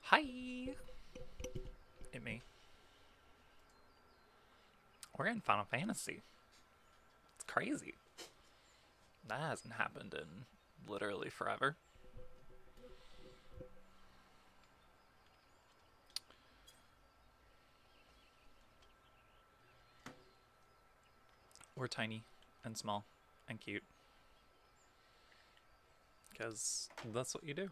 Hi! It me. We're in Final Fantasy. It's crazy. That hasn't happened in literally forever. We're tiny and small and cute. Because that's what you do.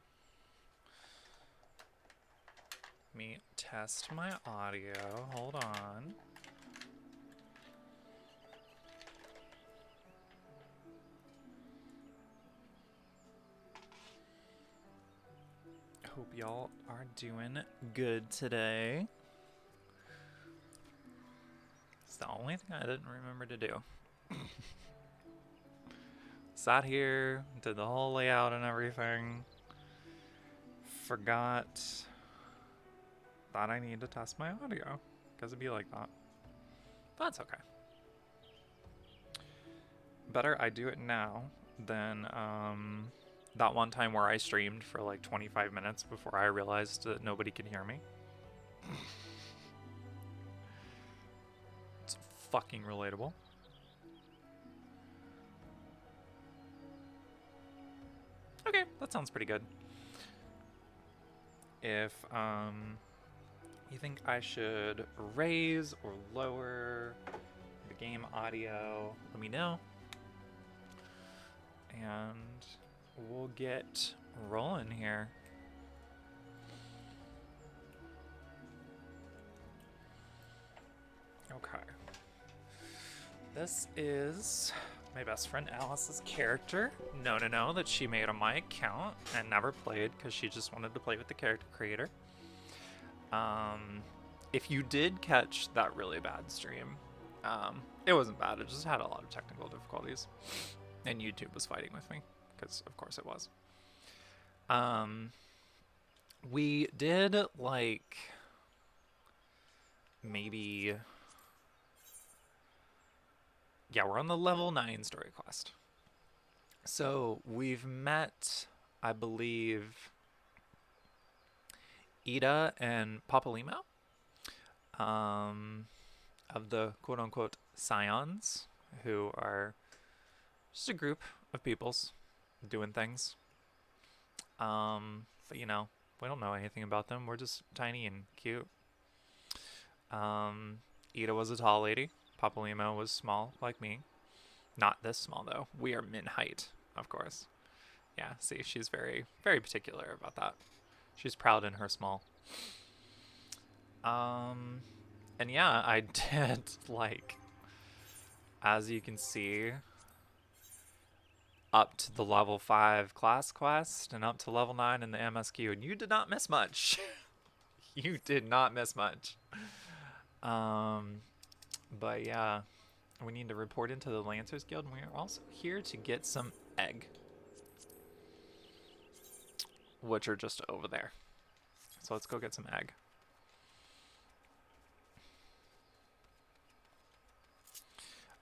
Let me test my audio. Hold on. Hope y'all are doing good today. It's the only thing I didn't remember to do. Sat here, did the whole layout and everything. Forgot that I need to test my audio. Because it'd be like that. But that's okay. Better I do it now than that one time where I streamed for like 25 minutes before I realized that nobody could hear me. It's fucking relatable. Okay, that sounds pretty good. If you think I should raise or lower the game audio, let me know. And we'll get rolling here. Okay. This is my best friend Alice's character, Nnonoh, that she made on my account and never played because she just wanted to play with the character creator. If you did catch that really bad stream, it wasn't bad. It just had a lot of technical difficulties, and YouTube was fighting with me because, of course, it was. We did like maybe. Yeah, we're on the level 9 story quest. So we've met, I believe, Ida and Papalimo, of the quote-unquote Scions, who are just a group of peoples doing things. But you know, we don't know anything about them. We're just tiny and cute. Ida was a tall lady. Papalimo was small, like me. Not this small, though. We are min height, of course. Yeah, see, she's very, very particular about that. She's proud in her small. And yeah, I did, like, as you can see, up to the level 5 class quest and up to level 9 in the MSQ, and you did not miss much. You did not miss much. But yeah, we need to report into the Lancers Guild, and we are also here to get some egg, which are just over there. So let's go get some egg.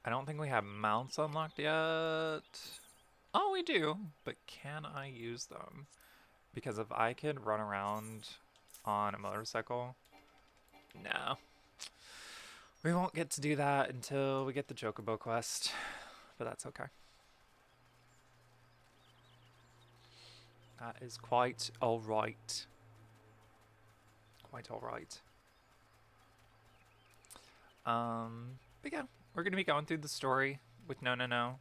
I don't think we have mounts unlocked yet. Oh, we do, but can I use them? Because if I could run around on a motorcycle, no. We won't get to do that until we get the Chocobo quest, but that's okay. That is quite alright. Quite alright. But yeah, we're gonna be going through the story with Nnonoh.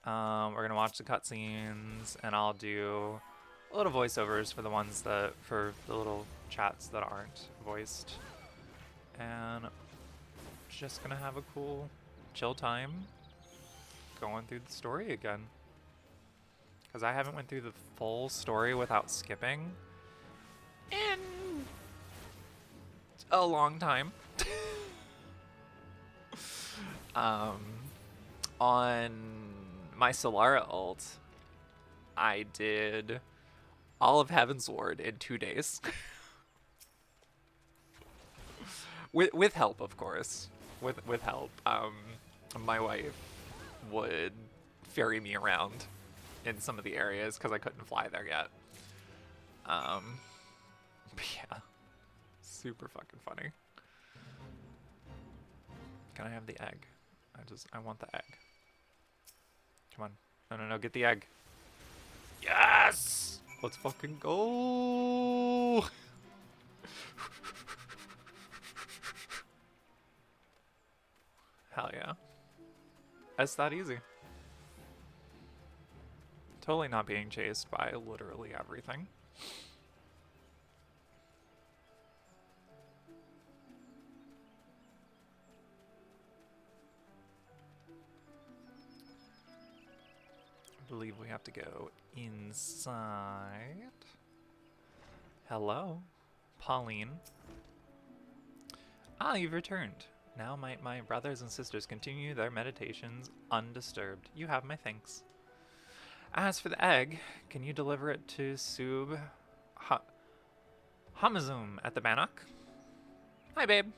We're gonna watch the cutscenes, and I'll do little voiceovers for the ones that, for the little chats that aren't voiced. And just gonna have a cool, chill time going through the story again. Because I haven't went through the full story without skipping in a long time. On my Solara ult, I did all of Heaven's Ward in 2 days. with help, of course. With help. My wife would ferry me around in some of the areas because I couldn't fly there yet. But yeah, super fucking funny. Can I have the egg? I want the egg. Come on. No, get the egg. Yes! Let's fucking go! Hell yeah. It's that easy. Totally not being chased by literally everything. I believe we have to go inside. Hello, Pauline. Ah, you've returned. Now might my brothers and sisters continue their meditations undisturbed. You have my thanks. As for the egg, can you deliver it to Sub Hamazum at the Bannock? Hi, babe.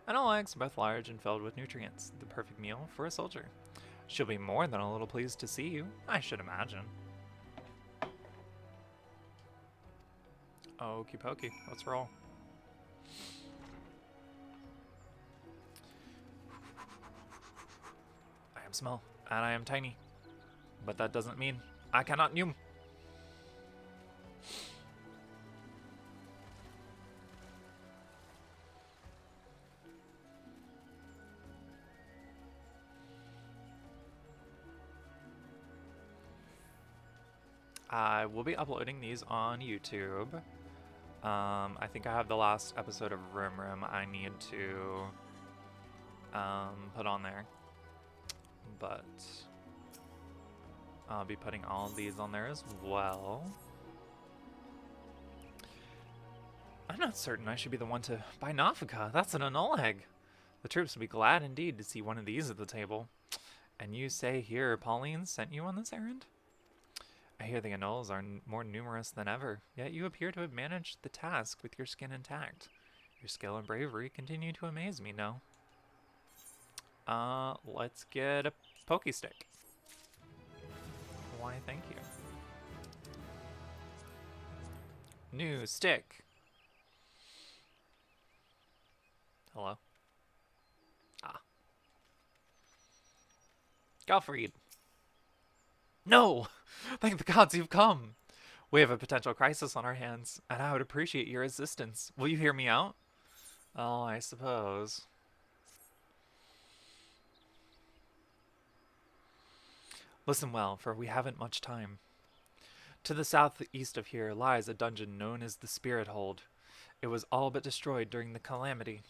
And all eggs are both large and filled with nutrients. The perfect meal for a soldier. She'll be more than a little pleased to see you, I should imagine. Okie pokey, let's roll. I am small, and I am tiny. But that doesn't mean I cannot noom. I will be uploading these on YouTube. I think I have the last episode of Room I need to put on there. But I'll be putting all of these on there as well. I'm not certain I should be the one to buy Nafika. That's an Nnonoh egg. The troops will be glad indeed to see one of these at the table. And you say here Pauline sent you on this errand? I hear the Nnonohs are more numerous than ever, yet you appear to have managed the task with your skin intact. Your skill and bravery continue to amaze me, no? Let's get a pokey stick. Why, thank you. New stick. Hello? Ah. Gottfried. No! Thank the gods you've come! We have a potential crisis on our hands, and I would appreciate your assistance. Will you hear me out? Oh, I suppose. Listen well, for we haven't much time. To the southeast of here lies a dungeon known as the Spirit Hold. It was all but destroyed during the calamity.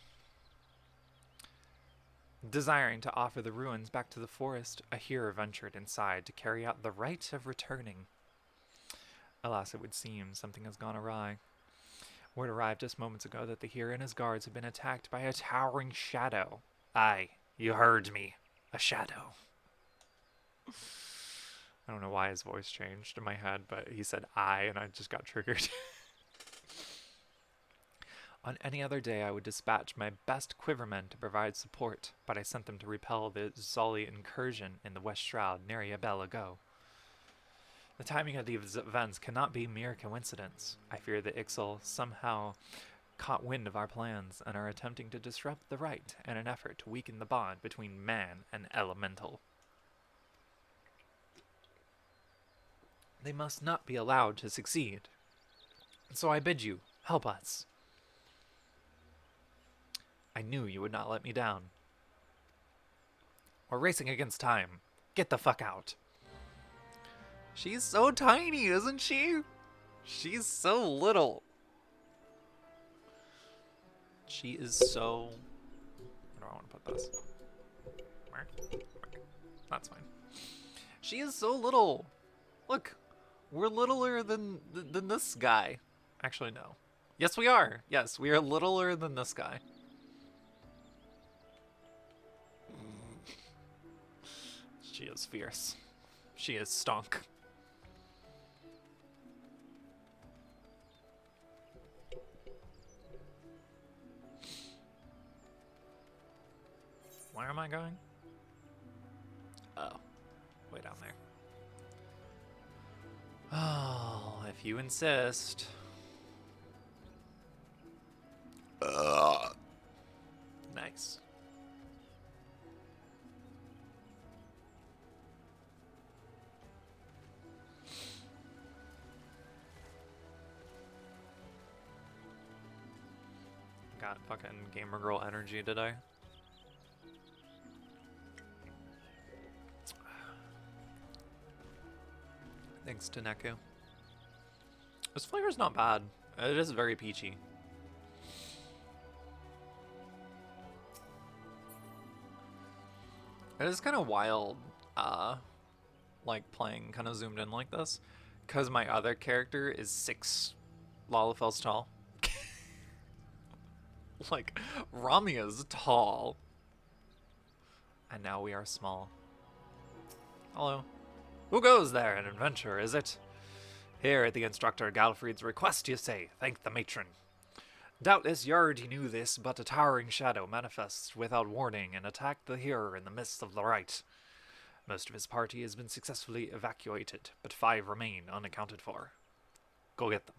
Desiring to offer the ruins back to the forest, a hero ventured inside to carry out the rite of returning. Alas, it would seem something has gone awry. Word arrived just moments ago that the hero and his guards have been attacked by a towering shadow. Aye, you heard me. A shadow. I don't know why his voice changed in my head, but he said I, and I just got triggered. On any other day, I would dispatch my best quivermen to provide support, but I sent them to repel the Zolly incursion in the West Shroud near Yabel ago. The timing of these events cannot be mere coincidence. I fear the Ixal somehow caught wind of our plans and are attempting to disrupt the rite in an effort to weaken the bond between man and elemental. They must not be allowed to succeed. So I bid you, help us. I knew you would not let me down. We're racing against time. Get the fuck out. She's so tiny, isn't she? She's so little. She is so... Where do I want to put this? Where? That's fine. She is so little. Look, we're littler than this guy. Actually, no. Yes, we are. Yes, we are littler than this guy. She is fierce. She is stonk. Where am I going? Oh, way down there. Oh, if you insist. Nice. Got fucking gamer girl energy today. Thanks to Neku. This flavor's not bad. It is very peachy. It is kind of wild, like playing kind of zoomed in like this, because my other character is 6 Lalafels tall. Like, Ramia's tall. And now we are small. Hello. Who goes there? An adventurer, is it? Here at the instructor Galfried's request, you say. Thank the matron. Doubtless you already knew this, but a towering shadow manifests without warning and attacked the hearer in the midst of the rite. Most of his party has been successfully evacuated, but 5 remain unaccounted for. Go get them.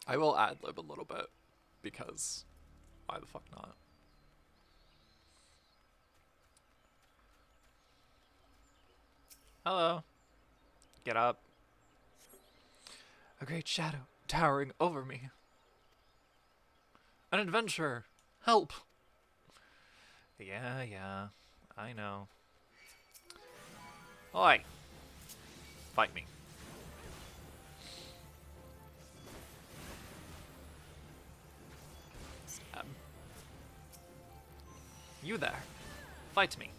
I will ad-lib a little bit, because why the fuck not? Hello. Get up. A great shadow towering over me. An adventurer. Help. Yeah, I know. Oi. Fight me. Stab. You there. Fight me.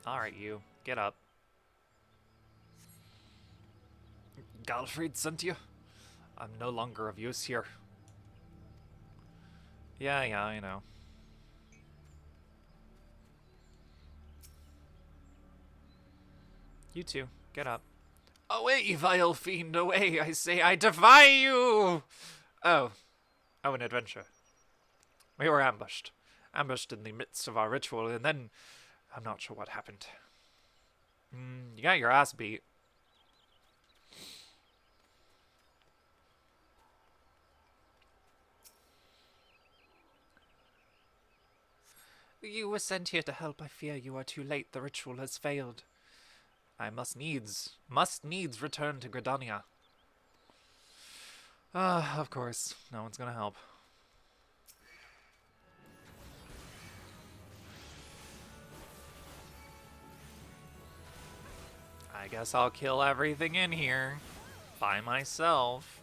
Alright, you. Get up. Galfried sent you? I'm no longer of use here. Yeah, I know. You two, get up. Away, vile fiend, away, I say, I defy you! Oh, an adventure. We were ambushed. Ambushed in the midst of our ritual, and then I'm not sure what happened. You got your ass beat. You were sent here to help. I fear you are too late. The ritual has failed. I must needs return to Gridania. Of course. No one's gonna help. I guess I'll kill everything in here by myself.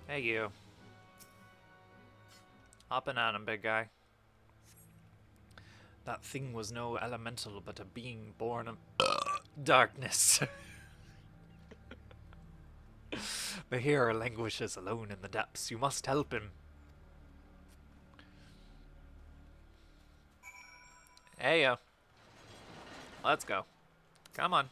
Hey, you. Up and at him, big guy. That thing was no elemental, but a being born of darkness. The hero languishes alone in the depths. You must help him. Hey, yo. Let's go. Come on.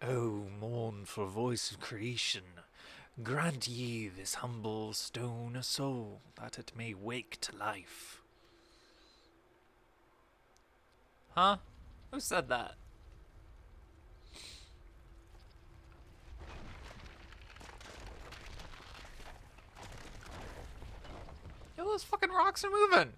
O mournful voice of creation, grant ye this humble stone a soul, that it may wake to life. Huh? Who said that? Yo, those fucking rocks are moving!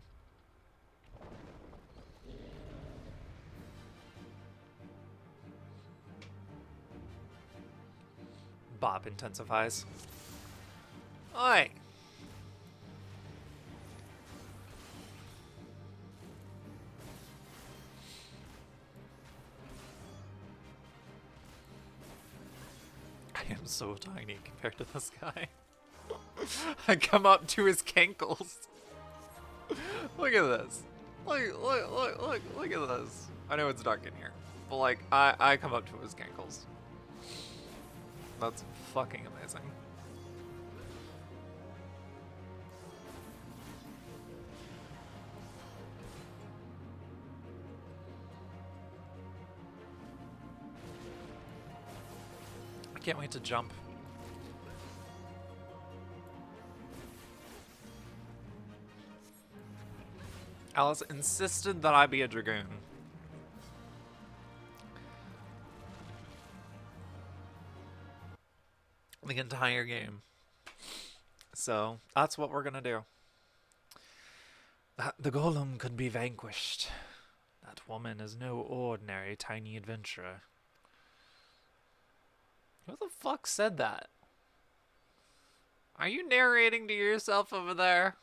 Bop intensifies. Oi! I am so tiny compared to this guy. I come up to his cankles. Look at this. Look at this. I know it's dark in here, but like, I come up to his cankles. That's fucking amazing. I can't wait to jump. Alice insisted that I be a dragoon. The entire game. So, that's what we're gonna do. That the golem could be vanquished. That woman is no ordinary tiny adventurer. Who the fuck said that? Are you narrating to yourself over there?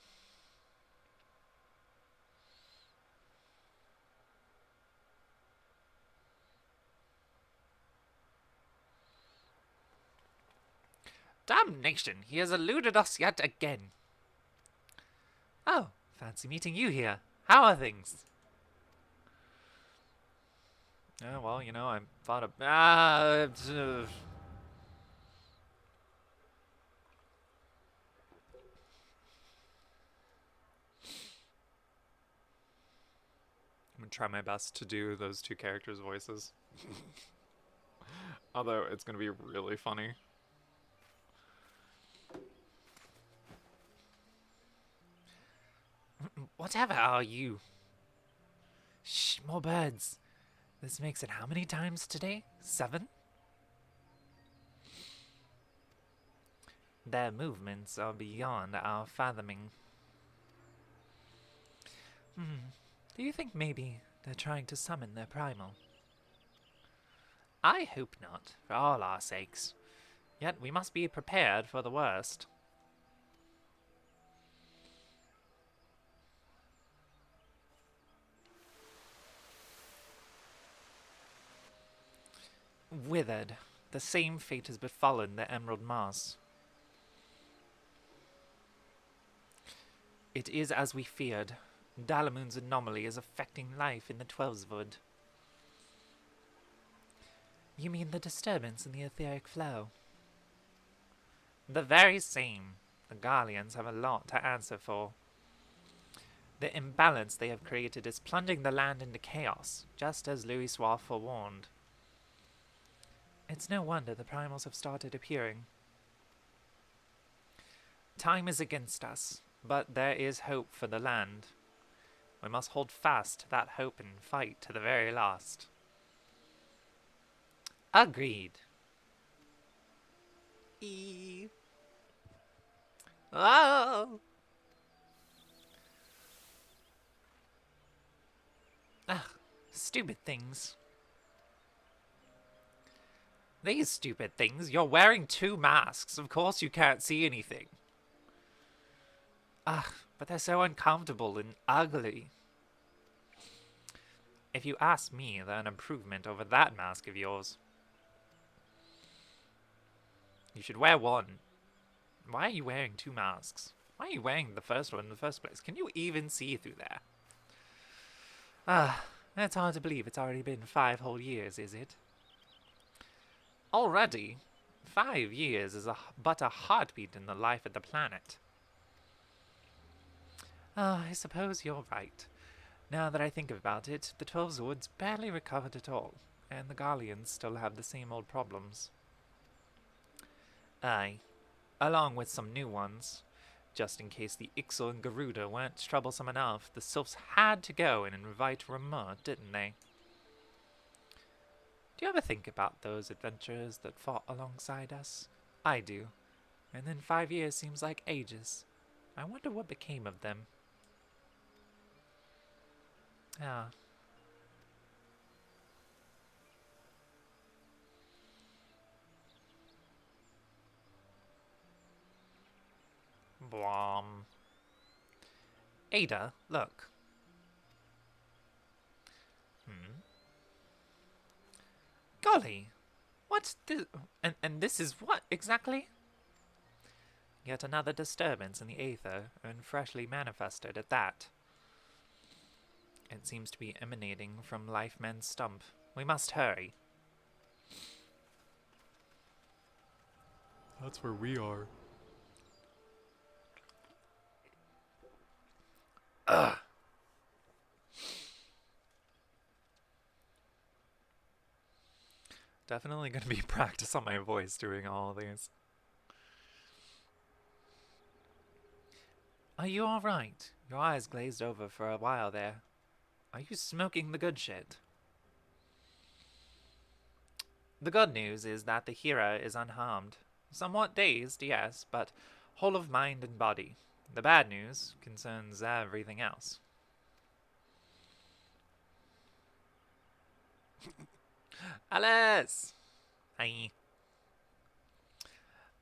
Damnation, he has eluded us yet again. Oh, fancy meeting you here. How are things? Well, you know, I thought of... I'm gonna try my best to do those two characters' voices. Although, it's gonna be really funny. Whatever are you? Shh, more birds. This makes it how many times today? 7? Their movements are beyond our fathoming. Do you think maybe they're trying to summon their primal? I hope not, for all our sakes. Yet we must be prepared for the worst. Withered, the same fate has befallen the Emerald Moss. It is as we feared. Dalamun's anomaly is affecting life in the Twelveswood. You mean the disturbance in the etheric flow? The very same. The Garleans have a lot to answer for. The imbalance they have created is plunging the land into chaos, just as Louis Soir forewarned. It's no wonder the primals have started appearing. Time is against us, but there is hope for the land. We must hold fast to that hope and fight to the very last. Agreed. Oh! Ugh, stupid things. These stupid things? You're wearing 2 masks. Of course you can't see anything. Ugh, but they're so uncomfortable and ugly. If you ask me, they're an improvement over that mask of yours. You should wear one. Why are you wearing 2 masks? Why are you wearing the first one in the first place? Can you even see through there? It's hard to believe it's already been 5 whole years, is it? Already? 5 years is but a heartbeat in the life of the planet. I suppose you're right. Now that I think about it, the Twelveswoods barely recovered at all, and the Garleans still have the same old problems. Aye, along with some new ones. Just in case the Ixal and Garuda weren't troublesome enough, the Sylphs had to go and invite Ramur, didn't they? Do you ever think about those adventurers that fought alongside us? I do. And then 5 years seems like ages. I wonder what became of them. Ah. Blom. Ada, look. Golly, what's this? And this is what, exactly? Yet another disturbance in the aether, and freshly manifested at that. It seems to be emanating from Lifeman's stump. We must hurry. That's where we are. Ugh. Definitely gonna be practice on my voice doing all of these. Are you alright? Your eyes glazed over for a while there. Are you smoking the good shit? The good news is that the hero is unharmed. Somewhat dazed, yes, but whole of mind and body. The bad news concerns everything else. Alice! Hi.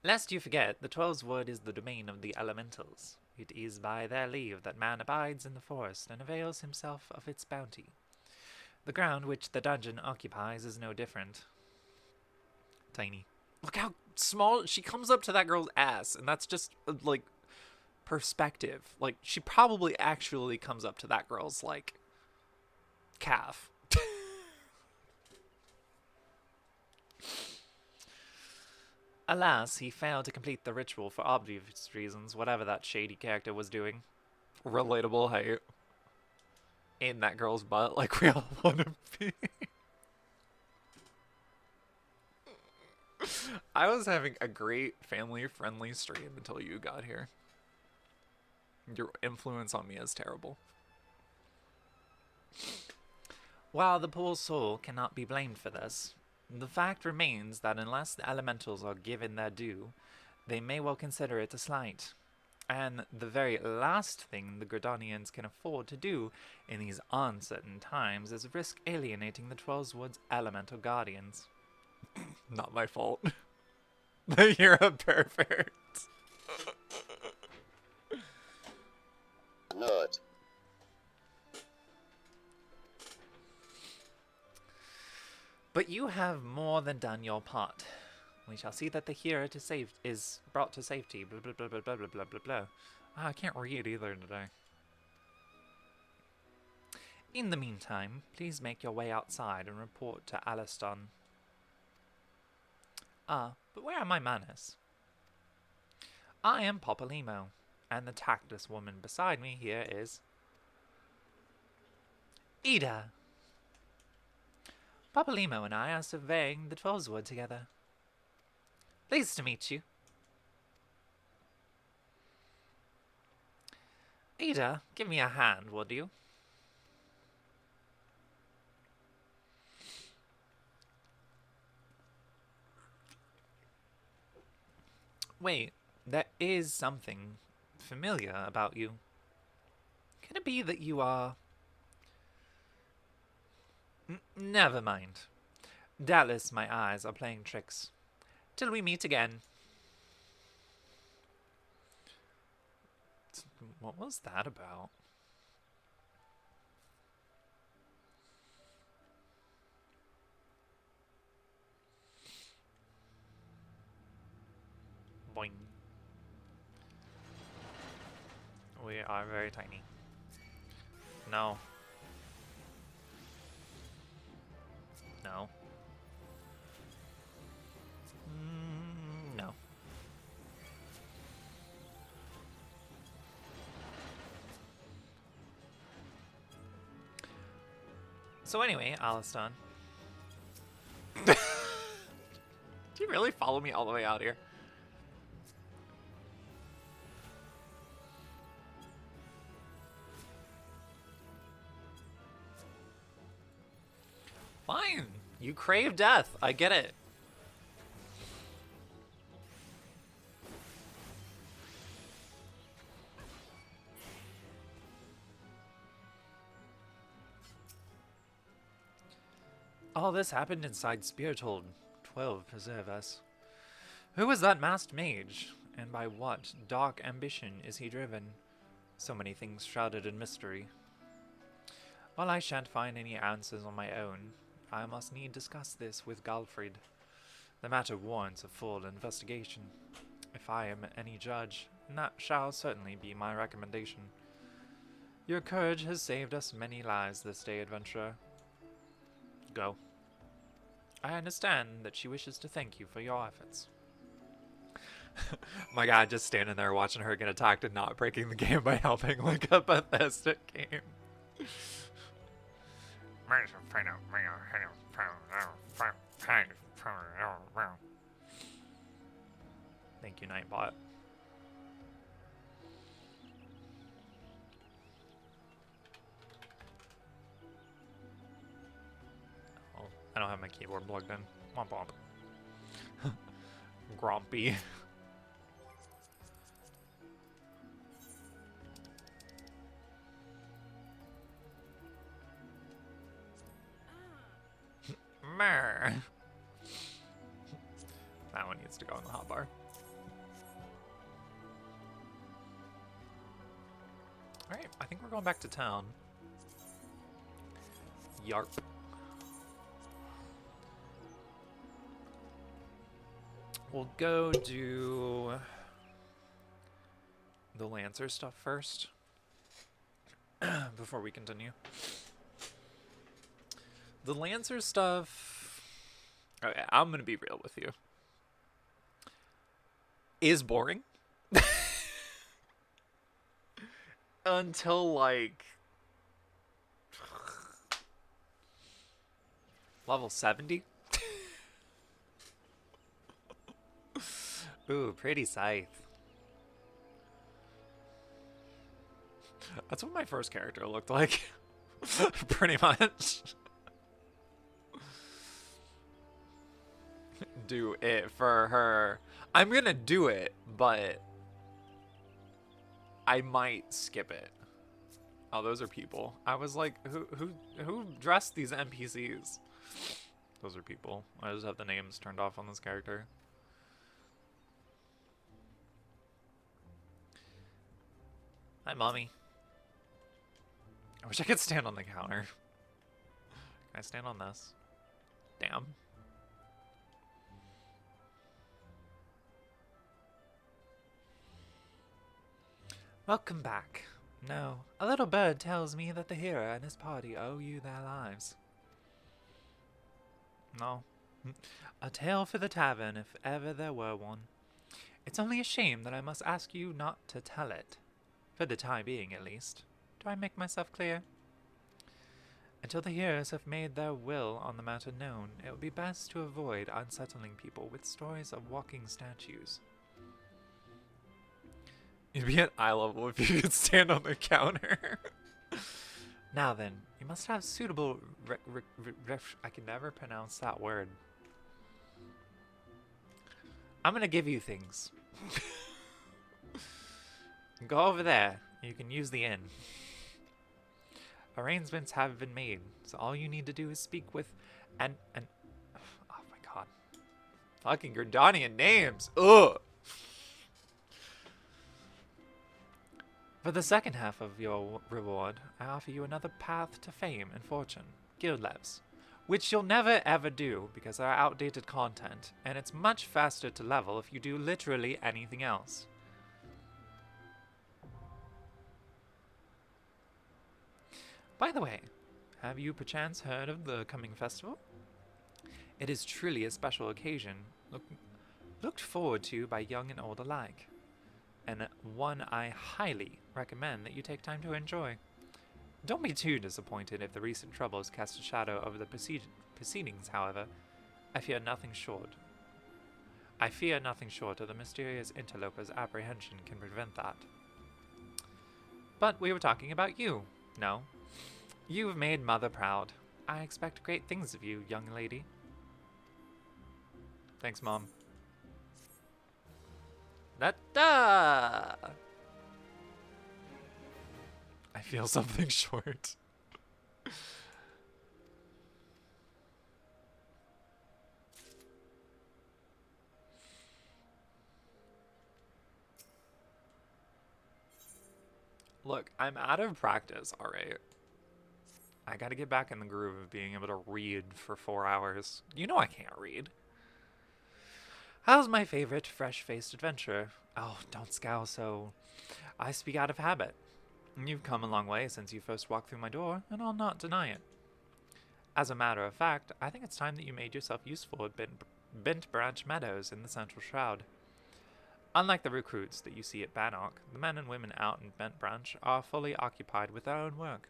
Lest you forget, the 12's wood is the domain of the elementals. It is by their leave that man abides in the forest and avails himself of its bounty. The ground which the dungeon occupies is no different. Tiny. Look how small she comes up to that girl's ass, and that's just like perspective. Like she probably actually comes up to that girl's like calf. Alas, he failed to complete the ritual for obvious reasons, whatever that shady character was doing. Relatable height. In that girl's butt like we all want to be. I was having a great family-friendly stream until you got here. Your influence on me is terrible. While the poor soul cannot be blamed for this, the fact remains that unless the elementals are given their due, they may well consider it a slight. And the very last thing the Gridanians can afford to do in these uncertain times is risk alienating the 12's Wood's elemental guardians. Not my fault. You're a pervert. Nut. But you have more than done your part. We shall see that the hero is brought to safety. Blah blah blah blah blah blah blah blah. I can't read either today. In the meantime, please make your way outside and report to Aliston. But where are my manners? I am Popolimo, and the tactless woman beside me here is Ida. Popolimo and I are surveying the 12's Wood together. Pleased to meet you. Ida, give me a hand, would you? Wait, there is something familiar about you. Can it be that you are... never mind. Doubtless my eyes are playing tricks. Till we meet again. What was that about? Boing. We are very tiny. No. No. No. So anyway, Aliston. Do you really follow me all the way out here? Fine. You crave death. I get it. All this happened inside Spirithold. 12 preserve us. Who is that masked mage? And by what dark ambition is he driven? So many things shrouded in mystery. While I shan't find any answers on my own, I must need discuss this with Galfrid. The matter warrants a full investigation. If I am any judge, that shall certainly be my recommendation. Your courage has saved us many lives this day, adventurer. Go. I understand that she wishes to thank you for your efforts. My God, just standing there watching her get attacked and not breaking the game by helping like a Bethesda game. Thank you, Nightbot. Oh, I don't have my keyboard plugged in. Womp womp. Grumpy. Mer. That one needs to go in the hotbar. Alright, I think we're going back to town. Yarp. We'll go do the Lancer stuff first before we continue. The Lancer stuff, okay, I'm gonna be real with you, is boring until like level 70. Ooh, pretty scythe. That's what my first character looked like. Pretty much. Do it for her. I'm gonna do it, but I might skip it. Oh, those are people. I was like, who dressed these NPCs? Those are people. I just have the names turned off on this character. Hi, mommy. I wish I could stand on the counter. Can I stand on this? Damn. Welcome back. No, a little bird tells me that the hero and his party owe you their lives. No. A tale for the tavern, if ever there were one. It's only a shame that I must ask you not to tell it. For the time being, at least. Do I make myself clear? Until the heroes have made their will on the matter known, it would be best to avoid unsettling people with stories of walking statues. You'd be at eye level if you could stand on the counter. Now then, you must have suitable I can never pronounce that word. I'm gonna give you things. Go over there. You can use the inn. Arrangements have been made, so all you need to do is speak with and oh my god. Fucking Gridanian names. Ugh. For the second half of your reward, I offer you another path to fame and fortune, guild levels, which you'll never ever do because they're outdated content, and it's much faster to level if you do literally anything else. By the way, have you perchance heard of the coming festival? It is truly a special occasion, looked forward to by young and old alike, and one I highly recommend that you take time to enjoy. Don't be too disappointed if the recent troubles cast a shadow over the proceedings, however. I fear nothing short of the mysterious interloper's apprehension can prevent that. But we were talking about you, no? You've made Mother proud. I expect great things of you, young lady. Thanks, Mom. Da-da! I feel something short. Look, I'm out of practice, alright? I gotta get back in the groove of being able to read for 4 hours. You know I can't read. How's my favorite fresh-faced adventurer? Oh, don't scowl so. I speak out of habit. You've come a long way since you first walked through my door, and I'll not deny it. As a matter of fact, I think it's time that you made yourself useful at Bent Branch Meadows in the Central Shroud. Unlike the recruits that you see at Bannock, the men and women out in Bent Branch are fully occupied with their own work.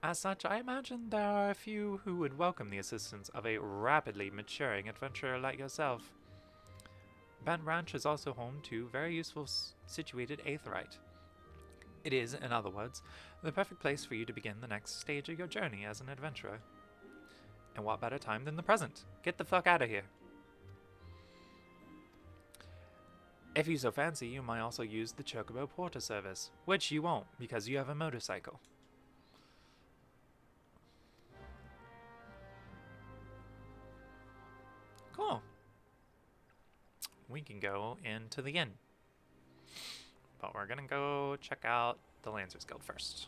As such, I imagine there are a few who would welcome the assistance of a rapidly maturing adventurer like yourself. Bent Branch is also home to very useful situated aetheryte. It is, in other words, the perfect place for you to begin the next stage of your journey as an adventurer. And what better time than the present? Get the fuck out of here. If you so fancy, you might also use the Chocobo Porter service, which you won't because you have a motorcycle. Cool. We can go into the inn. But we're gonna go check out the Lancers Guild first.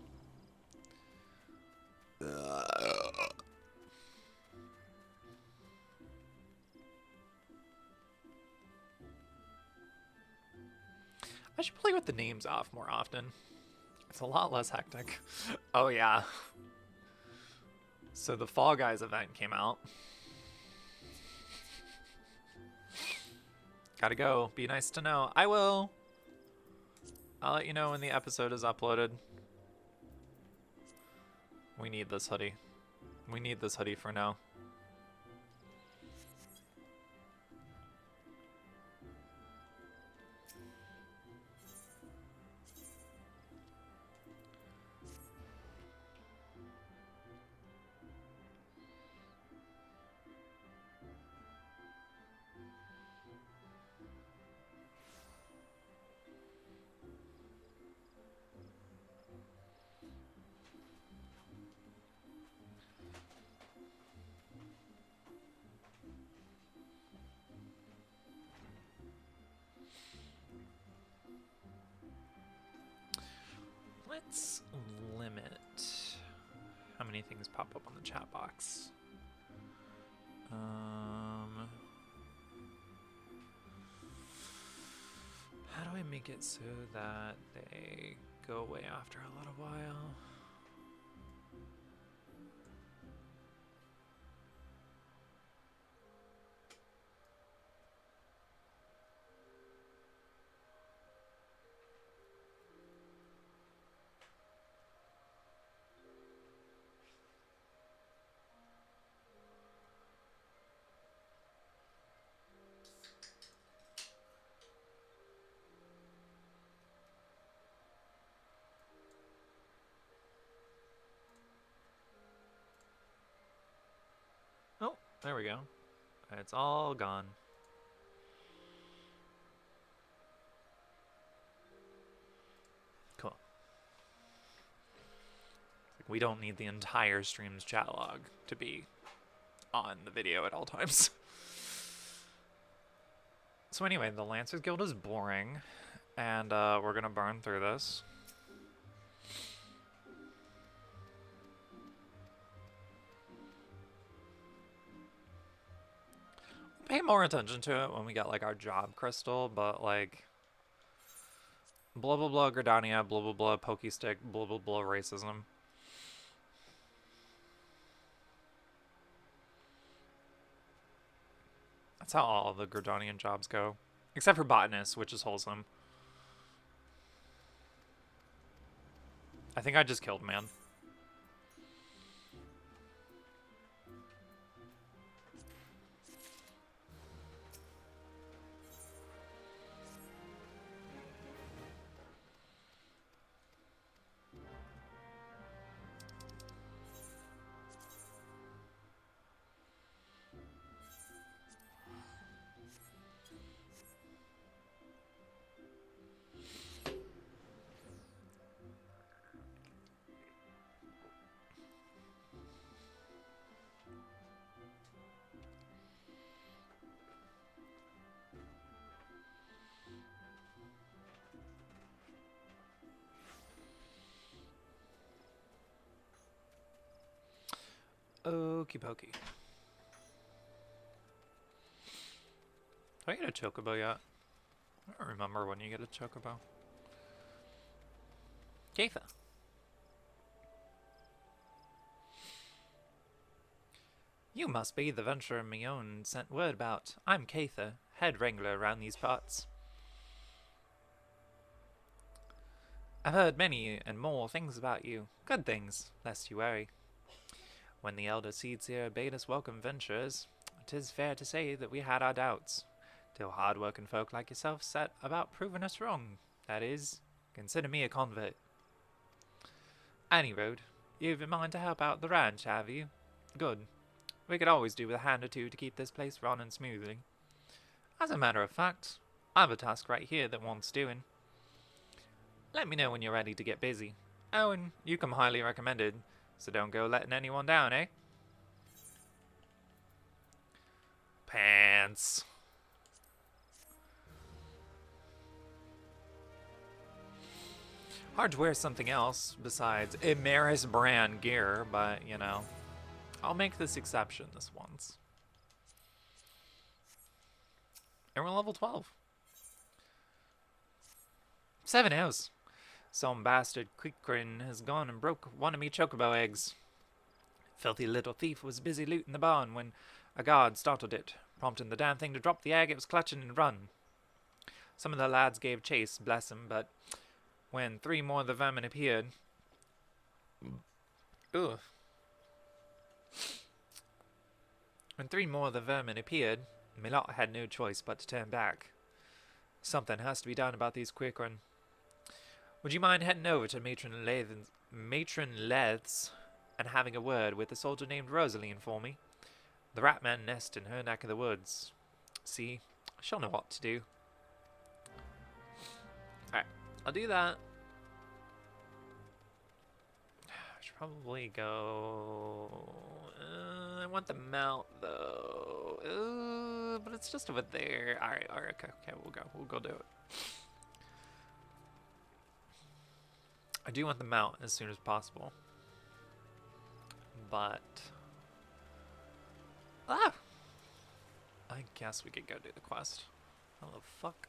I should play with the names off more often. It's a lot less hectic. Oh yeah. So the Fall Guys event came out. Gotta go. Be nice to know. I will. I'll let you know when the episode is uploaded. We need this hoodie. We need this hoodie for now. Let's limit how many things pop up on the chat box. How do I make it so that they go away after a little while? Oh, there we go. It's all gone. Cool. We don't need the entire stream's chat log to be on the video at all times. So anyway, the Lancers Guild is boring, and we're gonna burn through this. Pay more attention to it when we get like our job crystal, but like blah blah blah Gridania, blah blah blah Pokestick, blah blah blah racism. That's how all the Gridanian jobs go. Except for botanist, which is wholesome. I think I just killed man. Okie pokey. Do I get a chocobo yet? I don't remember when you get a chocobo. Keitha. You must be the venturer Mion sent word about. I'm Keitha, head wrangler around these parts. I've heard many and more things about you. Good things, lest you worry. When the elder seeds here bade us welcome ventures, 'tis fair to say that we had our doubts, till hard-working folk like yourself set about proving us wrong. That is, consider me a convert. Any road, you've in mind to help out the ranch, have you? Good. We could always do with a hand or two to keep this place running smoothly. As a matter of fact, I've a task right here that wants doing. Let me know when you're ready to get busy. Oh, and you come highly recommended, so don't go letting anyone down, eh? Pants. Hard to wear something else besides Emeris brand gear, but, you know, I'll make this exception this once. And we're level 12. 7 hours. Some bastard Quickrin has gone and broke one of me chocobo eggs. Filthy little thief was busy looting the barn when a guard startled it, prompting the damn thing to drop the egg it was clutching and run. Some of the lads gave chase, bless 'em, but when 3 more of the vermin appeared... Ugh. When 3 more of the vermin appeared, me lot had no choice but to turn back. Something has to be done about these Quickrin. Would you mind heading over to Matron Lethes and having a word with a soldier named Rosaline for me? The Ratmen nest in her neck of the woods. See, she'll know what to do. Alright, I'll do that. I should probably go... I want the mount, though. But it's just over there. Alright, okay, we'll go do it. I do want the mount as soon as possible. But... I guess we could go do the quest. How the fuck?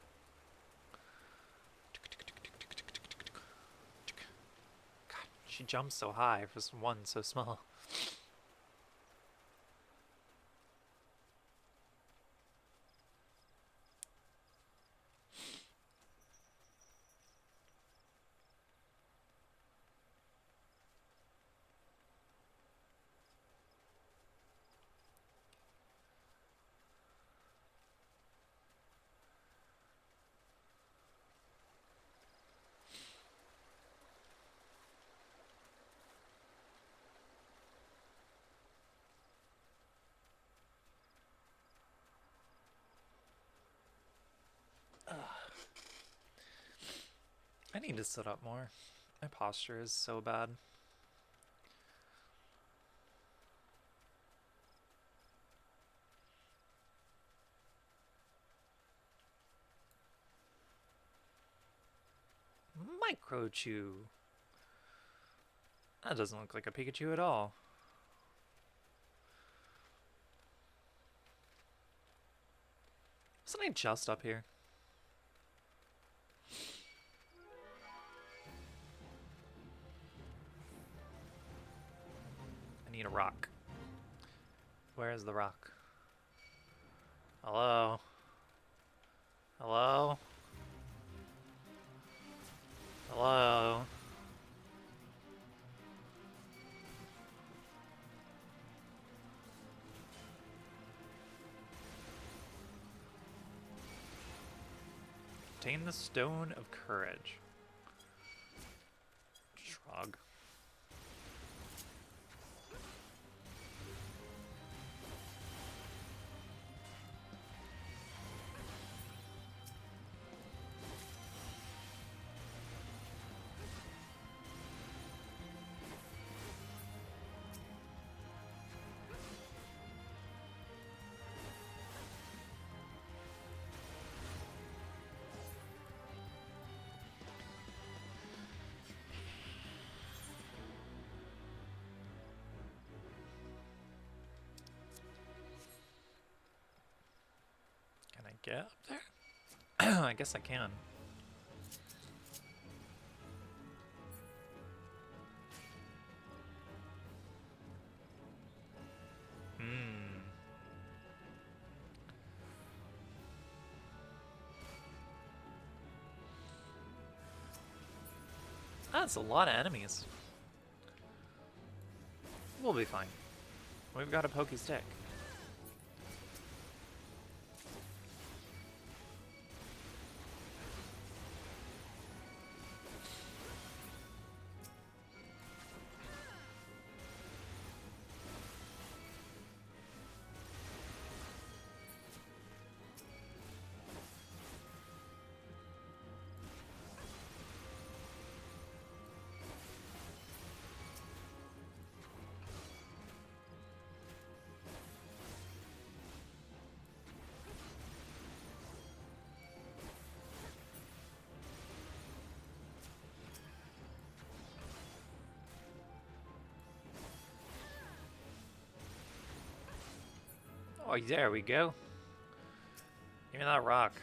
God, she jumps so high for one so small. I need to sit up more. My posture is so bad. Microchew. That doesn't look like a Pikachu at all. Wasn't I just up here? I need a rock. Where is the rock? Hello? Hello? Hello? Obtain the Stone of Courage. Shrug. Get up there? I guess I can. That's a lot of enemies. We'll be fine. We've got a pokey stick. Oh, there we go. Give me that rock.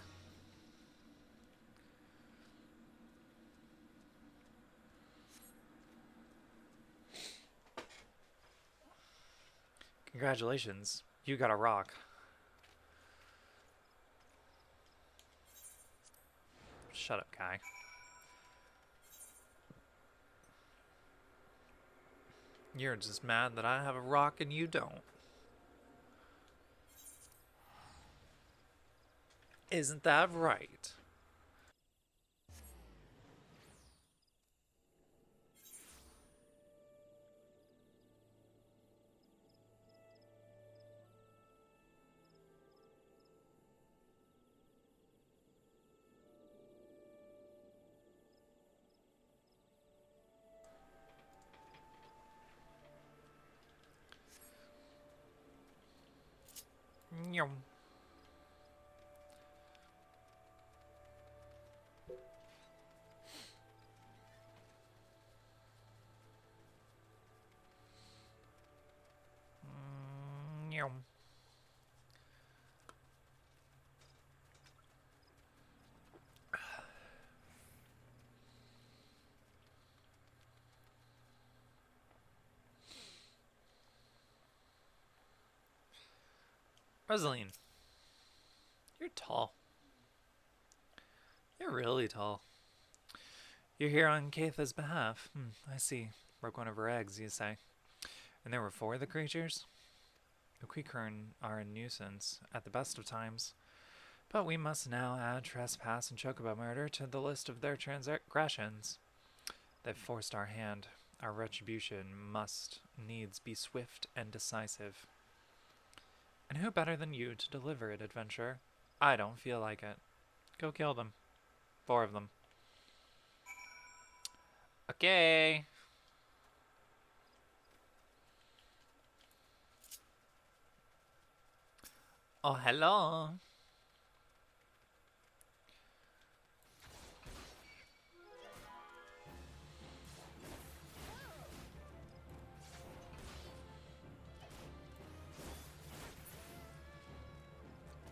Congratulations. You got a rock. Shut up, guy. You're just mad that I have a rock and you don't. Isn't that right? Nyum. Nyum. Rosaline, you're tall. You're really tall. You're here on Keitha's behalf. I see. Broke one of her eggs, you say. And there were 4 of the creatures? The Queequern are a nuisance at the best of times. But we must now add trespass and chocobo murder to the list of their transgressions. They've forced our hand. Our retribution must needs be swift and decisive. And who better than you to deliver it, adventurer? I don't feel like it. Go kill them. 4 of them. Okay. Oh, hello.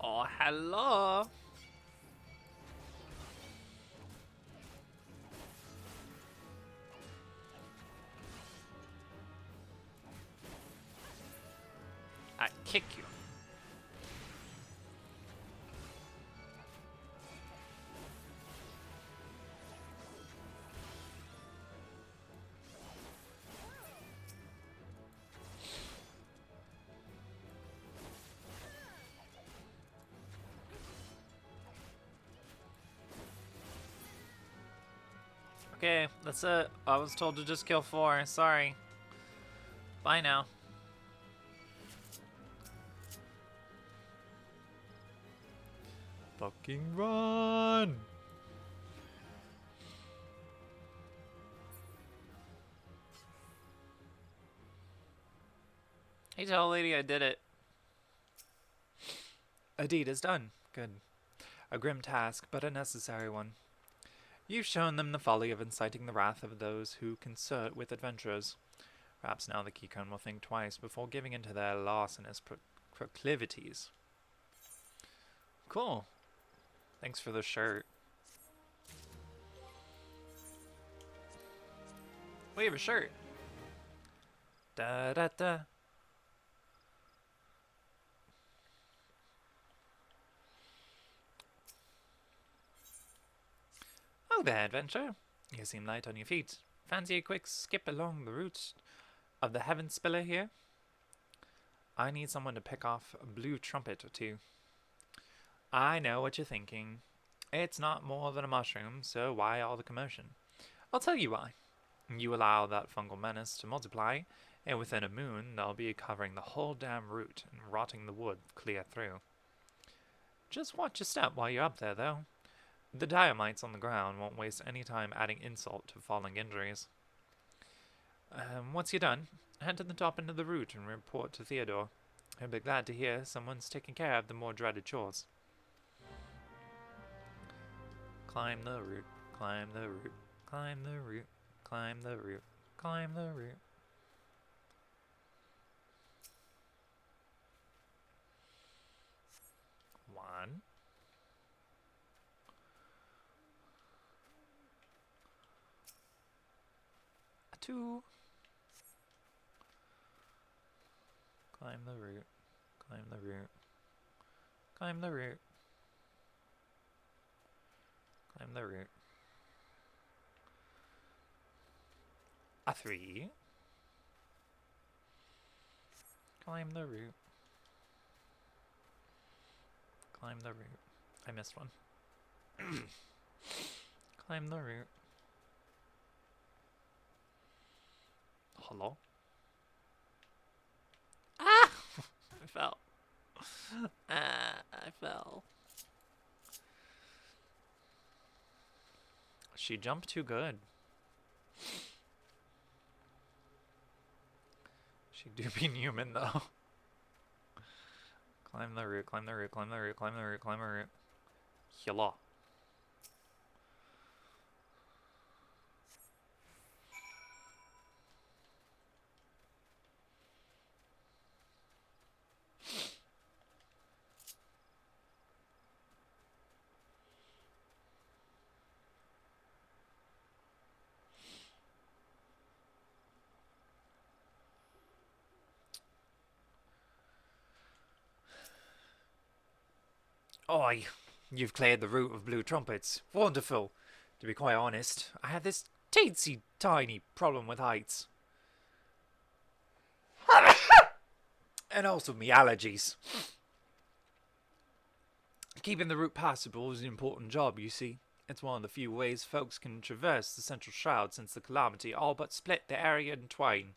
Oh, hello. I kick you. Okay, that's it. I was told to just kill 4. Sorry. Bye now. Fucking run! Hey, tell lady I did it. A deed is done. Good. A grim task, but a necessary one. You've shown them the folly of inciting the wrath of those who consort with adventurers. Perhaps now the Queequern will think twice before giving in to their larcenous proclivities. Cool. Thanks for the shirt. We have a shirt. Da da da. Oh there, adventure. You seem light on your feet. Fancy a quick skip along the route of the Heaven Spiller here? I need someone to pick off a blue trumpet or two. I know what you're thinking. It's not more than a mushroom, so why all the commotion? I'll tell you why. You allow that fungal menace to multiply, and within a moon they'll be covering the whole damn route and rotting the wood clear through. Just watch your step while you're up there, though. The diamites on the ground won't waste any time adding insult to falling injuries. Once you're done, head to the top end of the route and report to Theodore. He'll be glad to hear someone's taking care of the more dreaded chores. Climb the route, climb the route, climb the route, climb the route, climb the route. One. Two. Climb the route, climb the route, climb the route, climb the route. A 3. Climb the route. Climb the route. I missed one. Climb the route. Hello? Ah! I fell. I fell. She jumped too good. She do be human though. Climb the route, climb the route, climb the route, climb the route, climb the route. Hello. Oi, you've cleared the route of blue trumpets. Wonderful. To be quite honest, I had this teensy tiny problem with heights. And also me allergies. Keeping the route passable is an important job, you see. It's one of the few ways folks can traverse the central shroud since the calamity all but split the area in twain.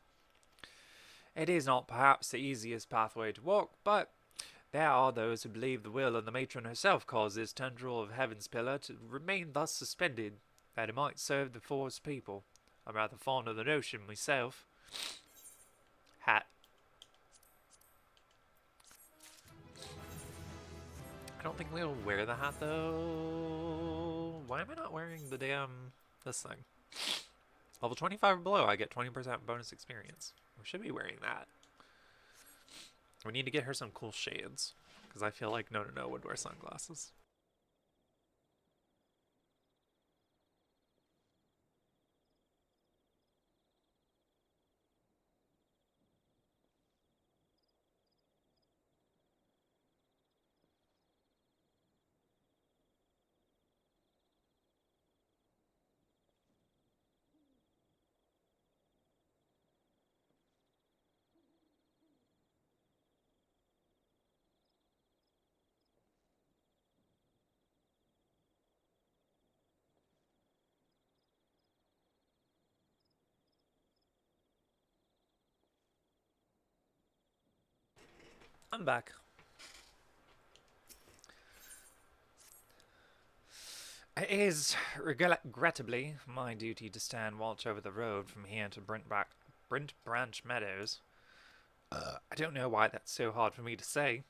It is not perhaps the easiest pathway to walk, but there are those who believe the will of the matron herself caused this tendril of Heaven's pillar to remain thus suspended, that it might serve the forest people. I'm rather fond of the notion myself. Hat. I don't think we'll wear the hat though. Why am I not wearing the damn this thing? Level 25 or below, I get 20% bonus experience. We should be wearing that. We need to get her some cool shades, because I feel like Nnonoh would wear sunglasses. I'm back. It is, regrettably, my duty to stand watch over the road from here to Brent Branch Meadows. I don't know why that's so hard for me to say.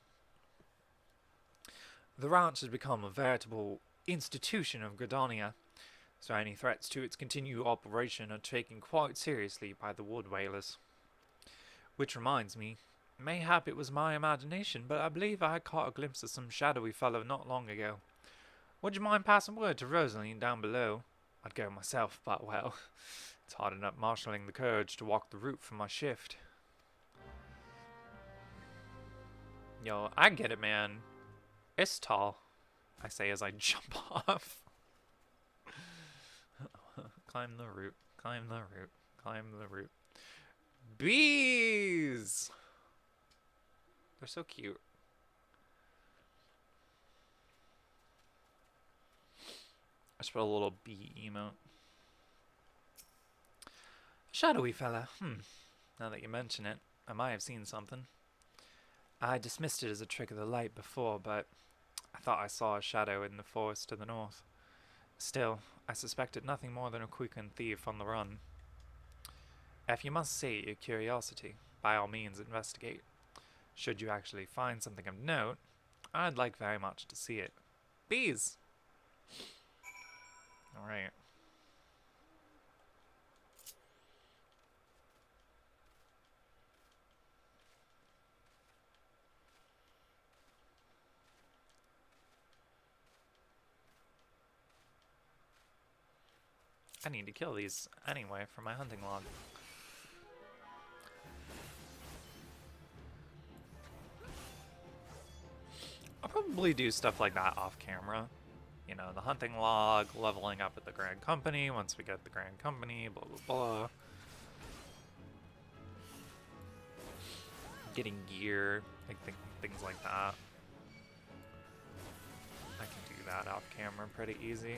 The ranch has become a veritable institution of Gridania, so any threats to its continued operation are taken quite seriously by the wood whalers. Which reminds me, mayhap it was my imagination, but I believe I caught a glimpse of some shadowy fellow not long ago. Would you mind passing word to Rosaline down below? I'd go myself, but well, it's hard enough marshalling the courage to walk the route for my shift. Yo, I get it, man. It's tall, I say as I jump off. Climb the route, Climb the root. Climb the root. Bees! They're so cute. I should put a little bee emote. Shadowy fella. Now that you mention it, I might have seen something. I dismissed it as a trick of the light before, but I thought I saw a shadow in the forest to the north. Still, I suspected nothing more than a quicken thief on the run. If you must sate your curiosity, by all means investigate. Should you actually find something of note, I'd like very much to see it. Bees! Alright. I need to kill these anyway for my hunting log. I'll probably do stuff like that off camera. You know, the hunting log, leveling up at the Grand Company once we get the Grand Company, blah blah blah. Getting gear, like things like that. I can do that off camera pretty easy.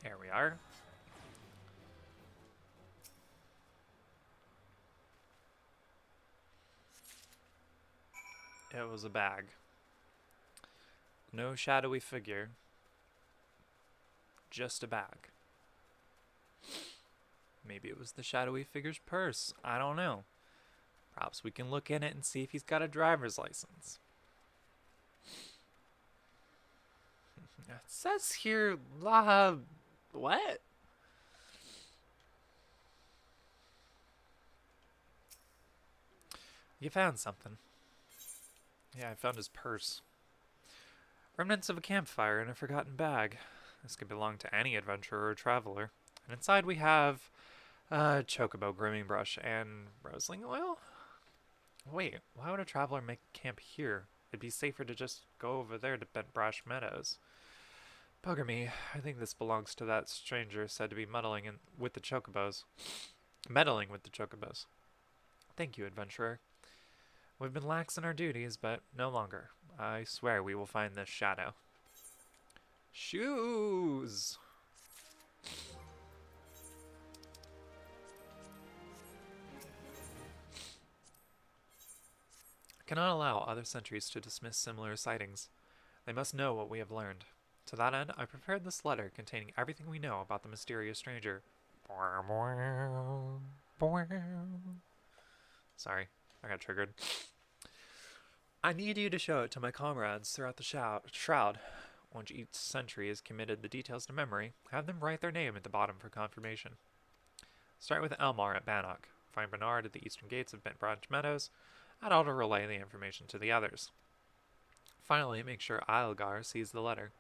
There we are. It was a bag. No shadowy figure. Just a bag. Maybe it was the shadowy figure's purse. I don't know. Perhaps we can look in it and see if he's got a driver's license. It says here, what? You found something. Yeah, I found his purse. Remnants of a campfire in a forgotten bag. This could belong to any adventurer or traveler. And inside we have a chocobo grooming brush and roseling oil? Wait, why would a traveler make camp here? It'd be safer to just go over there to Bent Brash Meadows. Bugger me, I think this belongs to that stranger said to be with the chocobos. Meddling with the chocobos. Thank you, adventurer. We've been lax in our duties, but no longer. I swear we will find this shadow. Shoes! I cannot allow other sentries to dismiss similar sightings. They must know what we have learned. To that end, I prepared this letter containing everything we know about the mysterious stranger. Sorry, I got triggered. I need you to show it to my comrades throughout the shroud. Once each sentry has committed the details to memory, have them write their name at the bottom for confirmation. Start with Elmar at Bannock. Find Bernard at the eastern gates of Bent Branch Meadows, and I'll relay the information to the others. Finally, make sure Eilgar sees the letter.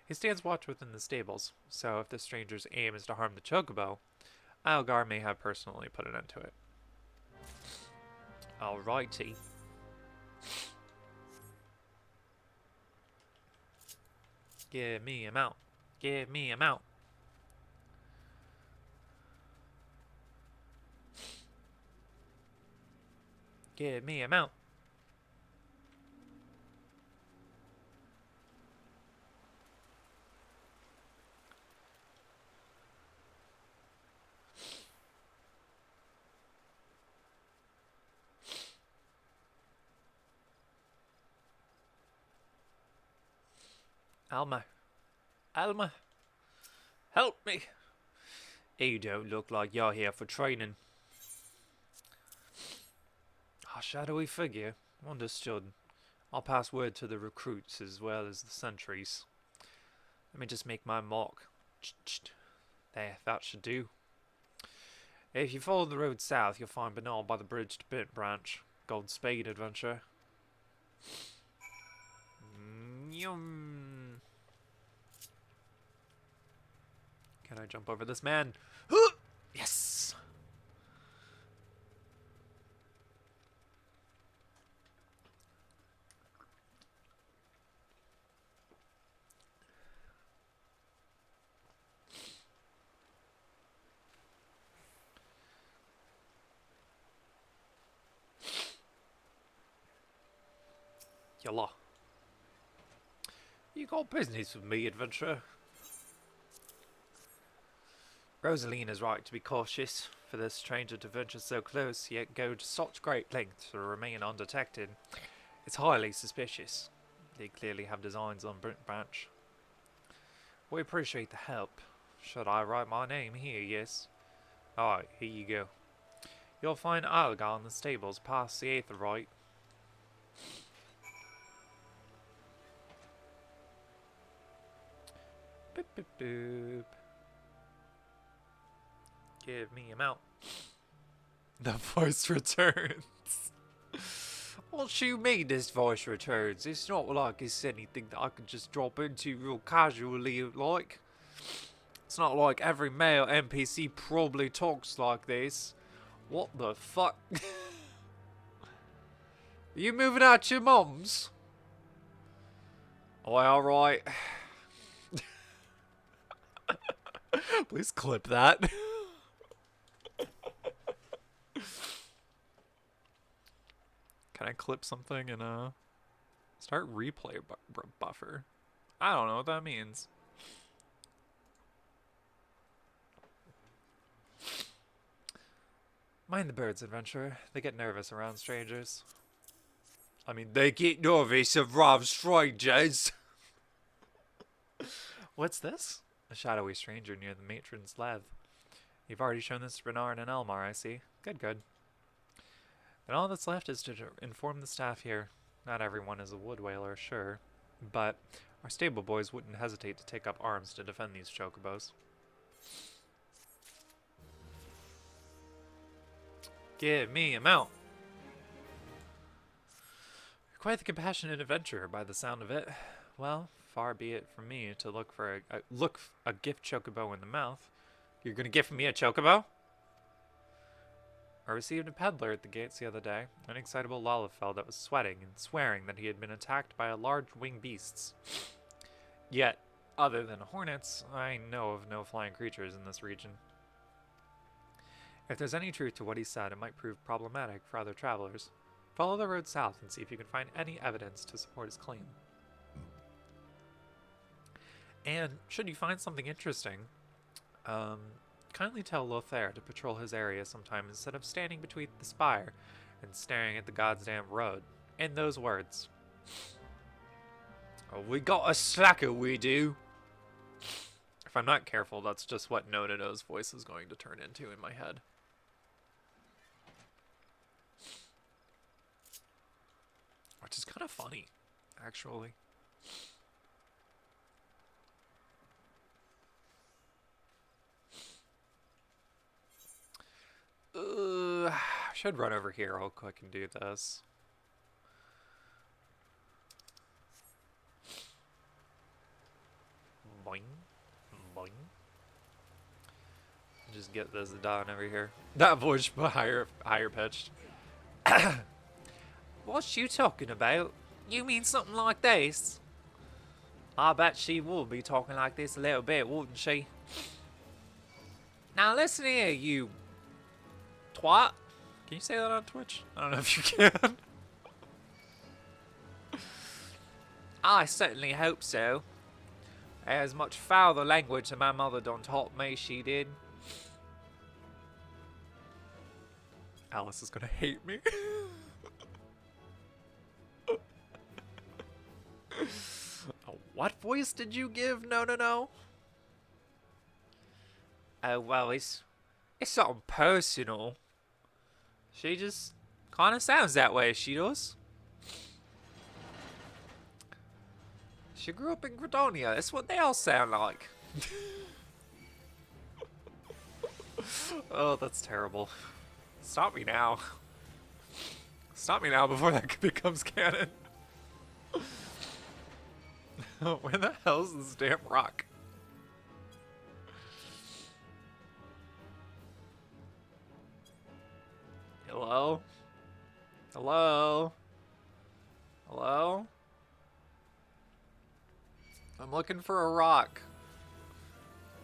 He stands watch within the stables, so if the stranger's aim is to harm the chocobo, Eilgar may have personally put an end to it. Alrighty. Give me a mount. Give me a mount. Give me a mount. Alma. Alma. Help me. You don't look like you're here for training. A shadowy figure. Understood. I'll pass word to the recruits as well as the sentries. Let me just make my mark. There, that should do. If you follow the road south, you'll find Bernard by the bridge to Bent Branch. Godspeed, adventure. Yum. Can I jump over this man? Yes! Yalla. You got business with me, adventurer? Rosaline is right to be cautious, for this stranger to venture so close, yet go to such great lengths to remain undetected. It's highly suspicious. They clearly have designs on Branch. We appreciate the help. Should I write my name here? Yes. Alright, here you go. You'll find Algar in the stables past the Aetherite. Boop, boop, boop. Give me a mount. The voice returns. What you mean this voice returns? It's not like it's anything that I can just drop into real casually like. It's not like every male NPC probably talks like this. What the fuck? Are you moving out your mums? Oh, alright. Please clip that. Can I clip something and start replay buffer? I don't know what that means. Mind the birds, adventurer. They get nervous around strangers. I mean, they get nervous around strangers. What's this? A shadowy stranger near the matron's lath. You've already shown this to Bernard and Elmar, I see. Good, good. And all that's left is to inform the staff here. Not everyone is a wood whaler, sure, but our stable boys wouldn't hesitate to take up arms to defend these chocobos. Give me a mount. You're quite the compassionate adventurer by the sound of it. Well, far be it from me to look for a gift chocobo in the mouth. You're gonna gift me a chocobo? I received a peddler at the gates the other day, an excitable Lalafell that was sweating and swearing that he had been attacked by a large winged beasts. Yet, other than hornets, I know of no flying creatures in this region. If there's any truth to what he said, it might prove problematic for other travelers. Follow the road south and see if you can find any evidence to support his claim. And should you find something interesting, kindly tell Lothair to patrol his area sometime instead of standing between the spire and staring at the goddamn road. In those words. Oh, we got a slacker, we do. If I'm not careful, that's just what Nnonoh's voice is going to turn into in my head. Which is kind of funny, actually. I should run over here real quick and do this. Boing. Boing. Just get this done over here. That voice higher pitched. What's you talking about? You mean something like this? I bet she would be talking like this a little bit, wouldn't she? Now listen here, you twat. Can you say that on Twitch? I don't know if you can. I certainly hope so. As much fouler language than my mother done taught me, she did. Alice is gonna hate me. What voice did you give, Nnonoh? Oh, well, it's something personal. She just kind of sounds that way, she does. She grew up in Gradonia. That's what they all sound like. Oh, that's terrible. Stop me now. Stop me now before that becomes canon. Where the hell is this damn rock? Hello? Hello? Hello? I'm looking for a rock.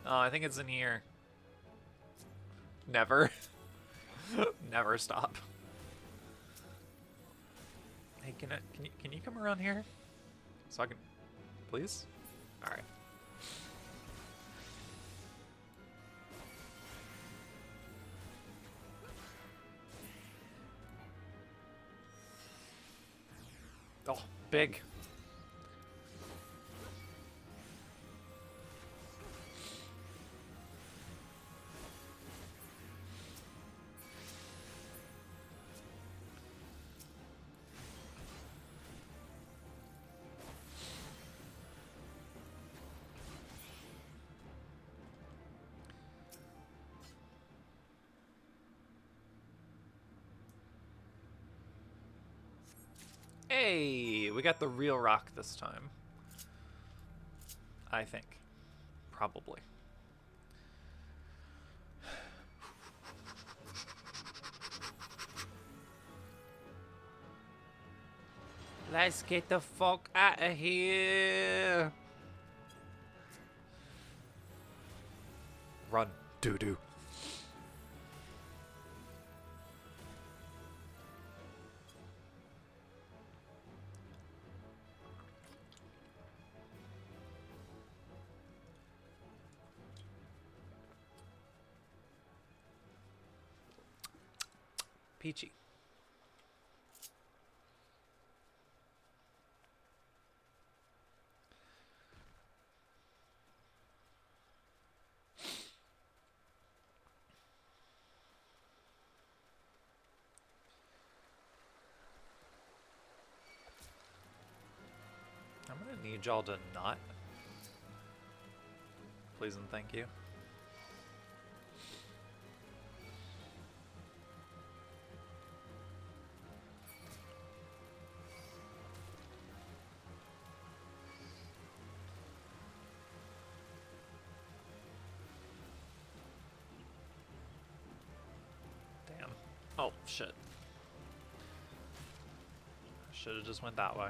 Oh, I think it's in here. Never. Never stop. Hey, can you come around here? So I can, please? Alright. Oh, big. Hey, we got the real rock this time. I think. Probably. Let's get the fuck out of here. Run, doo-doo. Peachy. I'm gonna need y'all to not. Please and thank you. Damn. Oh, shit. Should've just went that way.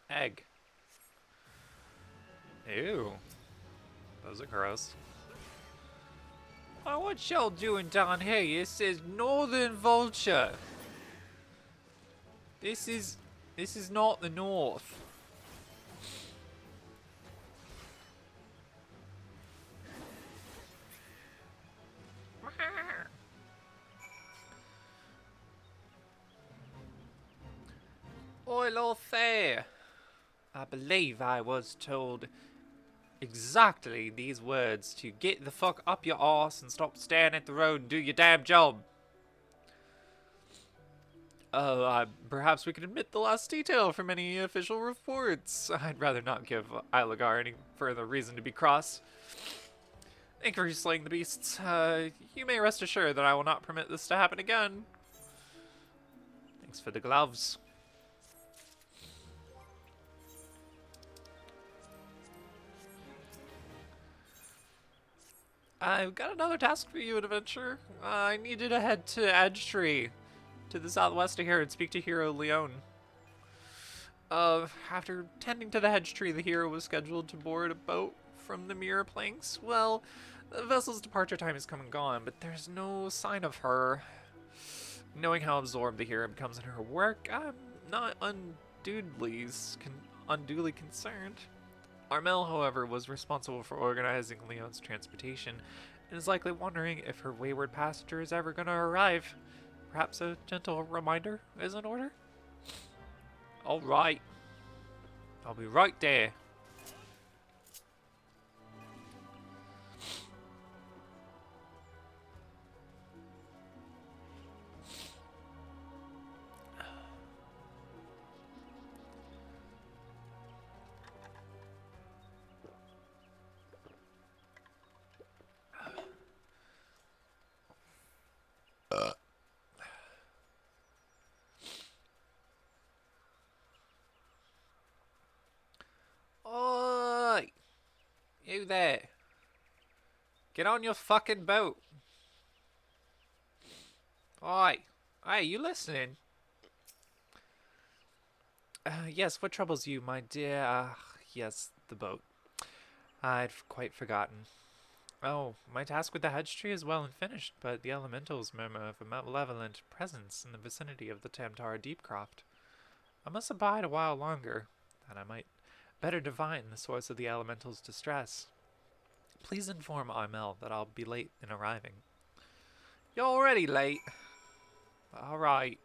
Egg. Ew. Those are gross. Oh, what y'all doing down here? It says Northern Vulture. This is not the North. Oi, Lothair. I believe I was told exactly these words to get the fuck up your arse and stop staring at the road and do your damn job. Perhaps we could omit the last detail from any official reports. I'd rather not give Ilagar any further reason to be cross. Thank you for slaying the beasts. You may rest assured that I will not permit this to happen again. Thanks for the gloves. I've got another task for you, adventure. I need you to head to Edgetree, to the southwest of here, and speak to Hero Leon. After tending to the hedge tree, the hero was scheduled to board a boat from the mirror planks. Well, the vessel's departure time has come and gone, but there's no sign of her. Knowing how absorbed the hero becomes in her work, I'm not unduly concerned. Armel, however, was responsible for organizing Leon's transportation, and is likely wondering if her wayward passenger is ever going to arrive. Perhaps a gentle reminder is in order? Alright. I'll be right there. Oi! You there. Get on your fucking boat. Oi. Hey, you listening? Yes, what troubles you, my dear? Yes, the boat. I'd quite forgotten. Oh, my task with the hedge tree is well and finished, but the elementals murmur of a malevolent presence in the vicinity of the Tamtara Deepcroft. I must abide a while longer, that I might better divine the source of the elemental's distress. Please inform Armel that I'll be late in arriving. You're already late. All right.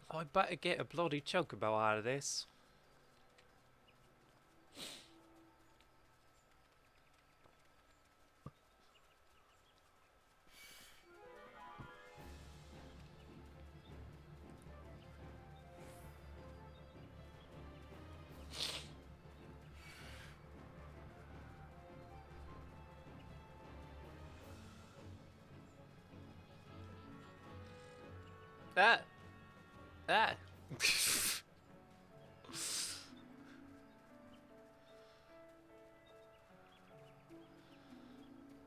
I'd better get a bloody chocobo out of this. Ah! Ah!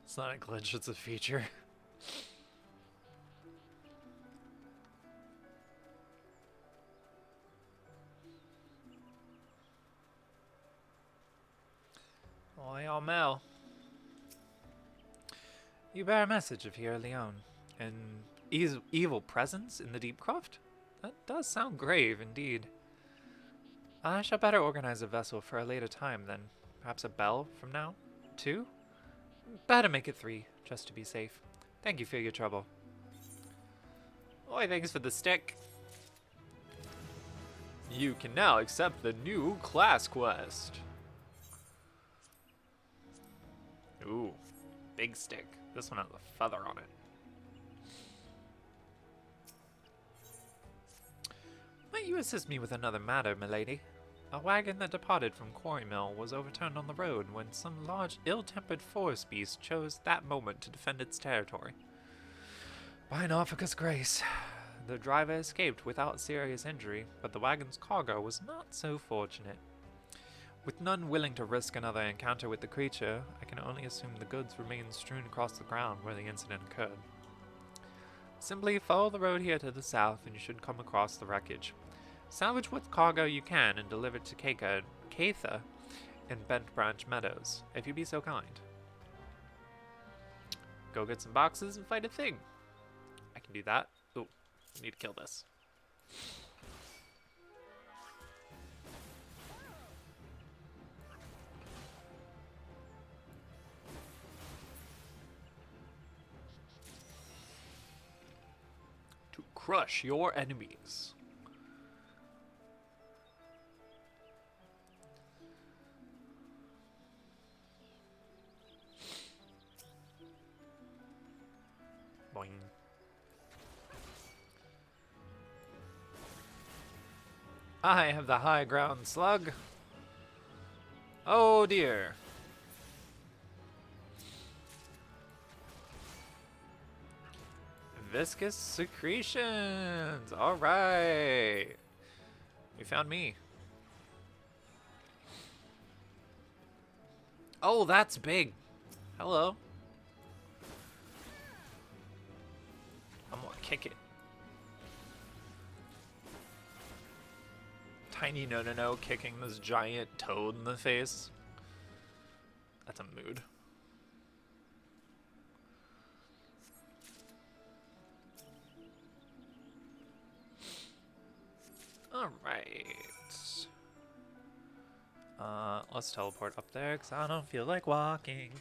It's not a glitch, it's a feature. Oi, Armel. You bear a message of here, Leon. An evil presence in the Deepcroft? That does sound grave, indeed. I shall better organize a vessel for a later time, then. Perhaps a bell from now? 2? Better make it 3, just to be safe. Thank you for your trouble. Oi, thanks for the stick. You can now accept the new class quest. Ooh, big stick. This one has a feather on it. Might you assist me with another matter, milady? A wagon that departed from Quarry Mill was overturned on the road when some large, ill-tempered forest beast chose that moment to defend its territory. By Norfolk's grace, the driver escaped without serious injury, but the wagon's cargo was not so fortunate. With none willing to risk another encounter with the creature, I can only assume the goods remained strewn across the ground where the incident occurred. Simply follow the road here to the south and you should come across the wreckage. Salvage what cargo you can and deliver it to Katha in Bent Branch Meadows, if you be so kind. Go get some boxes and fight a thing. I can do that. Ooh, I need to kill this. To crush your enemies. Boing. I have the high ground, slug. Oh dear. Viscous secretions. All right. You found me. Oh, that's big. Hello. I'm gonna kick it. Tiny Nnonoh kicking this giant toad in the face. That's a mood. Alright. Let's teleport up there because I don't feel like walking.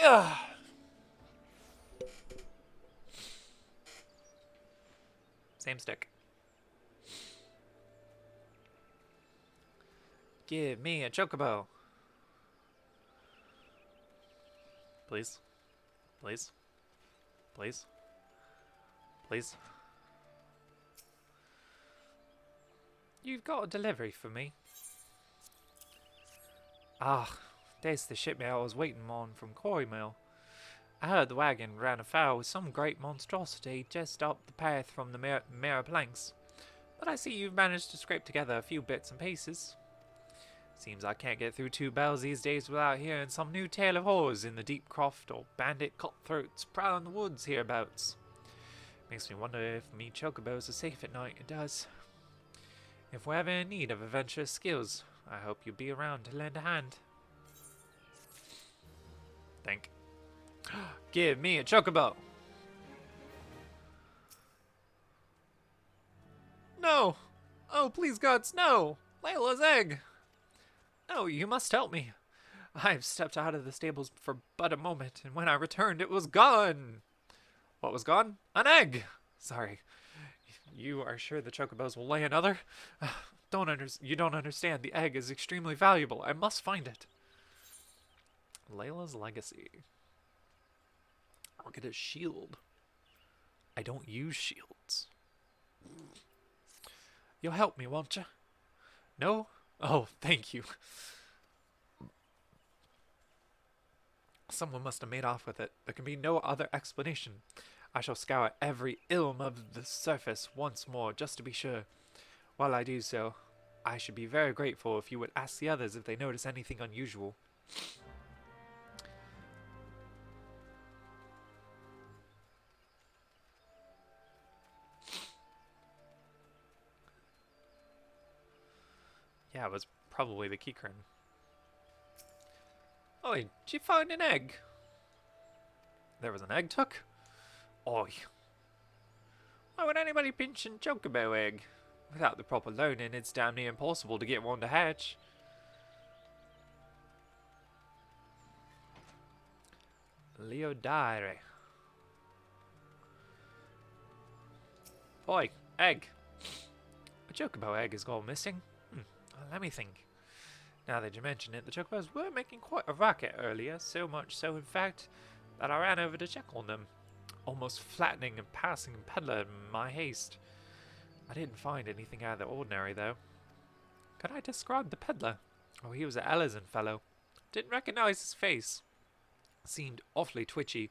Ugh. Same stick. Give me a chocobo. Please. Please. Please. Please. You've got a delivery for me. Ah, there's the shipment I was waiting on from Quarry Mill. I heard the wagon ran afoul with some great monstrosity just up the path from the mirror planks. But I see you've managed to scrape together a few bits and pieces. Seems I can't get through 2 bells these days without hearing some new tale of horrors in the deep croft or bandit cutthroats prowling the woods hereabouts. Makes me wonder if me chocobos are safe at night. It does. If we're ever in need of adventurous skills, I hope you'll be around to lend a hand. Think. Give me a chocobo! No! Oh, please, gods, no! Layla's egg! No, you must help me. I've stepped out of the stables for but a moment, and when I returned, it was gone! What was gone? An egg! Sorry. You are sure the chocobos will lay another? You don't understand. The egg is extremely valuable. I must find it. Layla's legacy. I'll get a shield. I don't use shields. You'll help me, won't you? No? Oh, thank you. Someone must have made off with it. There can be no other explanation. I shall scour every ilm of the surface once more, just to be sure. While I do so, I should be very grateful if you would ask the others if they notice anything unusual. Yeah, it was probably the keycard. Oi, did you find an egg? There was an egg tuck? Oi. Why would anybody pinch and chocobo egg? Without the proper learning, it's damn near impossible to get one to hatch. Leo Diary. Oi, egg. A chocobo egg has gone missing. Let me think. Now that you mention it, the chocobos were making quite a racket earlier, so much so, in fact, that I ran over to check on them, almost flattening and passing a peddler in my haste. I didn't find anything out of the ordinary, though. Could I describe the peddler? Oh, he was an Ellison fellow. Didn't recognize his face. Seemed awfully twitchy.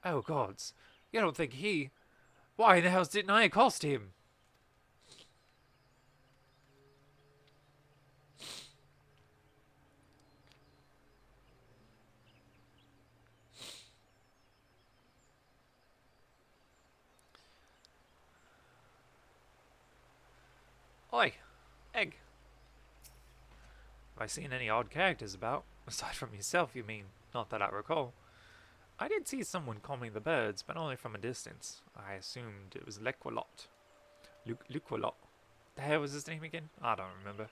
Oh, gods. You don't think he... Why in the hell didn't I accost him? Oi, egg. Have I seen any odd characters about? Aside from yourself, you mean? Not that I recall. I did see someone calming the birds, but only from a distance. I assumed it was Lequalot. Luqualot. The hell was his name again? I don't remember.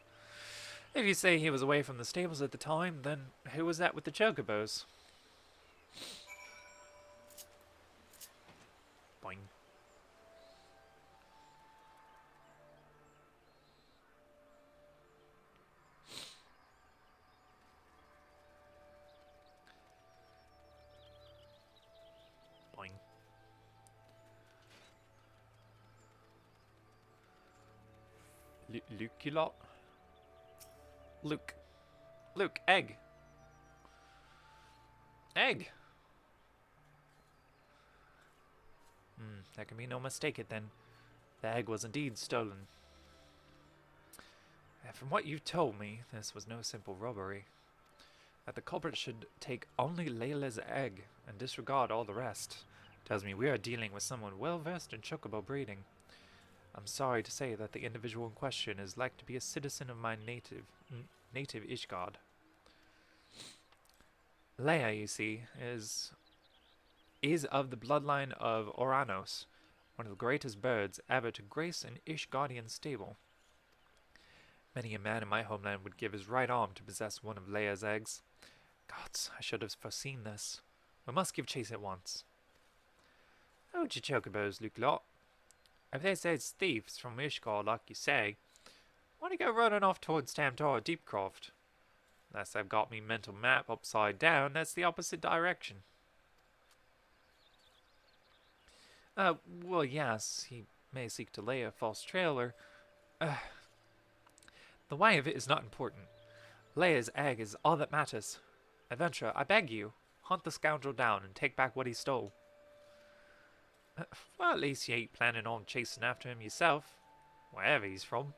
If you say he was away from the stables at the time, then who was that with the chocobos? Boing. Boing. Luculot? Luke. Luke, egg. Egg. There can be no mistake it then. The egg was indeed stolen. And from what you told me, this was no simple robbery. That the culprit should take only Layla's egg and disregard all the rest tells me we are dealing with someone well versed in chocobo breeding. I'm sorry to say that the individual in question is like to be a citizen of my native Ishgard. Leia, you see, is of the bloodline of Nnonoh, one of the greatest birds ever to grace an Ishgardian stable. Many a man in my homeland would give his right arm to possess one of Leia's eggs. Gods, I should have foreseen this. We must give chase at once. Oh, chocobos, Luculot. If they say it's thieves from Ishgard, like you say, why don't you go running off towards Tamtor Deepcroft? Unless I've got me mental map upside down, that's the opposite direction. Well, yes, he may seek to lay a false trail, or... the why of it is not important. Leia's egg is all that matters. Adventurer, I beg you, hunt the scoundrel down and take back what he stole. Well, at least you ain't planning on chasing after him yourself, wherever he's from.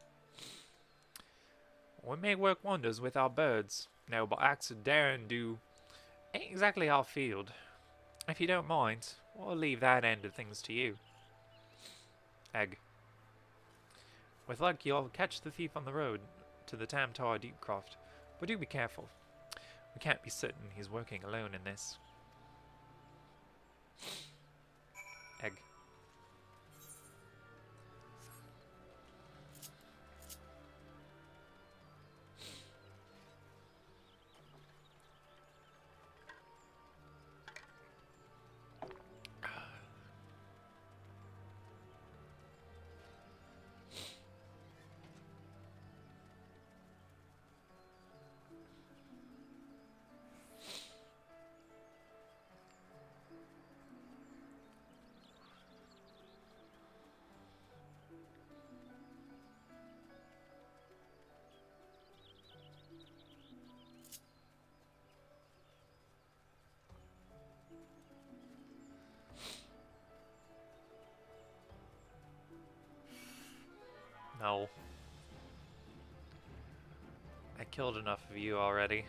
We may work wonders with our birds. No, but acts of daring do ain't exactly our field. If you don't mind, we'll leave that end of things to you. Egg. With luck, you'll catch the thief on the road to the Tamtar Deepcroft, but do be careful. We can't be certain he's working alone in this. Egg. No. I killed enough of you already.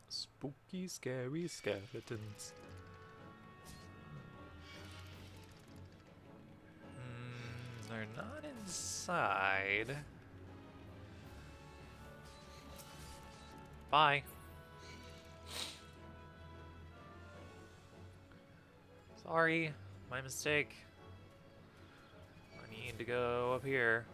Spooky, scary skeletons. They're not inside. Bye. Sorry, my mistake. I need to go up here.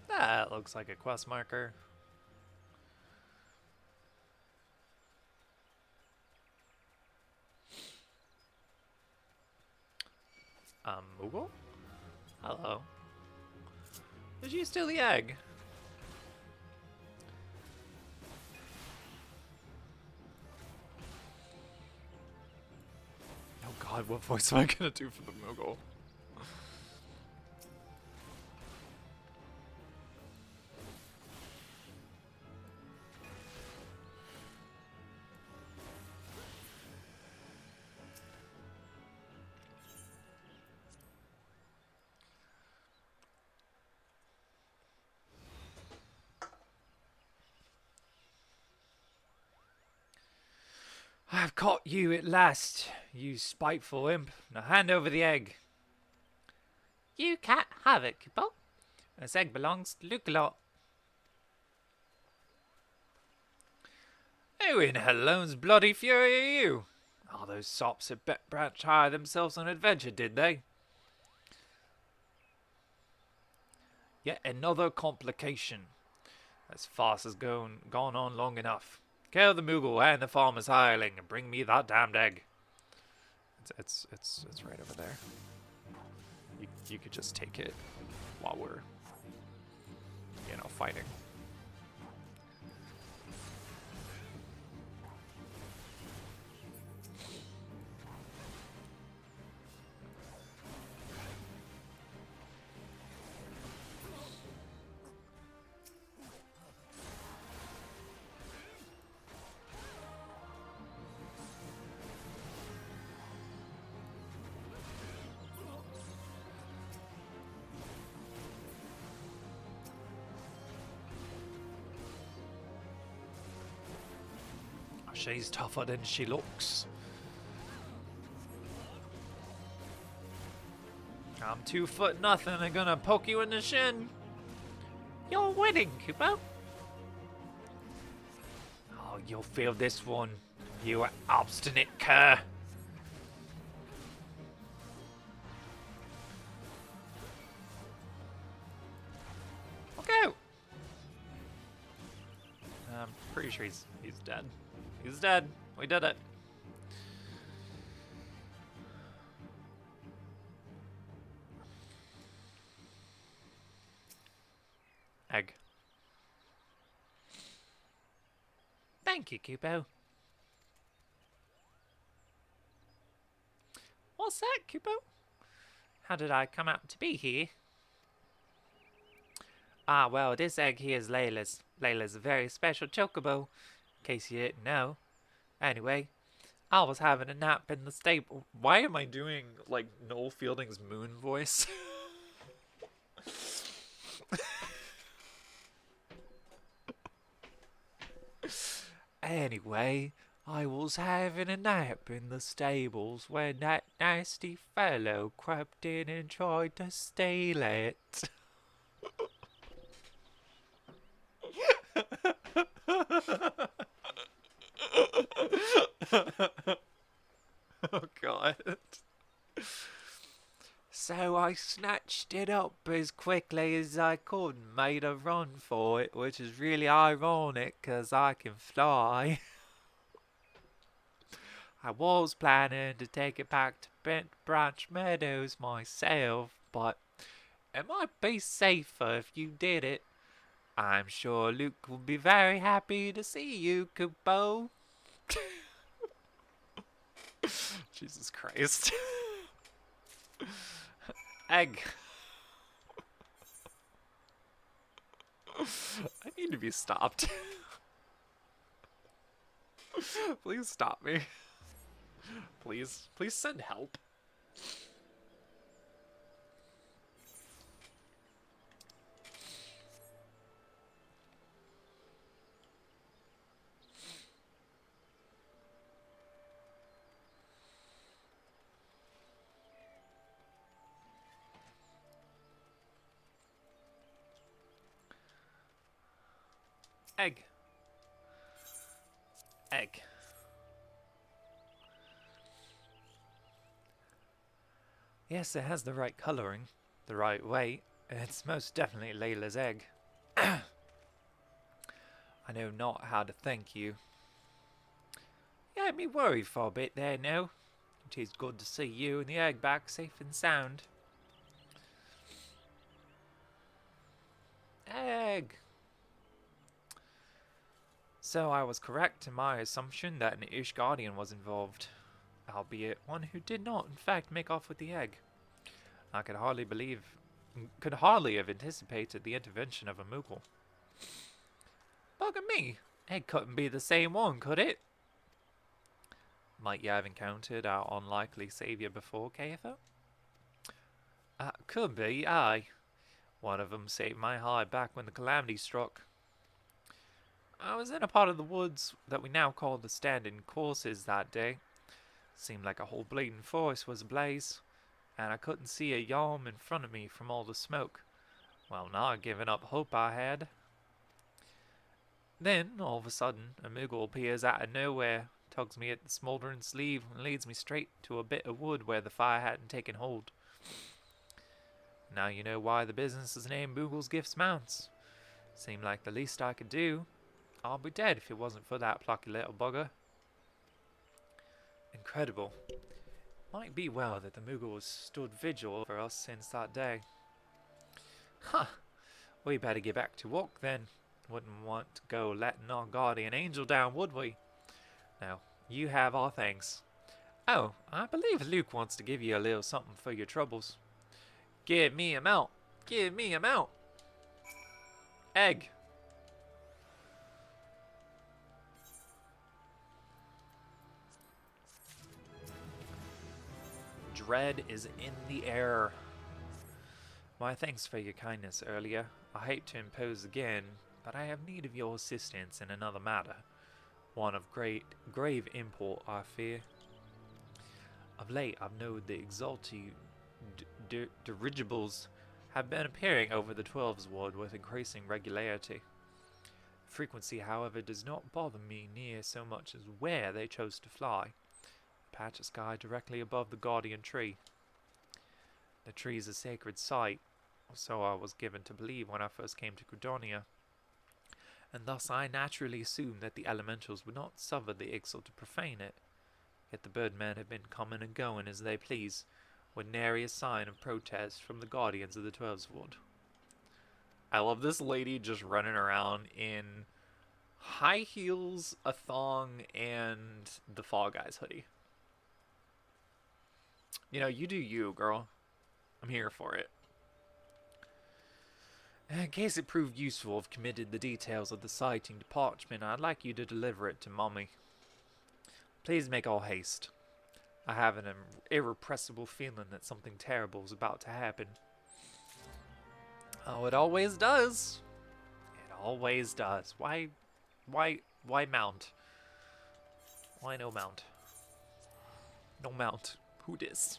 That looks like a quest marker. Moogle? Hello. Did you steal the egg? Oh god, what voice am I gonna do for the Moogle? I've caught you at last, you spiteful imp. Now hand over the egg. You can't have it, Kupo. This egg belongs to Luculot. Who in Hellone's bloody fury are you? Oh, those sops had branch hire themselves on adventure, did they? Yet another complication. This farce has gone on long enough. Kill the Moogle and the farmer's hireling and bring me that damned egg. It's right over there. You could just take it while we're, fighting. She's tougher than she looks. I'm 2'0" and gonna poke you in the shin. You're winning, Kupo. Oh, you'll feel this one, you obstinate cur. Okay. I'm pretty sure he's dead. He's dead. We did it. Egg. Thank you, Kupo. What's that, Kupo? How did I come out to be here? Ah, well, this egg here is Layla's. Layla's a very special chocobo, in case you didn't know. Anyway, I was having a nap in the stable. Why am I doing, like, Noel Fielding's moon voice? Anyway, I was having a nap in the stables when that nasty fellow crept in and tried to steal it. Oh, God. So I snatched it up as quickly as I could and made a run for it, which is really ironic because I can fly. I was planning to take it back to Bent Branch Meadows myself, but it might be safer if you did it. I'm sure Luke will be very happy to see you, Kupo. Jesus Christ. Egg. I need to be stopped. Please stop me. Please send help. Egg. Egg. Yes, it has the right coloring, the right weight. It's most definitely Layla's egg. I know not how to thank you. You had me worried for a bit there, no? It is good to see you and the egg back safe and sound. Egg! So I was correct in my assumption that an Ish Guardian was involved, albeit one who did not, in fact, make off with the egg. I could hardly have anticipated the intervention of a Moogle. Bugger me! It couldn't be the same one, could it? Might you have encountered our unlikely saviour before, KFO? Could be, aye. One of them saved my hide back when the calamity struck. I was in a part of the woods that we now call the Standing Courses that day. Seemed like a whole bleeding forest was ablaze, and I couldn't see a yalm in front of me from all the smoke. Well, not giving up hope I had. Then, all of a sudden, a Moogle appears out of nowhere, tugs me at the smouldering sleeve, and leads me straight to a bit of wood where the fire hadn't taken hold. Now you know why the business is named Moogle's Gifts Mounts. Seemed like the least I could do. I'll be dead if it wasn't for that plucky little bugger. Incredible. Might be well that the Moogles stood vigil over us since that day. Huh. We better get back to work then. Wouldn't want to go letting our guardian angel down, would we? Now, you have our thanks. Oh, I believe Luke wants to give you a little something for your troubles. Give me a mount. Give me a mount. Egg. Dread is in the air. My thanks for your kindness earlier. I hate to impose again, but I have need of your assistance in another matter. One of grave import, I fear. Of late, I've known the exalted dirigibles have been appearing over the Twelves Ward with increasing regularity. Frequency, however, does not bother me near so much as where they chose to fly. A patch of sky directly above the Guardian Tree. The tree is a sacred site, or so I was given to believe when I first came to Credonia, and thus I naturally assumed that the elementals would not suffer the Ixal to profane it. Yet the birdmen have been coming and going as they please, with nary a sign of protest from the guardians of the Twelveswood. I love this lady just running around in high heels, a thong, and the Fall Guys hoodie. You know, you do you, girl. I'm here for it. In case it proved useful, I've committed the details of the sighting to parchment. I'd like you to deliver it to Mommy. Please make all haste. I have an irrepressible feeling that something terrible is about to happen. Oh, it always does. It always does. Why mount? Why no mount? No mount. Who dis?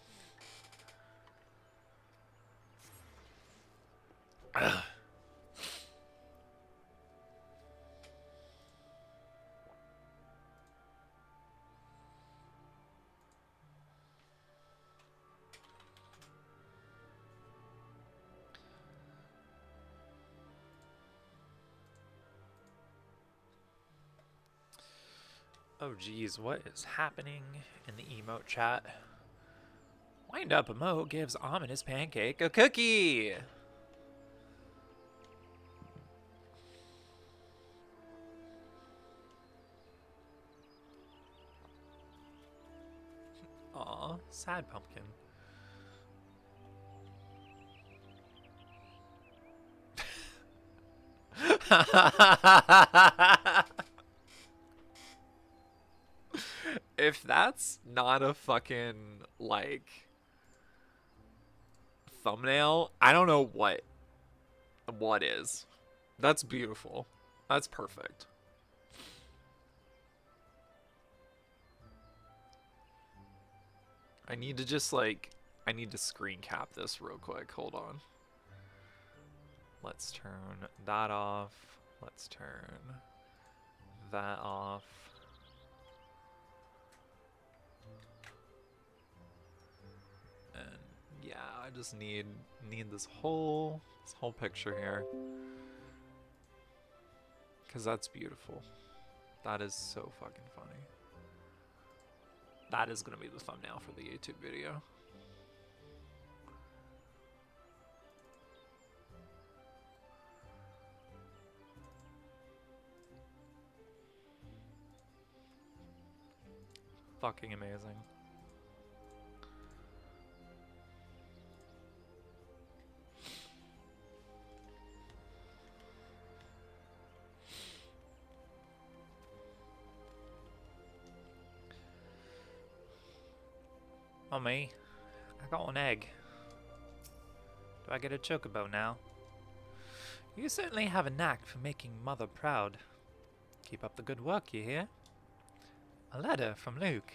Oh geez, what is happening in the emote chat? Wind up emote gives ominous pancake a cookie! Aw, sad pumpkin. If that's not a fucking, like, thumbnail, I don't know what is. That's beautiful. That's perfect. I need to just, like, I need to screen cap this real quick. Hold on. Let's turn that off. Let's turn that off. And yeah, I just need this whole picture here. 'Cause that's beautiful. That is so fucking funny. That is gonna be the thumbnail for the YouTube video. Fucking amazing. Mommy, I got an egg. Do I get a chocobo now? You certainly have a knack for making Mother proud. Keep up the good work, you hear? A letter from Luke.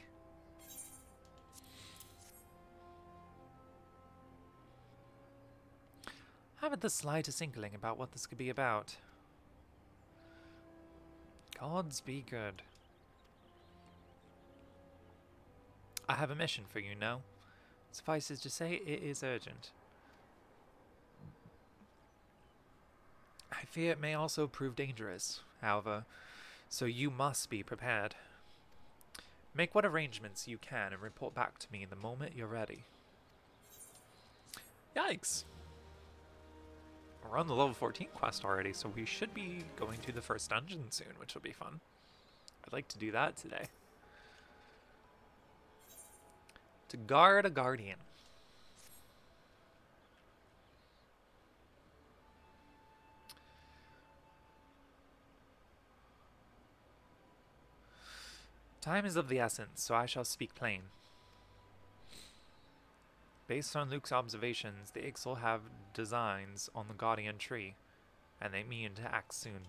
I haven't the slightest inkling about what this could be about. Gods be good. I have a mission for you, no? Suffices to say, it is urgent. I fear it may also prove dangerous, however, so you must be prepared. Make what arrangements you can and report back to me the moment you're ready. Yikes! We're on the level 14 quest already, so we should be going to the first dungeon soon, which will be fun. I'd like to do that today. To guard a guardian. Time is of the essence, so I shall speak plain. Based on Luke's observations, the Ixal have designs on the Guardian tree, and they mean to act soon.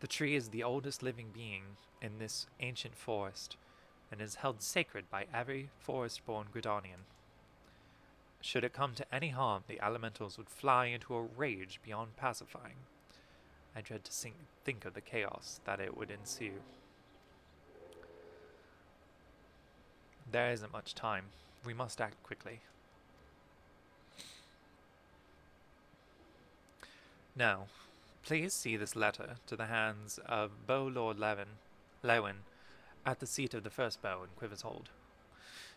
The tree is the oldest living being in this ancient forest, and is held sacred by every forest-born Gridanian. Should it come to any harm, the elementals would fly into a rage beyond pacifying. I dread to think of the chaos that it would ensue. There isn't much time. We must act quickly. Now, please see this letter to the hands of Bow Lord Lewin at the seat of the first bow in Quiver's Hold.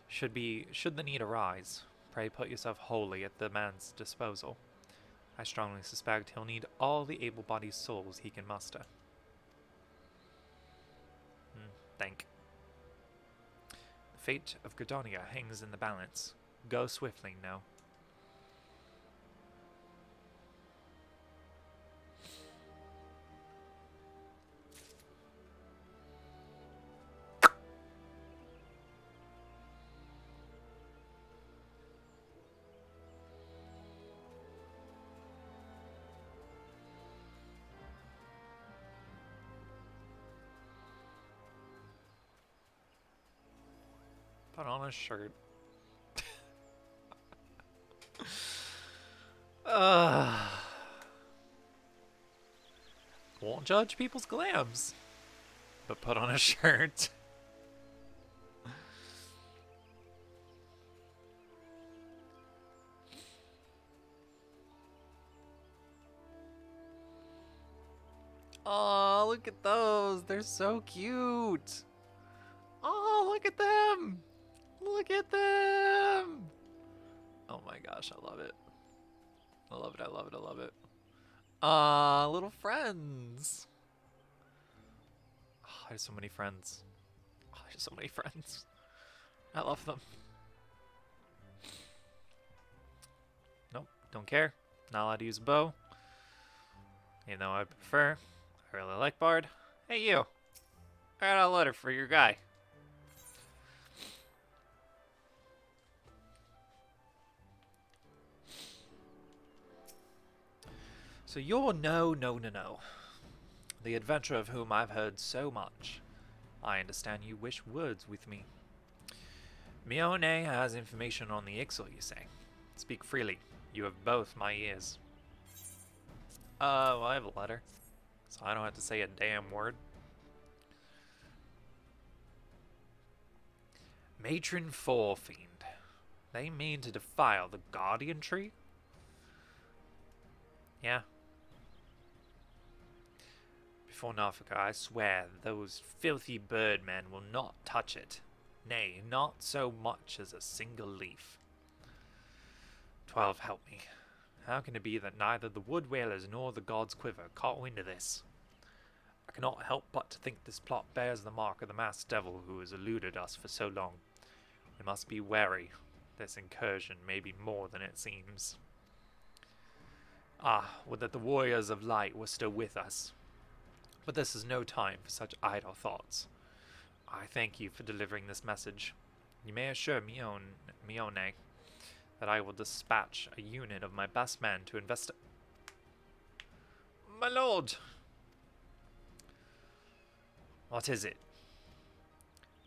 Should the need arise, pray put yourself wholly at the man's disposal. I strongly suspect he'll need all the able-bodied souls he can muster. think. The fate of Gudonia hangs in the balance. Go swiftly, no. Put on a shirt. Won't judge people's glams, but put on a shirt. Oh, look at those. They're so cute. Oh, look at them. Look at them. Oh my gosh, I love it. I love it, I love it, I love it. Little friends. Oh, there's so many friends. Oh, there's so many friends. I love them. Nope, don't care. Not allowed to use a bow. You know I prefer. I really like Bard. Hey you! I got a letter for your guy. So you're Nnonoh, the adventurer of whom I've heard so much. I understand you wish words with me. Nnonoh has information on the Ixal, you say. Speak freely. You have both my ears. Well, I have a letter, so I don't have to say a damn word. Matron Forefiend. They mean to defile the Guardian Tree? Yeah. Before Nafika, I swear those filthy birdmen will not touch it. Nay, not so much as a single leaf. 12, help me. How can it be that neither the wood whalers nor the god's quiver caught wind of this? I cannot help but to think this plot bears the mark of the masked devil who has eluded us for so long. We must be wary. This incursion may be more than it seems. Ah, would that the warriors of light were still with us. But this is no time for such idle thoughts. I thank you for delivering this message. You may assure Nnonoh that I will dispatch a unit of my best men to investigate. My lord! What is it?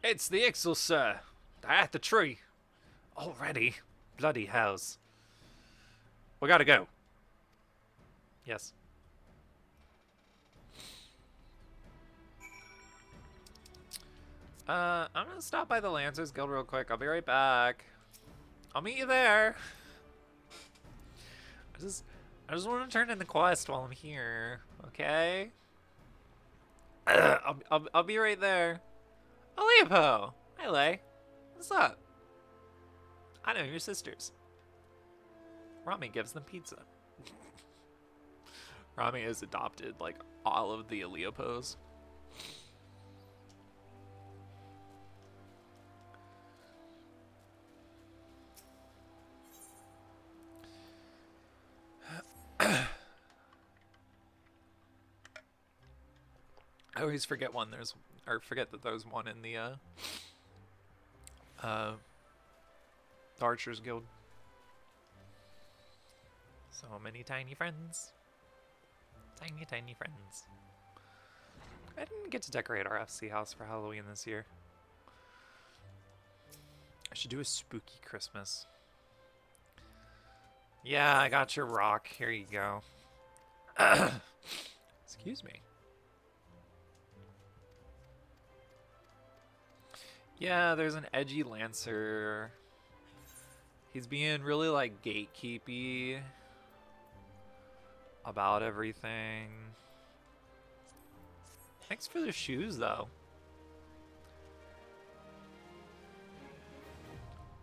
It's the Ixal, sir! They're at the tree! Already? Bloody hells. We gotta go. Yes. I'm gonna stop by the Lancers Guild real quick. I'll be right back. I'll meet you there. I just want to turn in the quest while I'm here. Okay. I'll be right there. Oh, Leopo. Hi, Lay. What's up? I know your sisters. Rami gives them pizza. Rami has adopted like all of the Leopos. I always forget forget that there's one in the Archers Guild. So many tiny friends. Tiny, tiny friends. I didn't get to decorate our FC house for Halloween this year. I should do a spooky Christmas. Yeah, I got your rock. Here you go. Excuse me. Yeah, there's an edgy Lancer. He's being really, like, gatekeepy about everything. Thanks for the shoes, though.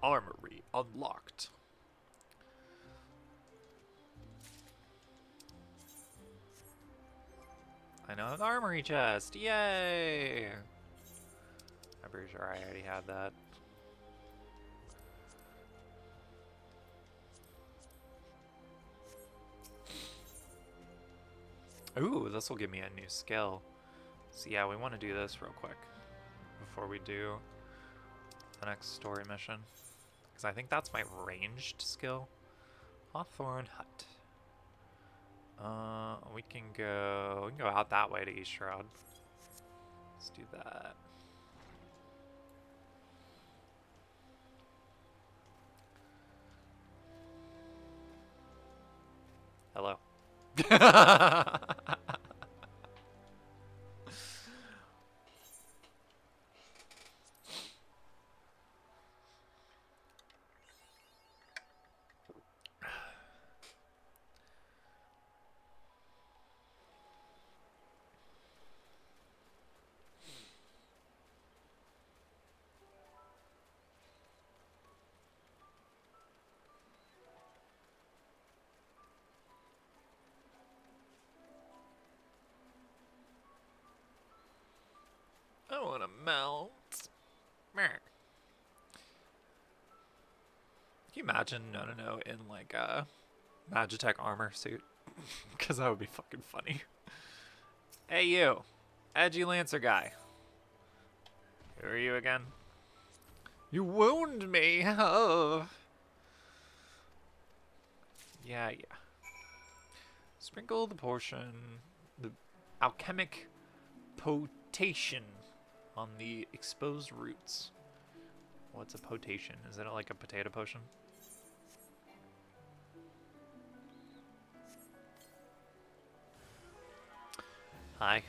Armory unlocked. I know an armory chest. Yay! pretty sure I already had that. Ooh, this will give me a new skill. So yeah, we want to do this real quick before we do the next story mission. Because I think that's my ranged skill. Hawthorne Hut. We can go out that way to East Shroud. Let's do that. Hello. I want to melt. Can you imagine Nnonoh in like a Magitech armor suit? Because that would be fucking funny. Hey you, edgy Lancer guy. Who are you again? You wound me. Oh. Yeah. Sprinkle the portion, the alchemic potation on the exposed roots. What's a potation? Is it like a potato potion? Hi.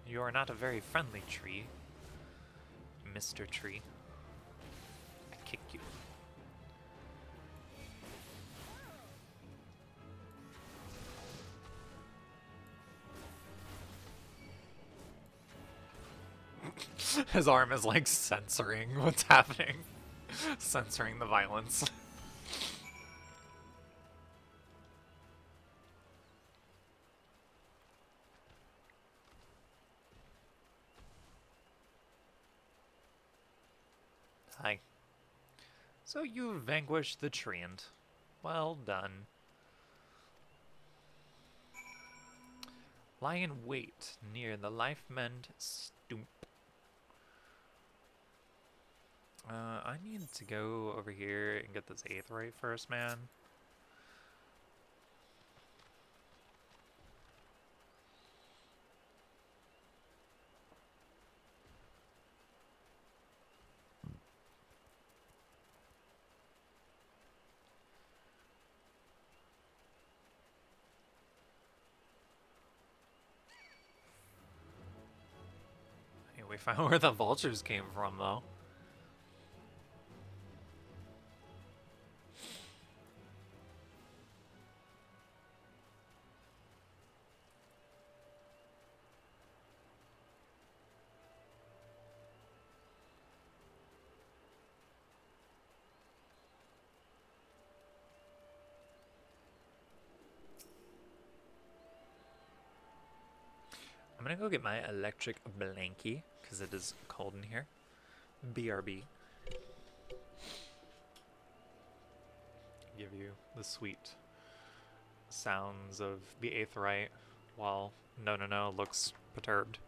You are not a very friendly tree, Mr. Tree. I kick you. His arm is like censoring what's happening. Censoring the violence. Hi. So you vanquished the treant. Well done. Lie in wait near the Life-Mend Stoop. I need to go over here and get this aetheryte first, man. Hey, we found where the vultures came from, though. I'm gonna go get my electric blankie, because it is cold in here. BRB. Give you the sweet sounds of the aetheryte while Nnonoh looks perturbed.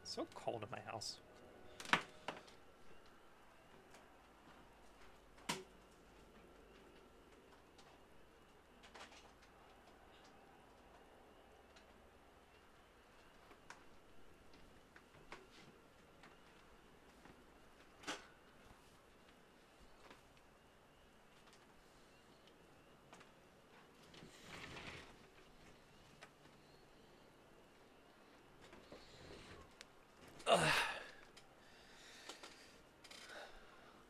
So cold in my house.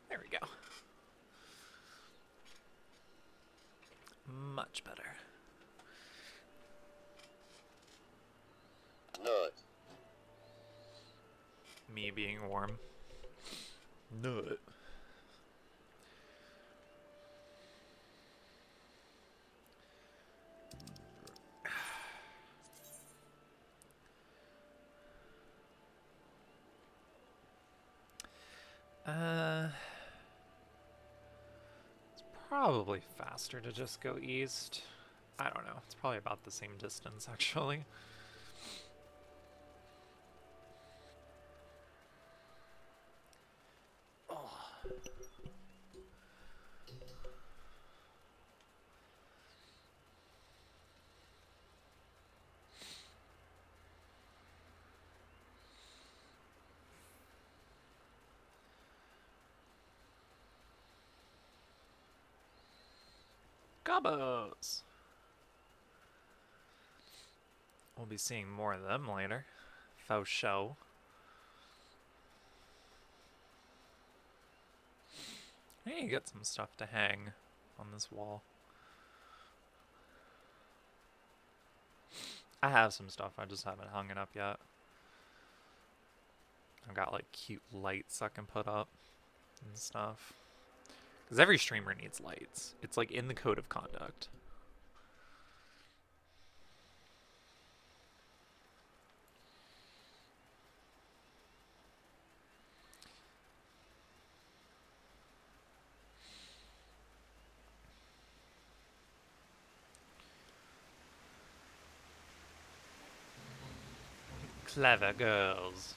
There we go. Much better. Nut. Me being warm. Nut. It's probably faster to just go east. I don't know. It's probably about the same distance, actually. Gobos! We'll be seeing more of them later. Faux show. Hey, you got some stuff to hang on this wall. I have some stuff, I just haven't hung it up yet. I've got like cute lights I can put up and stuff. Because every streamer needs lights. It's like in the code of conduct. Clever girls.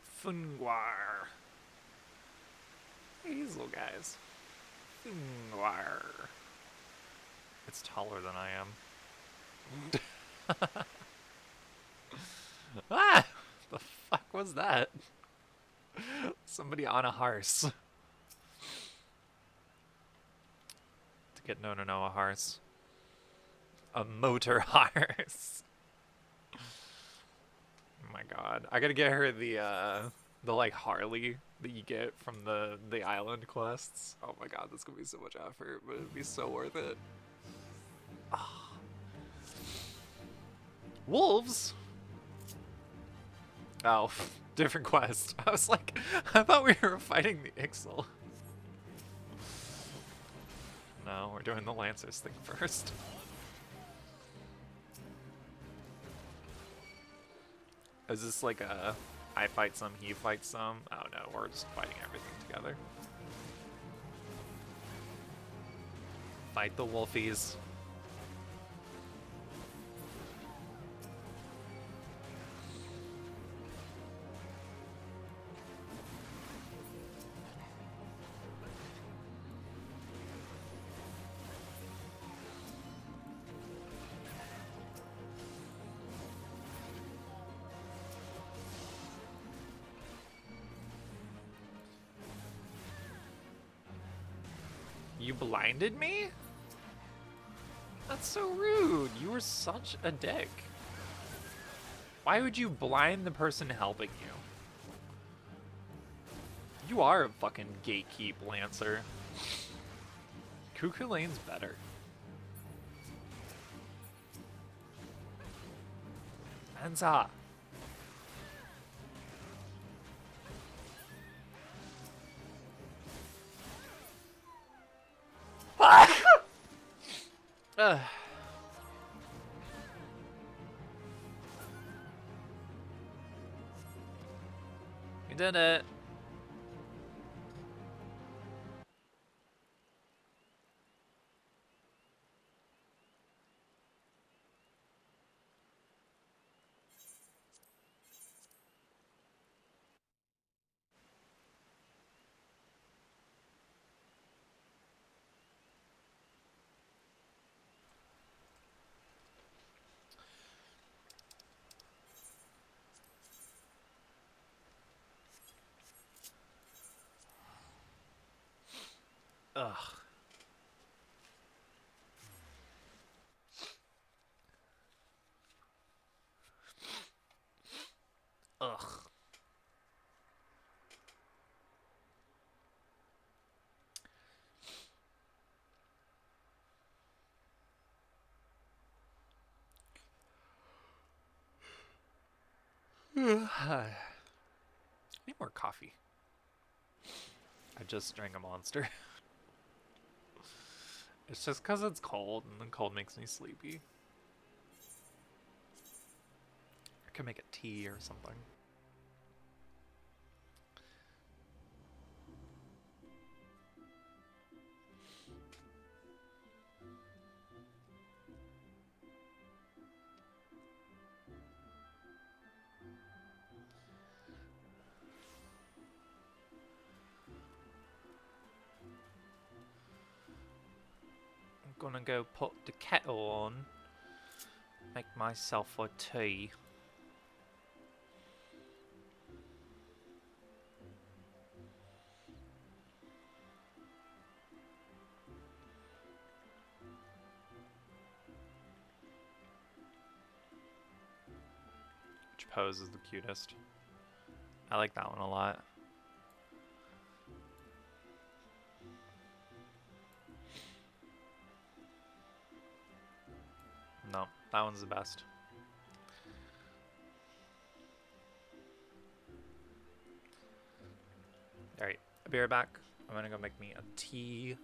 Funguar. These little guys. Funguar. It's taller than I am. Ah! The fuck was that? Somebody on a hearse. To get Nnonoh a hearse. A motor hearse. Oh my god. I gotta get her the like Harley that you get from the island quests. Oh my god, that's gonna be so much effort, but it'd be so worth it. Oh. Wolves? Oh, different quest. I was like, I thought we were fighting the Ixal. No, we're doing the Lancers thing first. Is this like a I fight some, he fights some? Oh no, we're just fighting everything together. Fight the wolfies. You blinded me? That's so rude. You were such a dick. Why would you blind the person helping you? You are a fucking gatekeep, Lancer. Cuckoo Lane's better. Anza. We did it. Ugh. I need more coffee. I just drank a Monster. It's just because it's cold, and the cold makes me sleepy. I could make a tea or something. I'm gonna go put the kettle on, make myself a tea. Which pose is the cutest? I like that one a lot. No, that one's the best. Alright, I'll be right back. I'm gonna go make me a tea.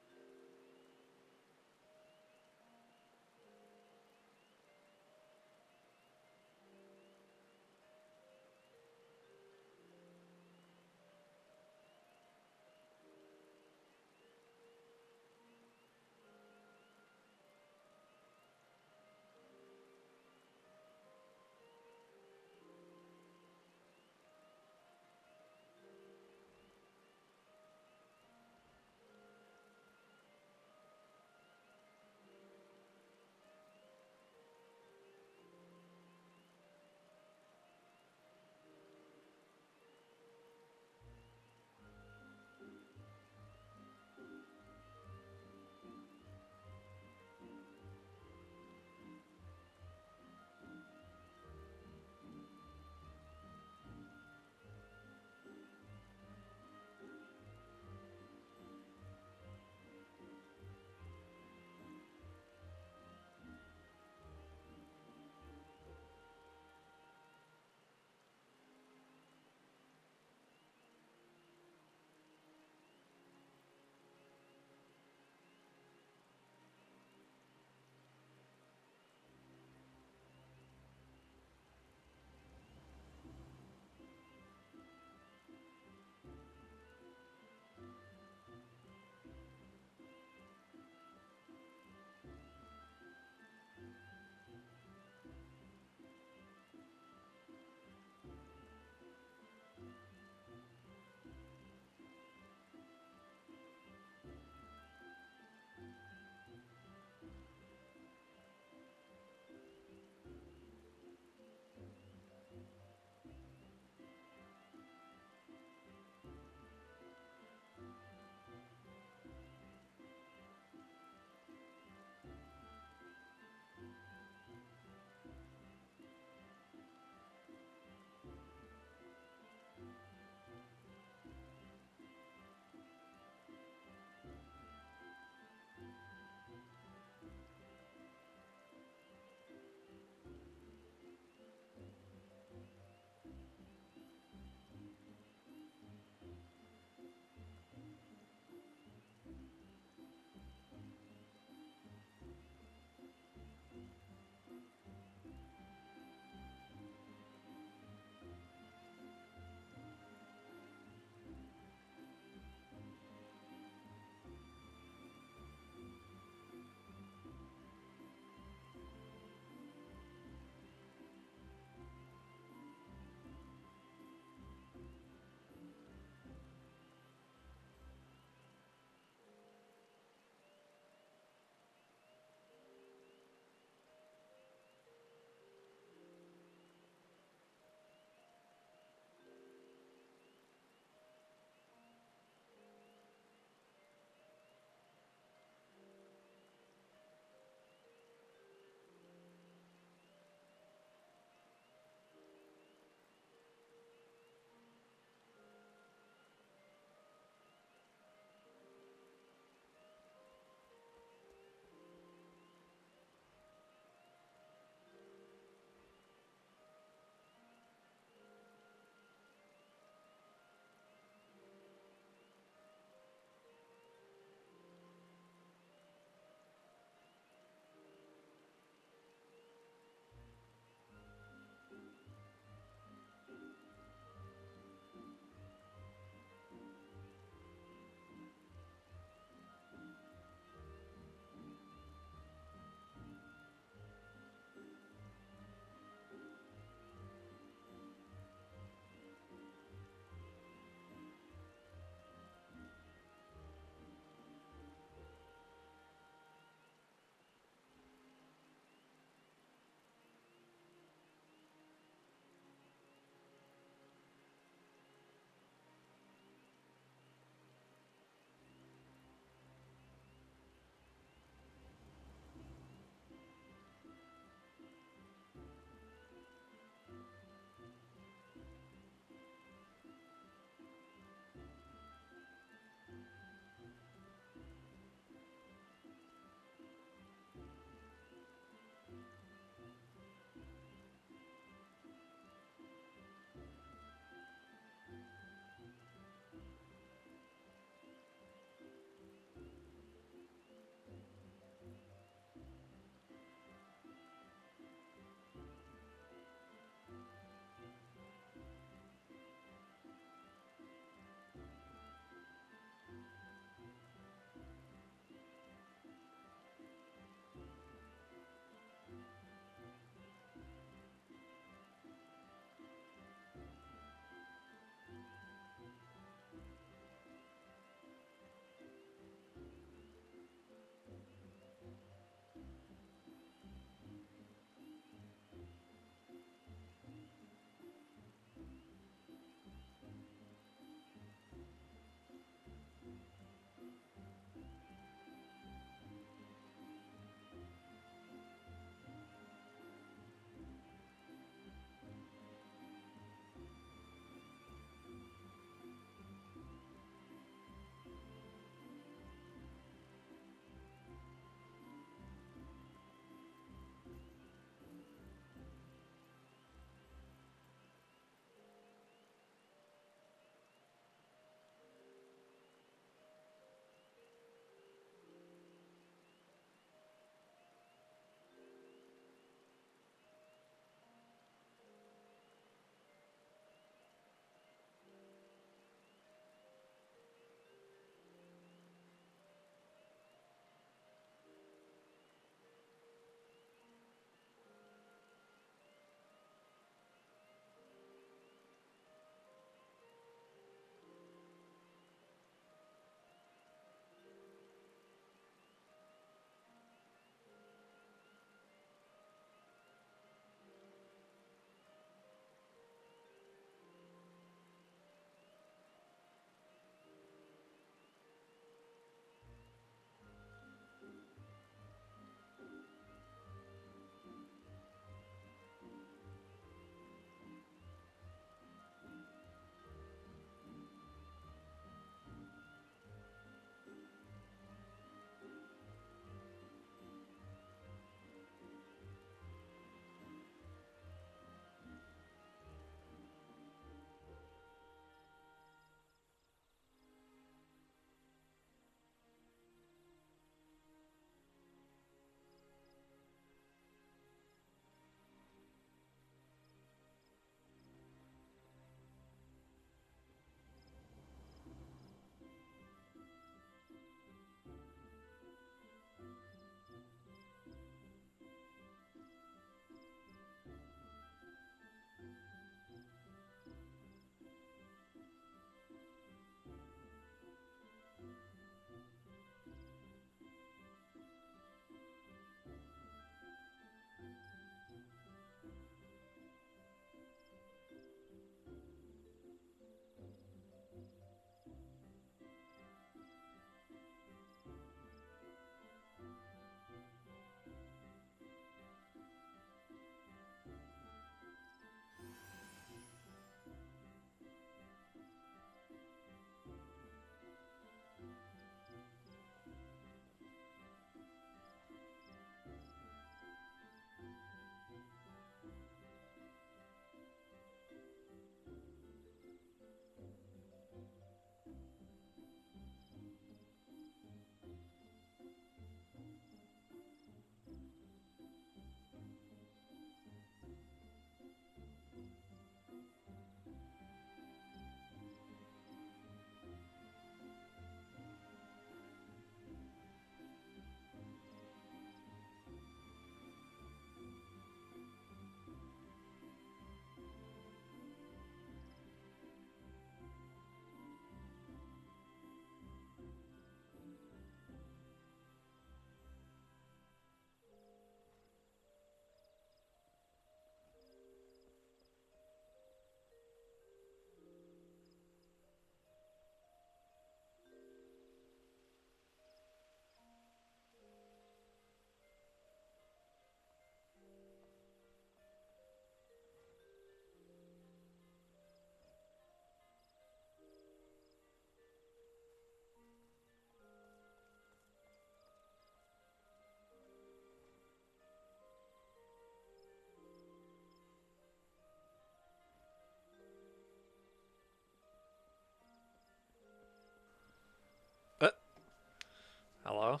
Hello?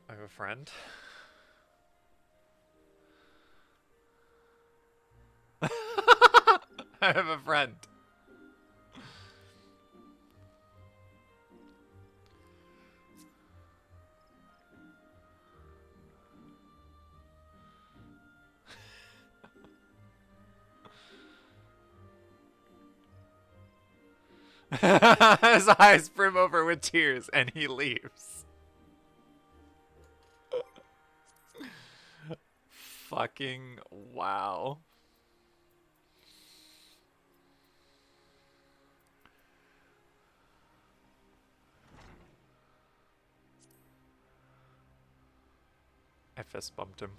I have a friend. I have a friend. His eyes brim over with tears and he leaves. Fucking wow. I fist bumped him.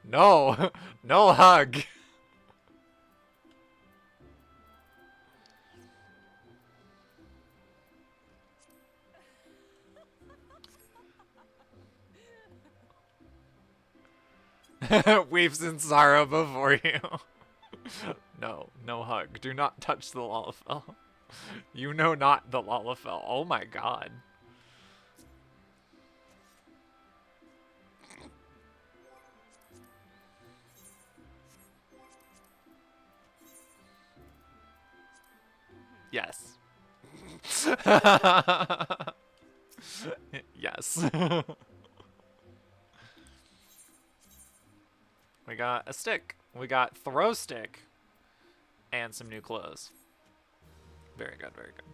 No, no hug. Weeps in sorrow before you. No, no hug. Do not touch the Lalafell. You know not the Lalafell. Oh my god. Yes. Yes. We got a stick. We got throw stick. And some new clothes. Very good, very good.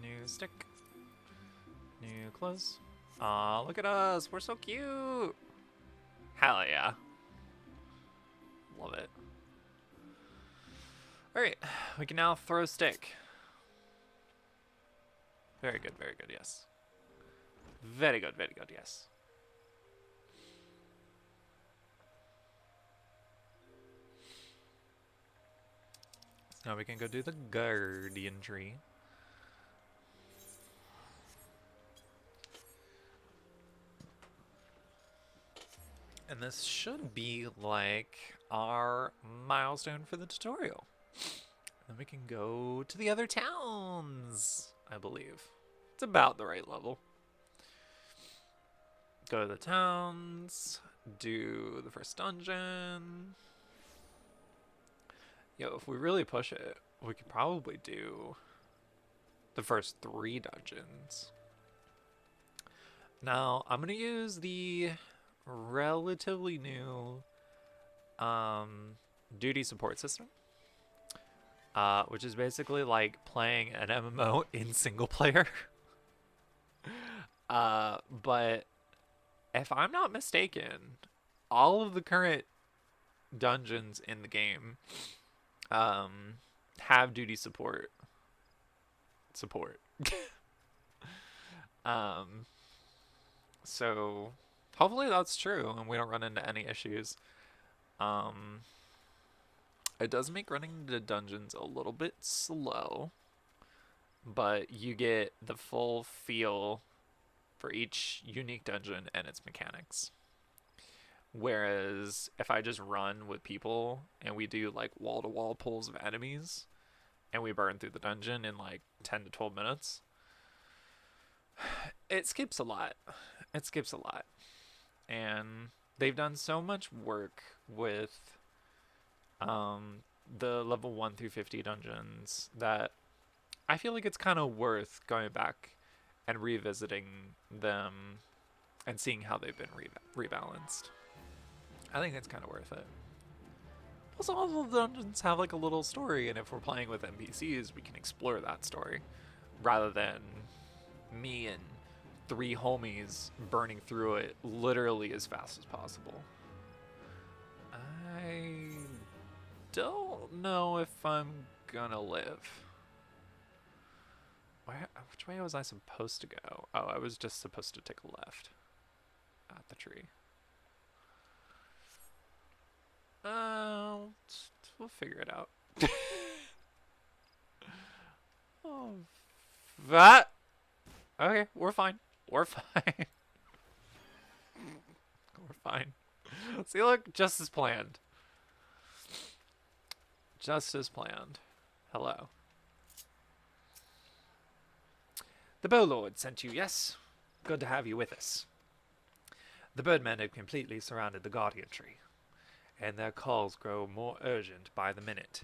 New stick. New clothes. Aw, look at us. We're so cute. Hell yeah. Love it. Alright, we can now throw stick. Very good, yes. Very good, yes. So now we can go do the guardian tree. And this should be like our milestone for the tutorial. Then we can go to the other towns, I believe. It's about the right level. Go to the towns, do the first dungeon. Yo, if we really push it, we could probably do the first 3 dungeons. Now, I'm going to use the relatively new duty support system. Which is basically like playing an MMO in single player. But if I'm not mistaken, all of the current dungeons in the game have duty support. So hopefully that's true and we don't run into any issues. It does make running the dungeons a little bit slow, but you get the full feel for each unique dungeon and its mechanics. Whereas if I just run with people and we do like wall-to-wall pulls of enemies and we burn through the dungeon in like 10 to 12 minutes, it skips a lot. And they've done so much work with the level 1 through 50 dungeons that I feel like it's kind of worth going back and revisiting them and seeing how they've been rebalanced. I think it's kind of worth it. Plus, all the dungeons have like a little story, and if we're playing with NPCs, we can explore that story rather than me and 3 homies burning through it literally as fast as possible. I don't know if I'm gonna live. Which way was I supposed to go? Oh, I was just supposed to take a left at the tree. We'll figure it out. Oh, that. Okay, we're fine. We're fine. We're fine. See, look, just as planned. Just as planned. Hello. The Bow Lord sent you, yes? Good to have you with us. The birdmen have completely surrounded the Guardian Tree, and their calls grow more urgent by the minute.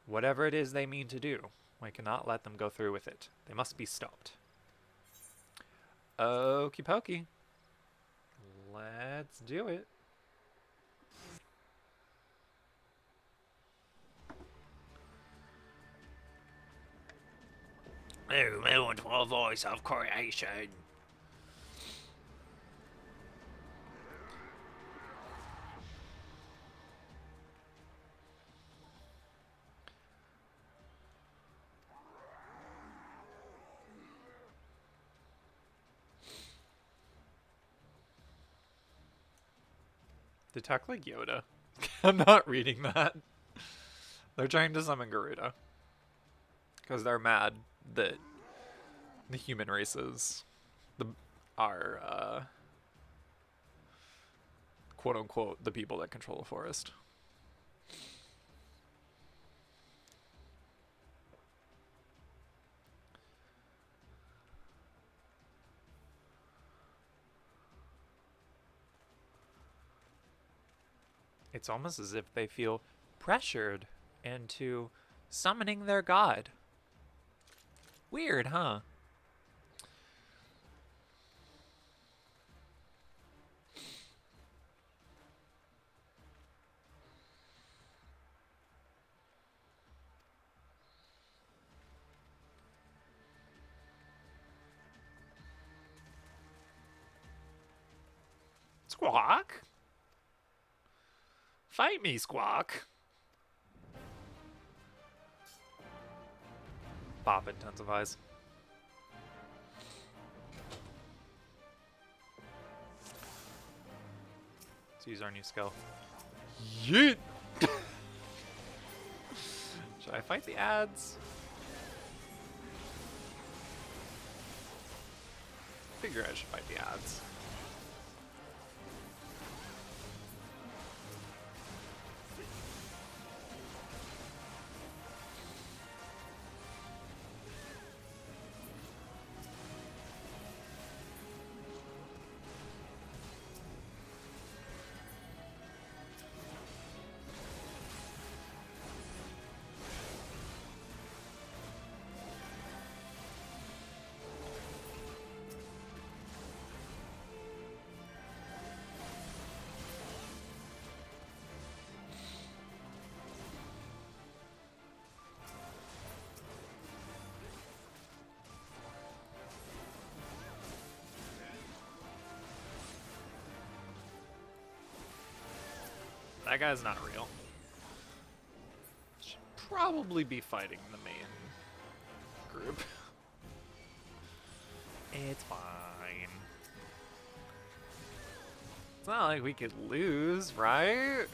Whatever it is they mean to do, we cannot let them go through with it. They must be stopped. Okie dokie. Let's do it. Oh, mournful voice of creation. They talk like Yoda. I'm not reading that. They're trying to summon Garuda. Because they're mad that the human races are quote unquote the people that control the forest. It's almost as if they feel pressured into summoning their god. Weird, huh? Squawk? Fight me, Squawk. Bop intensifies. Let's use our new skill. Yeet! Should I fight the ads? Figure I should fight the ads. That guy's not real. Should probably be fighting the main group. It's fine. It's not like we could lose, right?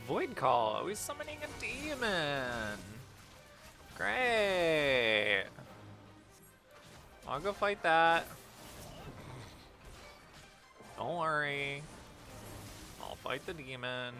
Void Call. Oh, he's summoning a demon. Great. I'll go fight that. Don't worry. I'll fight the demon.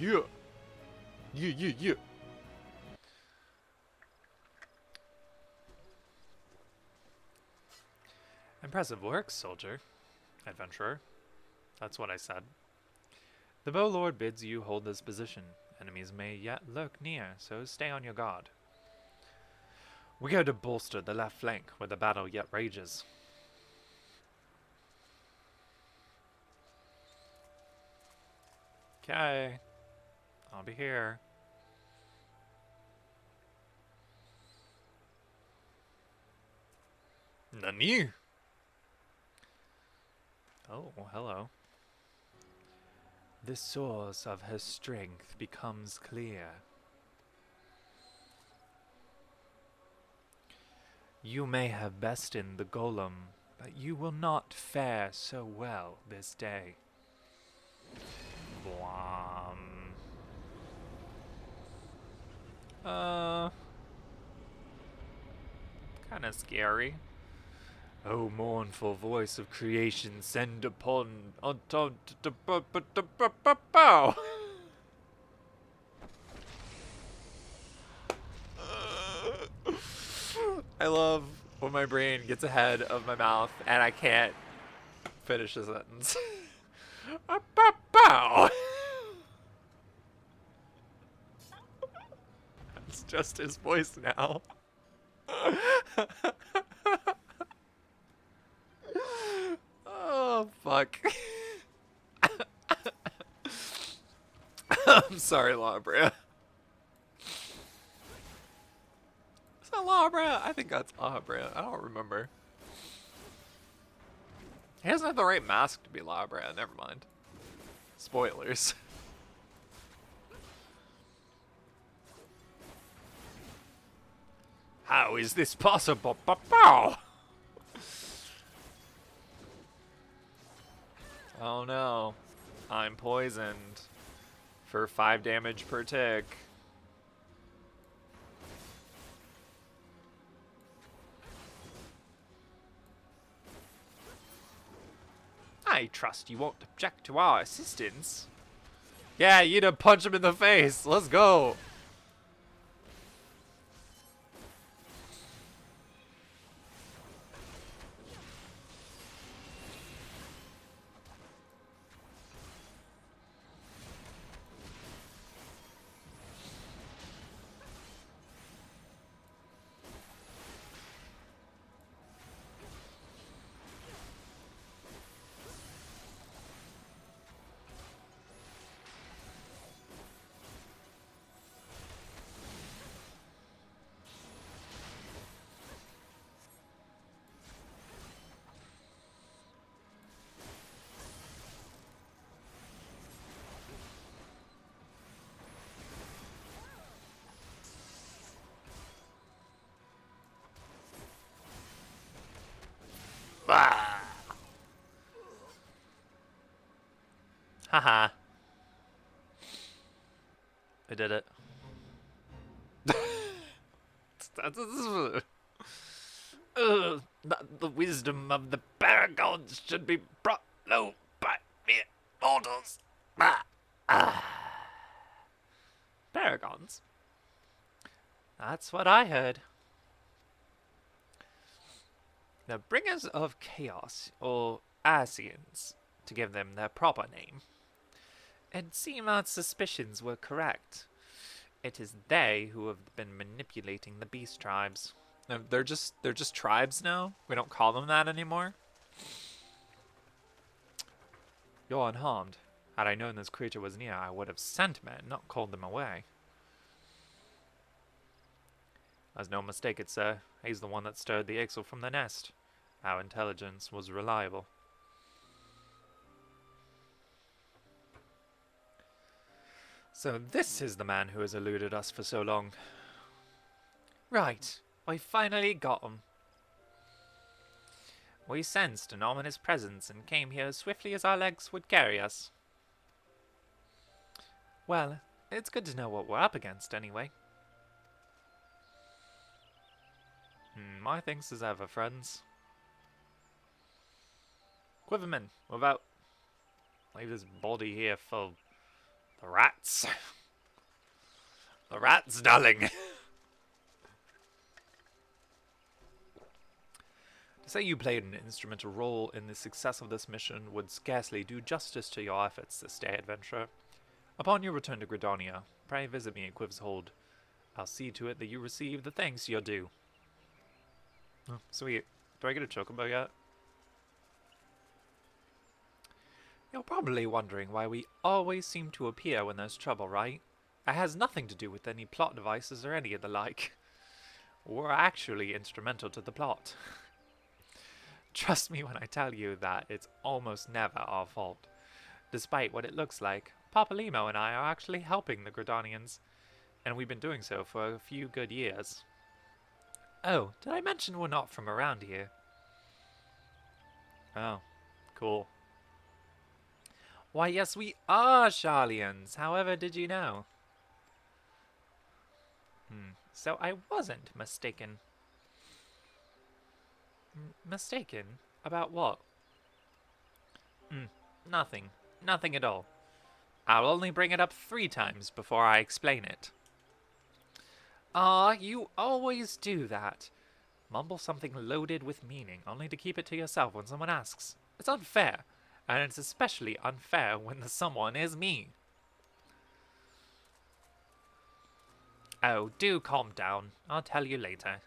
Yeah. Yeah, yeah, yeah. Impressive work, soldier. Adventurer. That's what I said. The Bow Lord bids you hold this position. Enemies may yet lurk near, so stay on your guard. We go to bolster the left flank, where the battle yet rages. Okay. I'll be here. Nnonoh! Oh, hello. The source of her strength becomes clear. You may have bested the golem, but you will not fare so well this day. Blam. Kinda scary. O mournful voice of creation, send upon bow. I love when my brain gets ahead of my mouth and I can't finish a sentence. Bow. It's just his voice now. Oh, fuck. I'm sorry, Labria. Is that Labria? I think that's Labria. I don't remember. He doesn't have the right mask to be Labria. Never mind. Spoilers. How is this possible? Pow! Oh no. I'm poisoned. For 5 damage per tick. I trust you won't object to our assistance. Yeah, you need to punch him in the face. Let's go. Ah. Haha. I did it. The wisdom of the paragons should be brought low by mere mortals. Paragons? That's what I heard. The bringers of chaos, or Asians, to give them their proper name. It seems our suspicions were correct. It is they who have been manipulating the beast tribes. No, they're just tribes now? We don't call them that anymore? You're unharmed. Had I known this creature was near, I would have sent men, not called them away. There's no mistake it, sir. He's the one that stirred the Ixal from the nest. Our intelligence was reliable. So this is the man who has eluded us for so long. Right, we finally got him. We sensed an ominous presence and came here as swiftly as our legs would carry us. Well, it's good to know what we're up against anyway. My thanks as ever, friends. Quiverman, without... leave this body here for The rats. The rats, darling. To say you played an instrumental role in the success of this mission would scarcely do justice to your efforts this day, adventurer. Upon your return to Gridonia, pray visit me at Quiv's Hold. I'll see to it that you receive the thanks you're due. Oh, sweet. Do I get a chocobo yet? You're probably wondering why we always seem to appear when there's trouble, right? It has nothing to do with any plot devices or any of the like. We're actually instrumental to the plot. Trust me when I tell you that it's almost never our fault. Despite what it looks like, Papa Limo and I are actually helping the Gridanians, and we've been doing so for a few good years. Oh, did I mention we're not from around here? Oh, cool. Why, yes, we are Charlians. However, did you know? So I wasn't mistaken. Mistaken? About what? Nothing. Nothing at all. I'll only bring it up 3 times before I explain it. Ah, you always do that. Mumble something loaded with meaning, only to keep it to yourself when someone asks. It's unfair, and it's especially unfair when the someone is me. Oh, do calm down. I'll tell you later.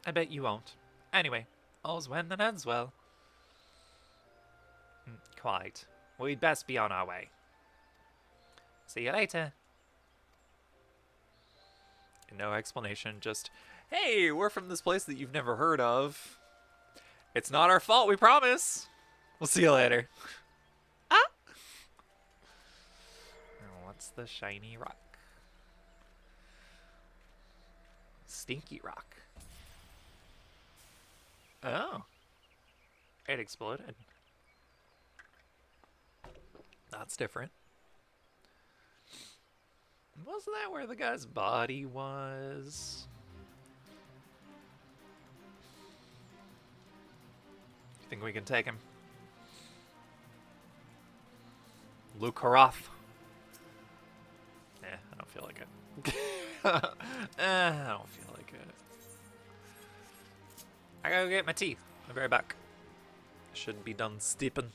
I bet you won't. Anyway, all's well that ends well. Quite. We'd best be on our way. See you later. No explanation, just, hey, we're from this place that you've never heard of. It's not our fault, we promise. We'll see you later. Ah! What's the shiny rock? Stinky rock. Oh. It exploded. That's different. Wasn't that where the guy's body was? You think we can take him? Luke Haroth. I don't feel like it. I don't feel like it. I gotta go get my tea. I'll be right back. Should be done steeping.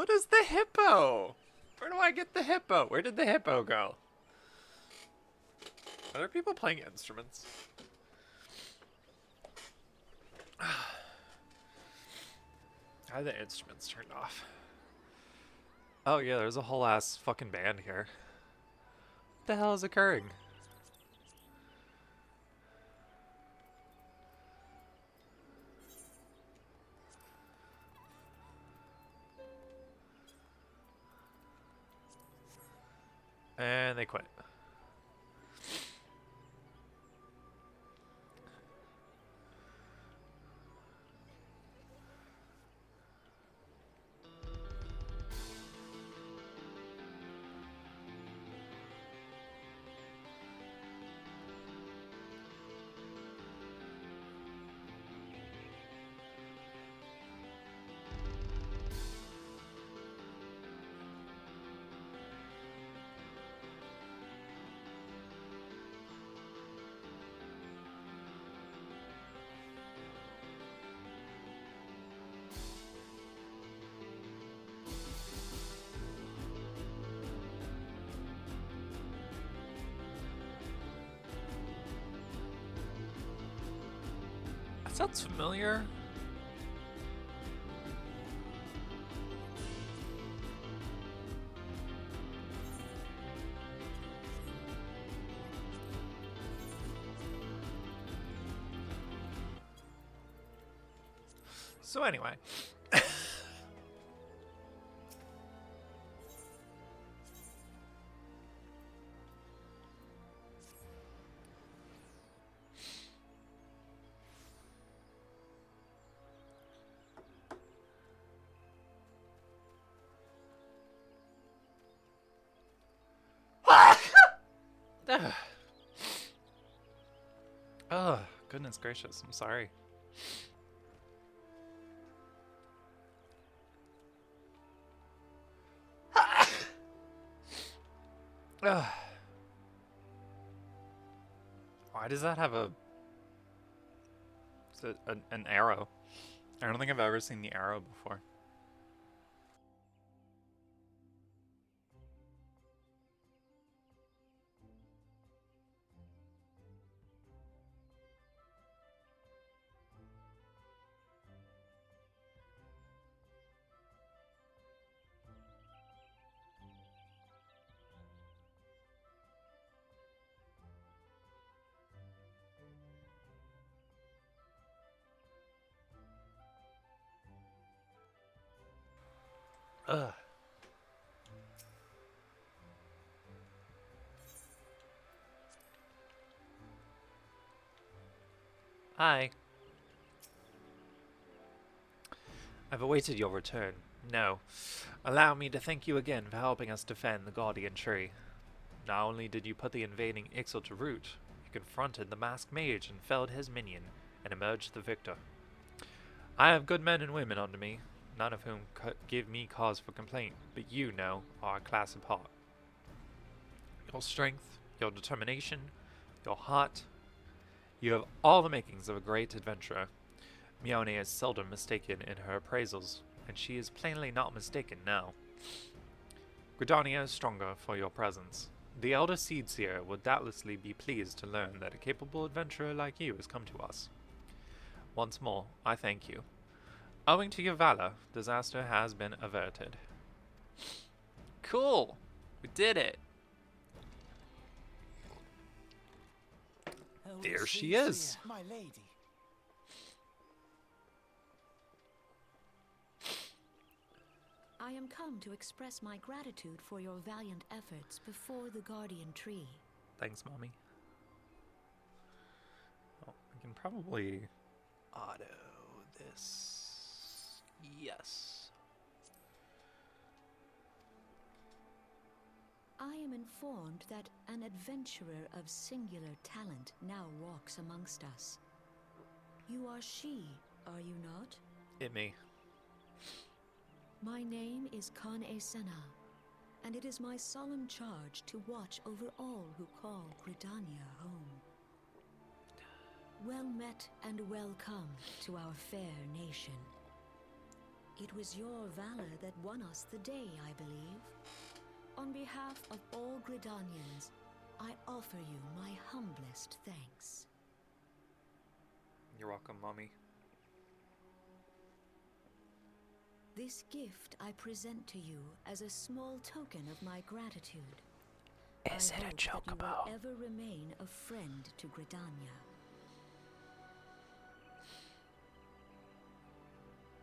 What is the hippo? Where do I get the hippo? Where did the hippo go? Are there people playing instruments? How are the instruments turned off? Oh yeah, there's a whole ass fucking band here. What the hell is occurring? And they quit. That sounds familiar. So anyway. Oh, goodness gracious, I'm sorry. Why does that have an arrow? I don't think I've ever seen the arrow before. Ugh. Hi. I've awaited your return. No. Allow me to thank you again for helping us defend the Guardian Tree. Not only did you put the invading Ixal to rout, you confronted the masked mage and felled his minion, and emerged the victor. I have good men and women under me, none of whom give me cause for complaint, but you, Nnonoh, are a class apart. Your strength, your determination, your heart, you have all the makings of a great adventurer. Mione is seldom mistaken in her appraisals, and she is plainly not mistaken now. Gridania is stronger for your presence. The elder Seedseer would doubtlessly be pleased to learn that a capable adventurer like you has come to us. Once more, I thank you. Owing to your valor, disaster has been averted. Cool! We did it! There she is! My lady. I am come to express my gratitude for your valiant efforts before the Guardian Tree. Thanks, Mommy. Oh, we can probably auto this. Yes. I am informed that an adventurer of singular talent now walks amongst us. You are she, are you not? It me. My name is Nnonoh, and it is my solemn charge to watch over all who call Gridania home. Well met and welcome to our fair nation. It was your valor that won us the day, I believe. On behalf of all Gridanians, I offer you my humblest thanks. You're welcome, Mommy. This gift I present to you as a small token of my gratitude. Is it a chocobo? That you will ever remain a friend to Gridania.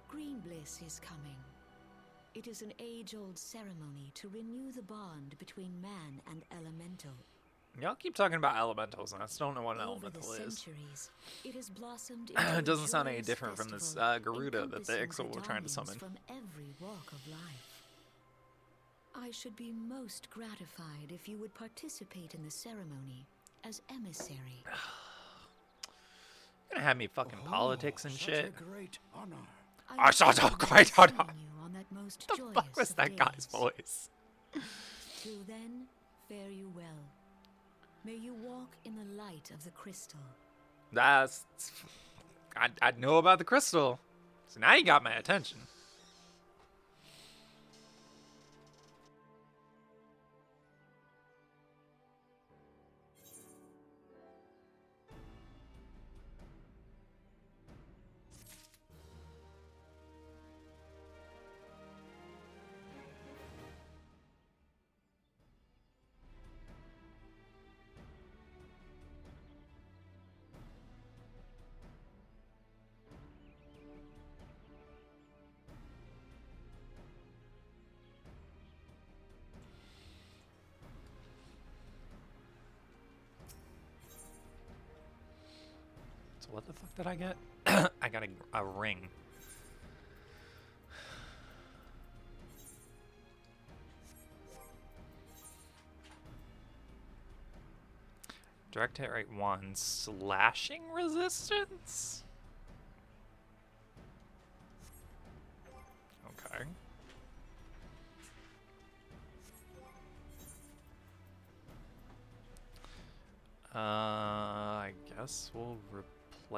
Green Bliss is coming. It is an age-old ceremony to renew the bond between man and elemental. Y'all keep talking about elementals, and I still don't know what an Over elemental the is. centuries, it has blossomed into It doesn't a sound any joyous different from this festival Garuda that the encompassing Ixal were trying to Gridanians summon. from every walk of life. I should be most gratified if you would participate in the ceremony as emissary. You're gonna have me fucking politics and shit. A great honor. I saw a great honor. On that most What the fuck was that guy's voice? Till then, fare you well. May you walk in the light of the crystal. That's... I know about the crystal. So now you got my attention. So what the fuck did I get? I got a ring. Direct hit rate 1. Slashing resistance? Okay. I guess we'll replace... I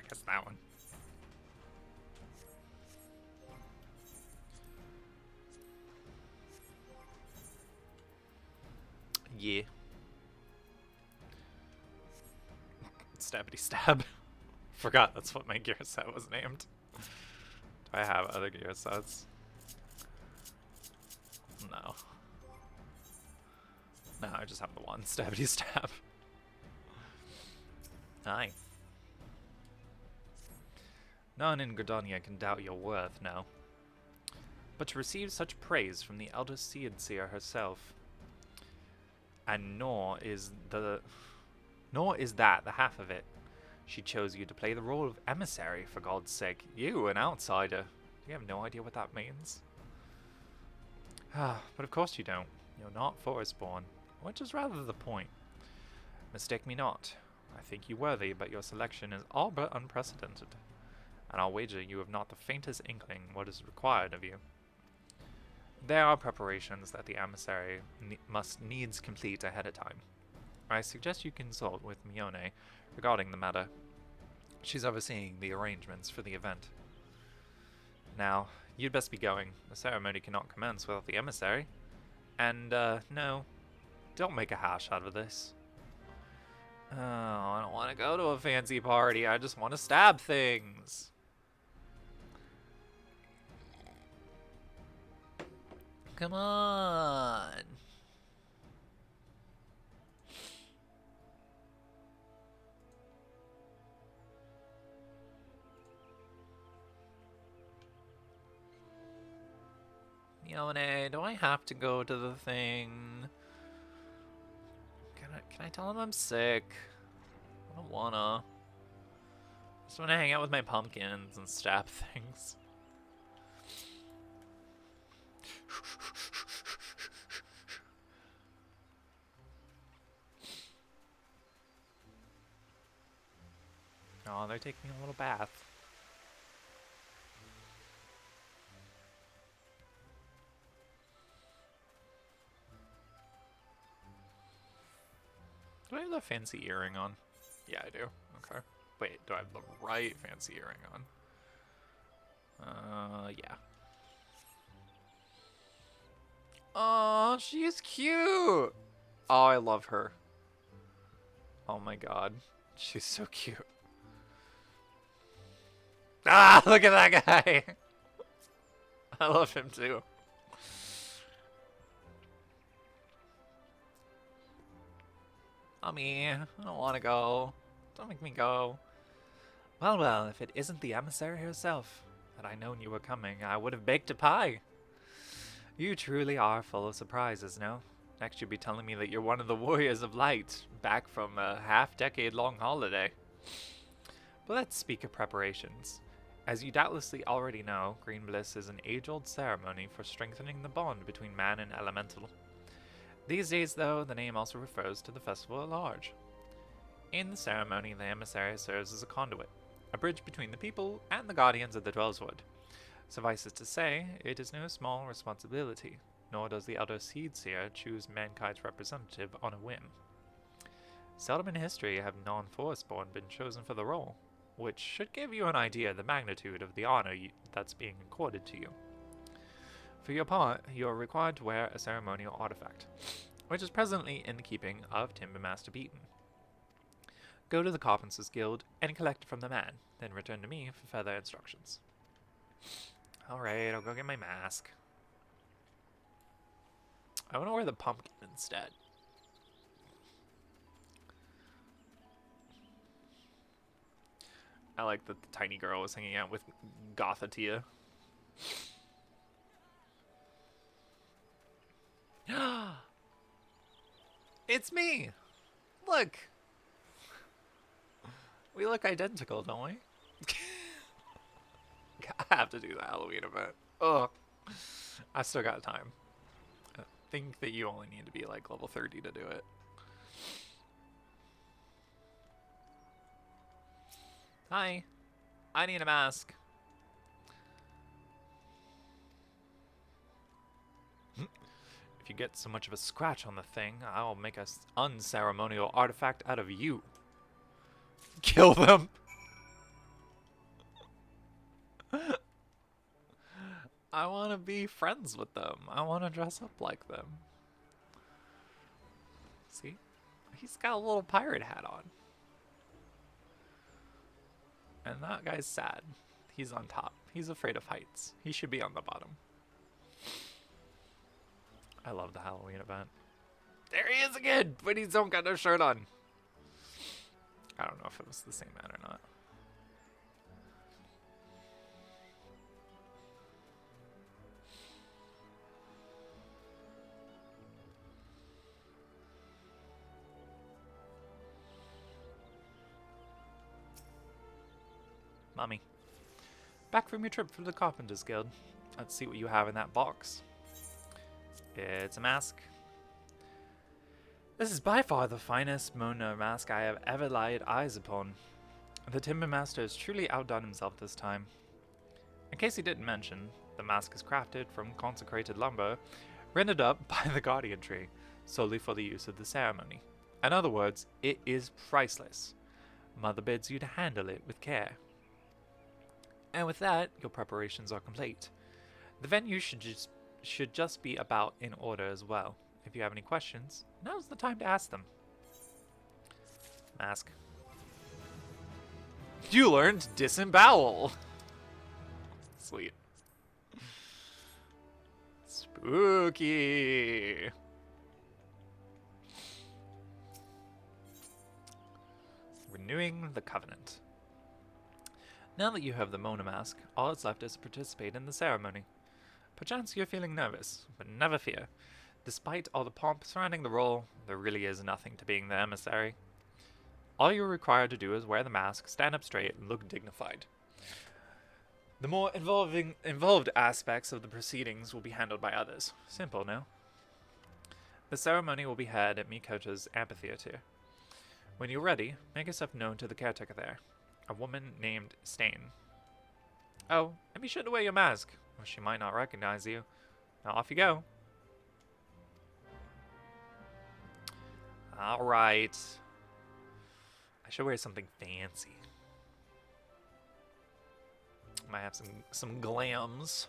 guess that one. Yeah. Stabbity stab. Forgot that's what my gear set was named. Do I have other gear sets? No. No, I just have the one. Stabbity stab. Aye. No one in Gridania can doubt your worth now. But to receive such praise from the elder Seer herself, and nor is that the half of it. She chose you to play the role of emissary, for God's sake. You, an outsider. You have no idea what that means. But of course you don't. You're not forest-born, which is rather the point. Mistake me not. I think you worthy, but your selection is all but unprecedented. And I'll wager you have not the faintest inkling what is required of you. There are preparations that the emissary must needs complete ahead of time. I suggest you consult with Nnonoh regarding the matter. She's overseeing the arrangements for the event. Now, you'd best be going. The ceremony cannot commence without the emissary. And, no, don't make a hash out of this. Oh, I don't want to go to a fancy party. I just want to stab things. Come on. Nnonoh, do I have to go to the thing? Can I tell him I'm sick? I don't wanna. I just wanna hang out with my pumpkins and stab things. Oh, they're taking a little bath. Do I have that fancy earring on? Yeah, I do. Okay. Wait, do I have the right fancy earring on? Yeah. Oh, she's cute. Oh, I love her. Oh my god. She's so cute. Ah, look at that guy. I love him too. Mommy, I don't want to go. Don't make me go. Well, well, if it isn't the emissary herself. Had I known you were coming, I would have baked a pie. You truly are full of surprises, no? Next you'll be telling me that you're one of the warriors of light, back from a half-decade-long holiday. But let's speak of preparations. As you doubtlessly already know, Green Bliss is an age-old ceremony for strengthening the bond between man and elemental. These days, though, the name also refers to the festival at large. In the ceremony, the emissary serves as a conduit, a bridge between the people and the guardians of the Dwellswood. Suffice it to say, it is no small responsibility, nor does the Elder Seedseer choose mankind's representative on a whim. Seldom in history have non-Forestborn been chosen for the role, which should give you an idea of the magnitude of the honor that's being accorded to you. For your part, you are required to wear a ceremonial artifact, which is presently in the keeping of Timbermaster Beaton. Go to the Carpenters Guild and collect it from the man, then return to me for further instructions. Alright, I'll go get my mask. I want to wear the pumpkin instead. I like that the tiny girl was hanging out with Gothatia. It's me! Look! We look identical, don't we? I have to do the Halloween event. Ugh. I still got time. I think that you only need to be like level 30 to do it. Hi. I need a mask. If you get so much of a scratch on the thing, I'll make an unceremonial artifact out of you. Kill them! I want to be friends with them. I want to dress up like them. See? He's got a little pirate hat on. And that guy's sad. He's on top. He's afraid of heights. He should be on the bottom. I love the Halloween event. There he is again, but he don't got no shirt on. I don't know if it was the same man or not. Mommy. Back from your trip for the Carpenters Guild. Let's see what you have in that box. It's a mask. This is by far the finest Nnonoh mask I have ever laid eyes upon. The Timber Master has truly outdone himself this time. In case he didn't mention, the mask is crafted from consecrated lumber, rendered up by the Guardian Tree, solely for the use of the ceremony. In other words, it is priceless. Mother bids you to handle it with care. And with that, your preparations are complete. The venue should just be about in order as well. If you have any questions, now's the time to ask them. Mask. You learned disembowel! Sweet. Spooky! Renewing the Covenant. Now that you have the Nnonoh mask, all that's left is to participate in the ceremony. Perchance you're feeling nervous, but never fear. Despite all the pomp surrounding the role, there really is nothing to being the emissary. All you're required to do is wear the mask, stand up straight, and look dignified. The more involved aspects of the proceedings will be handled by others. Simple, no? The ceremony will be held at Mikoto's amphitheater. When you're ready, make yourself known to the caretaker there, a woman named Stain. Oh, and be sure to wear your mask, or she might not recognize you. Now off you go. Alright. I should wear something fancy. Might have some glams.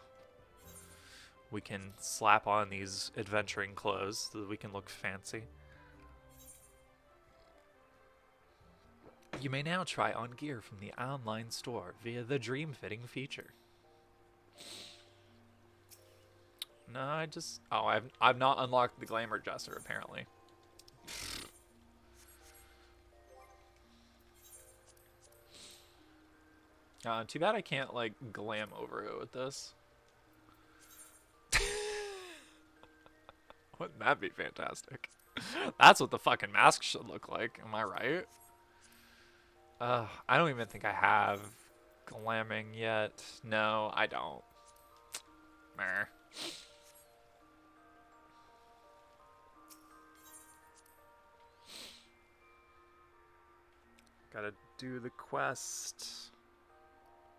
We can slap on these adventuring clothes so that we can look fancy. You may now try on gear from the online store via the Dream Fitting feature. No, I've not unlocked the glamour dresser apparently. Too bad I can't like glam over it with this. Wouldn't that be fantastic? That's what the fucking mask should look like. Am I right? I don't even think I have glamming yet. No, I don't. Meh. Gotta do the quest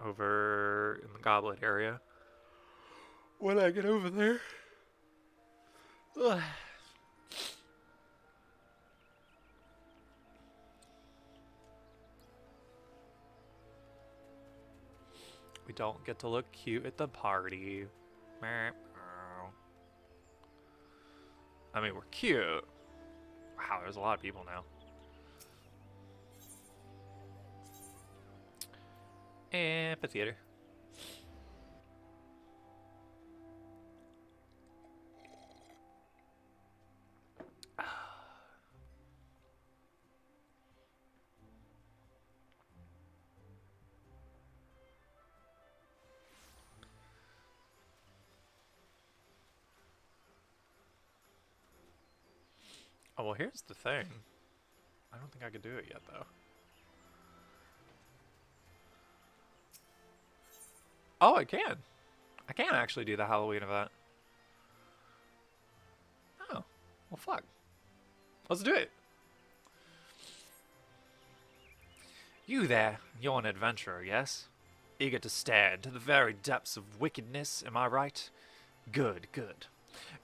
over in the goblet area. When I get over there. Ugh. We don't get to look cute at the party. I mean, we're cute. Wow, there's a lot of people now. Amphitheater. Oh, well, here's the thing. I don't think I could do it yet, though. Oh, I can. I can actually do the Halloween event. Oh, well, fuck. Let's do it. You there, you're an adventurer, yes? Eager to stare into the very depths of wickedness, am I right? Good, good.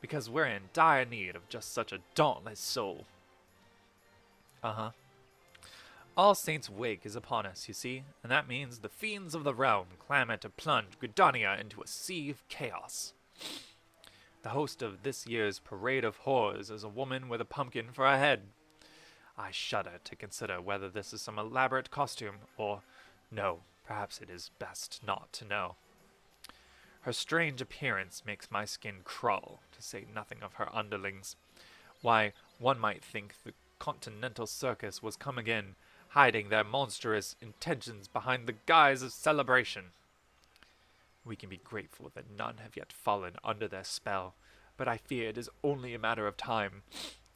Because we're in dire need of just such a dauntless soul. Uh-huh. All Saints' Wake is upon us, you see, and that means the fiends of the realm clamor to plunge Gridania into a sea of chaos. The host of this year's Parade of Horrors is a woman with a pumpkin for a head. I shudder to consider whether this is some elaborate costume, or no, perhaps it is best not to know. Her strange appearance makes my skin crawl, to say nothing of her underlings. Why, one might think the Continental Circus was come again, hiding their monstrous intentions behind the guise of celebration. We can be grateful that none have yet fallen under their spell, but I fear it is only a matter of time.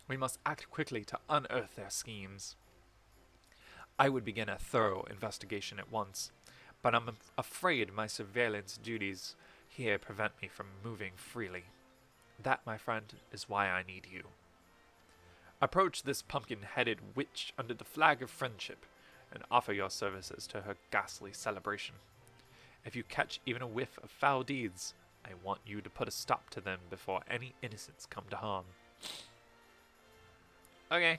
We must act quickly to unearth their schemes. I would begin a thorough investigation at once, but I'm afraid my surveillance duties here prevent me from moving freely. That, my friend, is why I need you. Approach this pumpkin-headed witch under the flag of friendship, and offer your services to her ghastly celebration. If you catch even a whiff of foul deeds, I want you to put a stop to them before any innocents come to harm. Okay.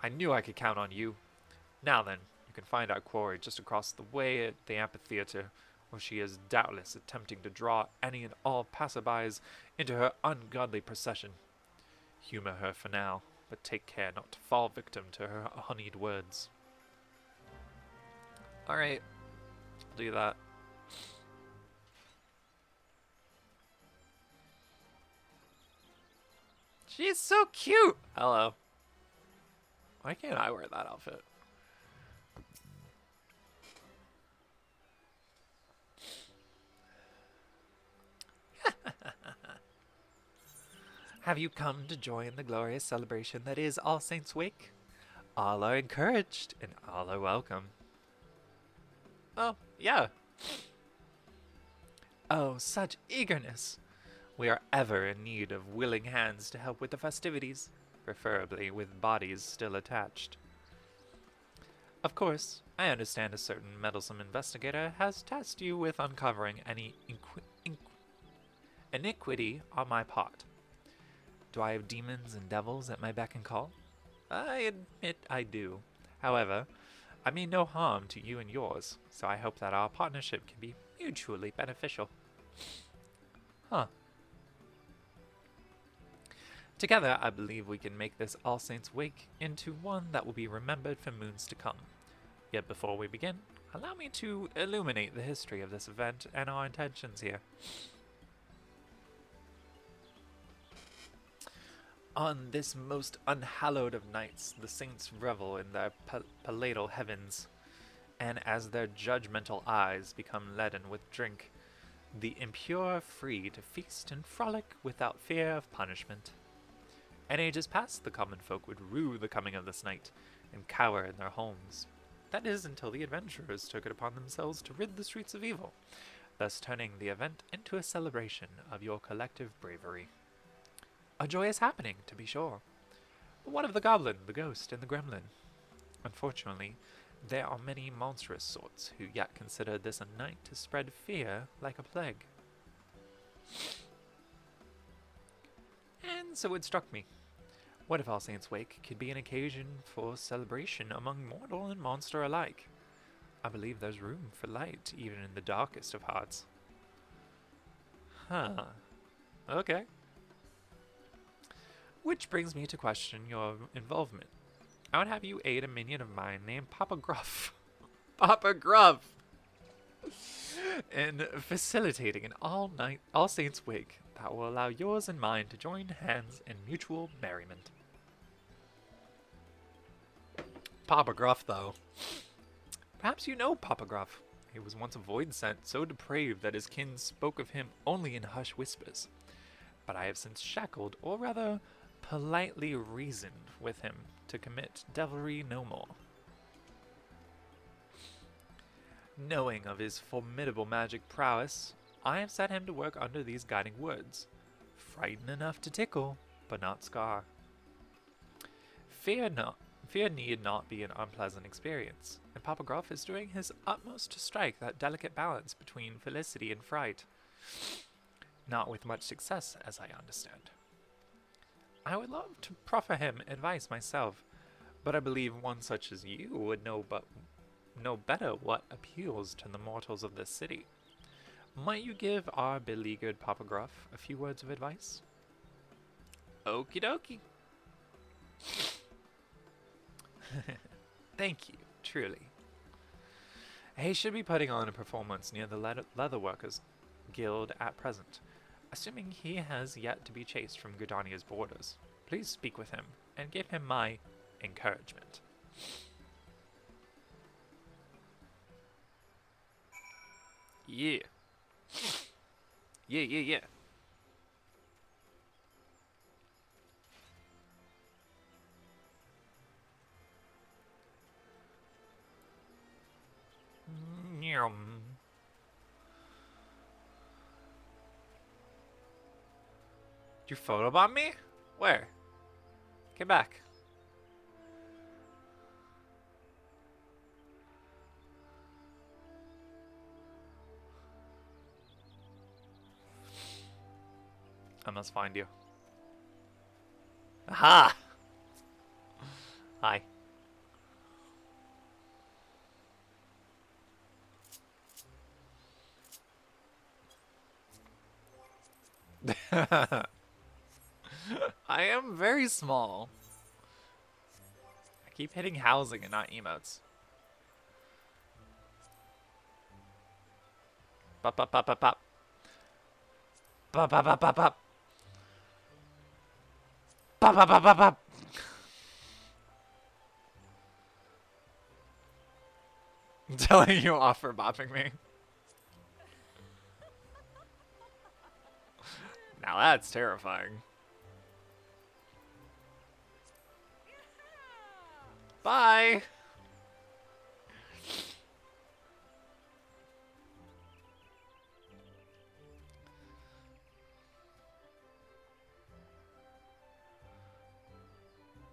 I knew I could count on you. Now then, you can find our quarry just across the way at the amphitheater, where she is doubtless attempting to draw any and all passerbys into her ungodly procession. Humor her for now, but take care not to fall victim to her honeyed words. Alright, I'll do that. She's so cute! Hello. Why can't I wear that outfit? Have you come to join the glorious celebration that is All Saints' Wake? All are encouraged, and all are welcome. Oh, yeah. Oh, such eagerness. We are ever in need of willing hands to help with the festivities, preferably with bodies still attached. Of course, I understand a certain meddlesome investigator has tasked you with uncovering any iniquity on my part. Do I have demons and devils at my beck and call? I admit I do. However, I mean no harm to you and yours, so I hope that our partnership can be mutually beneficial. Huh. Together, I believe we can make this All Saints Wake into one that will be remembered for moons to come. Yet before we begin, allow me to illuminate the history of this event and our intentions here. On this most unhallowed of nights, the saints revel in their palatal heavens, and as their judgmental eyes become leaden with drink, the impure are free to feast and frolic without fear of punishment. In ages past, the common folk would rue the coming of this night and cower in their homes. That is until the adventurers took it upon themselves to rid the streets of evil, thus turning the event into a celebration of your collective bravery. A joyous happening, to be sure. But what of the goblin, the ghost, and the gremlin? Unfortunately, there are many monstrous sorts who yet consider this a night to spread fear like a plague. And so it struck me. What if All Saints' Wake could be an occasion for celebration among mortal and monster alike? I believe there's room for light even in the darkest of hearts. Huh. Okay. Which brings me to question your involvement. I would have you aid a minion of mine named Papa Gruff. Papa Gruff! In facilitating an All Saints Wake that will allow yours and mine to join hands in mutual merriment. Papa Gruff, though. Perhaps you know Papa Gruff. He was once a void sent so depraved that his kin spoke of him only in hushed whispers. But I have since shackled, or rather, politely reasoned with him to commit devilry no more. Knowing of his formidable magic prowess, I have set him to work under these guiding words. Frighten enough to tickle, but not scar. Fear need not be an unpleasant experience, and Papa Gruff is doing his utmost to strike that delicate balance between felicity and fright. Not with much success, as I understand. I would love to proffer him advice myself, but I believe one such as you would know better what appeals to the mortals of this city. Might you give our beleaguered Papa Gruff a few words of advice? Okie dokie. Thank you, truly. He should be putting on a performance near the Leatherworkers Guild at present, assuming he has yet to be chased from Gridania's borders. Please speak with him, and give him my encouragement. Yeah. Yeah. Nyum. Did you photobomb me? Where? Get back. I must find you. Aha! Hi. I am very small. I keep hitting housing and not emotes. Bop bop bop bop bop. Bop bop bop bop bop. Bop bop bop bop bop. I'm telling you off for bopping me. Now that's terrifying. Bye!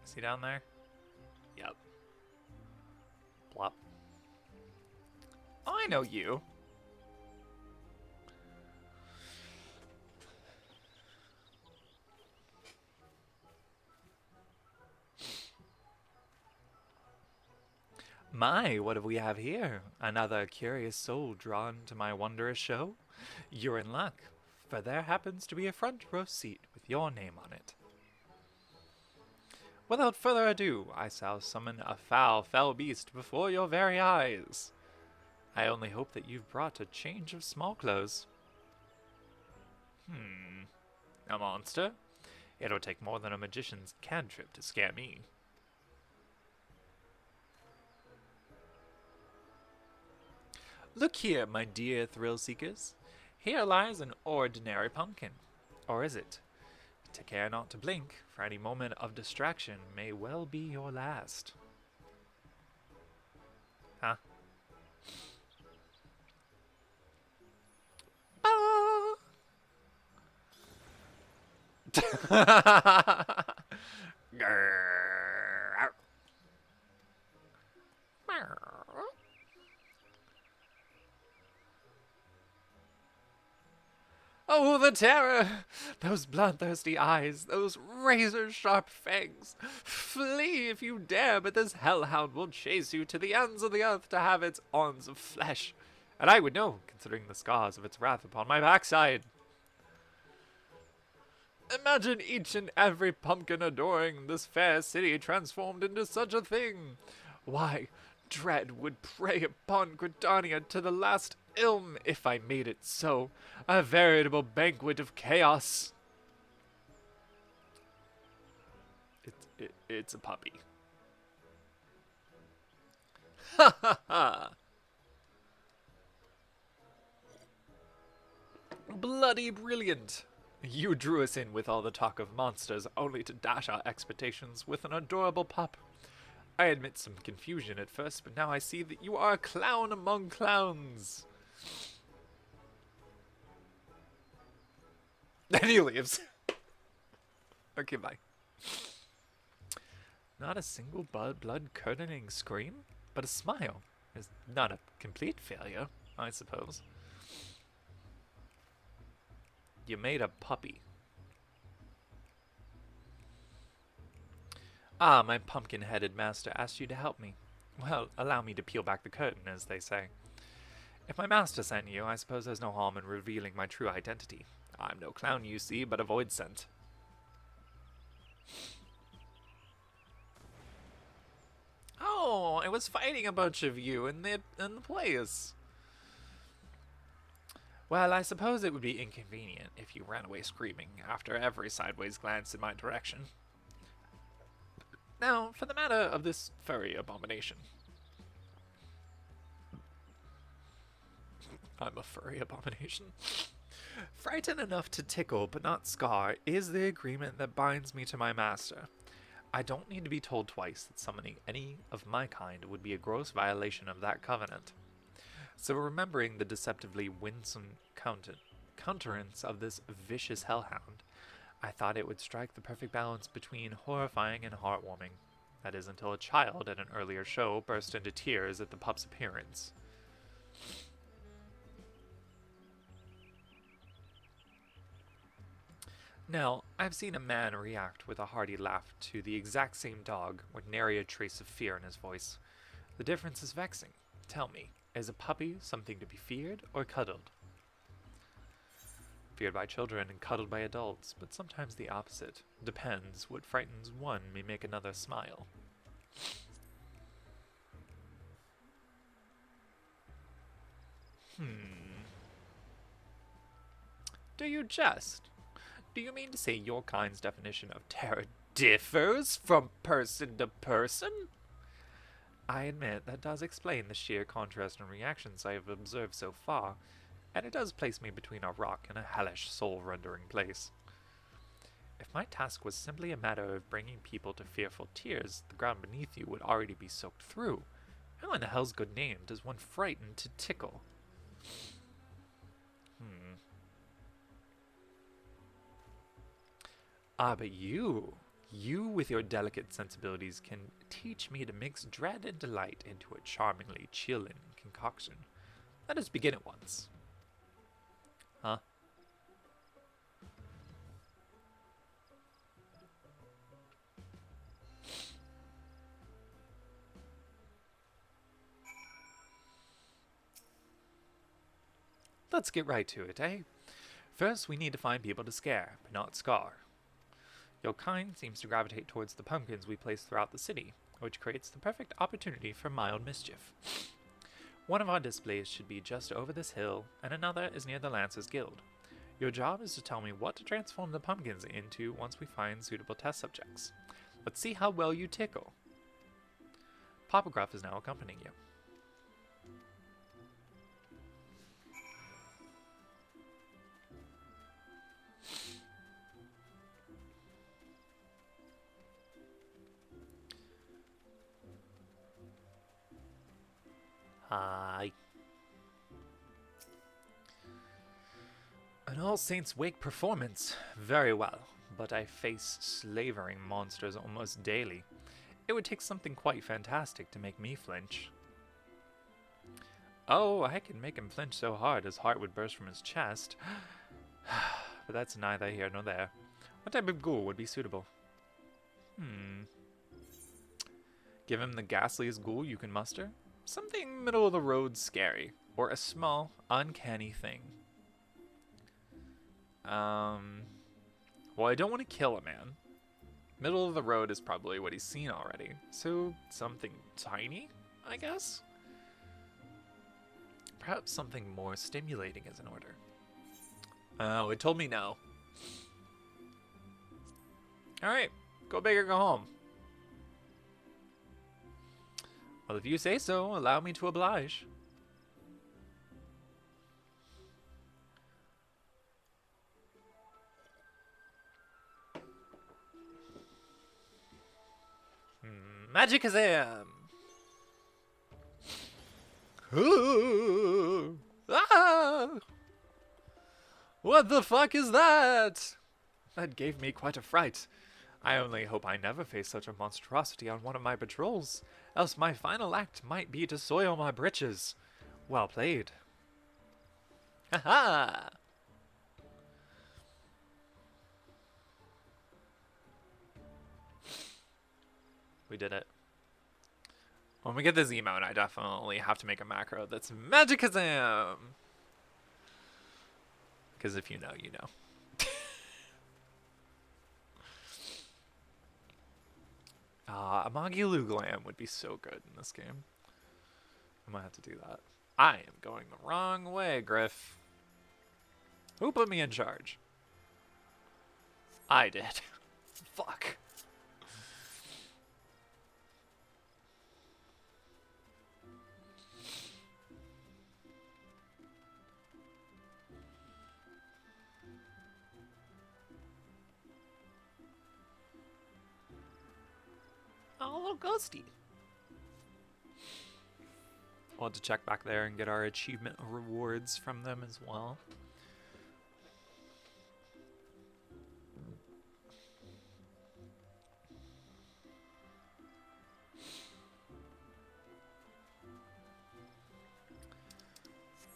Is he down there? Yep. Plop. Oh, I know you. My, what do we have here? Another curious soul drawn to my wondrous show? You're in luck, for there happens to be a front row seat with your name on it. Without further ado, I shall summon a foul, fell beast before your very eyes. I only hope that you've brought a change of small clothes. A monster? It'll take more than a magician's cantrip to scare me. Look here, my dear thrill-seekers. Here lies an ordinary pumpkin. Or is it? Take care not to blink, for any moment of distraction may well be your last. Huh? Oh, the terror! Those bloodthirsty eyes, those razor-sharp fangs. Flee if you dare, but this hellhound will chase you to the ends of the earth to have its arms of flesh. And I would know, considering the scars of its wrath upon my backside. Imagine each and every pumpkin adoring this fair city transformed into such a thing. Why, dread would prey upon Gridania to the last ilm if I made it so. A veritable banquet of chaos. It's a puppy. Ha ha ha! Bloody brilliant! You drew us in with all the talk of monsters, only to dash our expectations with an adorable pup. I admit some confusion at first, but now I see that you are a clown among clowns. And he leaves. Okay, bye. Not a single blood-curdling scream, but a smile is not a complete failure, I suppose. You made a puppy. Ah, my pumpkin-headed master asked you to help me. Well, allow me to peel back the curtain, as they say. If my master sent you, I suppose there's no harm in revealing my true identity. I'm no clown, you see, but a void scent. Oh, I was fighting a bunch of you in the place. Well, I suppose it would be inconvenient if you ran away screaming after every sideways glance in my direction. Now, for the matter of this furry abomination. I'm a furry abomination. Frightened enough to tickle but not scar is the agreement that binds me to my master. I don't need to be told twice that summoning any of my kind would be a gross violation of that covenant. So remembering the deceptively winsome countenance of this vicious hellhound, I thought it would strike the perfect balance between horrifying and heartwarming. That is until a child at an earlier show burst into tears at the pup's appearance. Now, I've seen a man react with a hearty laugh to the exact same dog with nary a trace of fear in his voice. The difference is vexing. Tell me, is a puppy something to be feared or cuddled? Feared by children and cuddled by adults, but sometimes the opposite. Depends. What frightens one may make another smile. Do you jest? Do you mean to say your kind's definition of terror differs from person to person? I admit that does explain the sheer contrast in reactions I have observed so far, and it does place me between a rock and a hellish soul-rendering place. If my task was simply a matter of bringing people to fearful tears, the ground beneath you would already be soaked through. How in the hell's good name does one frighten to tickle? Ah, but you with your delicate sensibilities can teach me to mix dread and delight into a charmingly chilling concoction. Let us begin at once. Huh? Let's get right to it, eh? First, we need to find people to scare, but not scar. Your kind seems to gravitate towards the pumpkins we place throughout the city, which creates the perfect opportunity for mild mischief. One of our displays should be just over this hill, and another is near the Lancers Guild. Your job is to tell me what to transform the pumpkins into once we find suitable test subjects. Let's see how well you tickle. Papa Gruff is now accompanying you. Hi. An All Saints Wake performance. Very well, but I face slavering monsters almost daily. It would take something quite fantastic to make me flinch. Oh, I can make him flinch so hard his heart would burst from his chest. But that's neither here nor there. What type of ghoul would be suitable? Give him the ghastliest ghoul you can muster? Something middle of the road scary, or a small, uncanny thing. Well, I don't want to kill a man. Middle of the road is probably what he's seen already, so something tiny, I guess? Perhaps something more stimulating is in order. Oh, it told me no. Alright, go big or go home. Well, if you say so, allow me to oblige. Magicazam! Ah! What the fuck is that? That gave me quite a fright. I only hope I never face such a monstrosity on one of my patrols, else my final act might be to soil my britches. Well played. Ha-ha! We did it. When we get this emote, I definitely have to make a macro that's Magicazam! Because if you know, you know. A Magiluglam would be so good in this game. I might have to do that. I am going the wrong way, Griff. Who put me in charge? I did. Fuck. Oh, a little ghosty. We'll have to check back there and get our achievement rewards from them as well.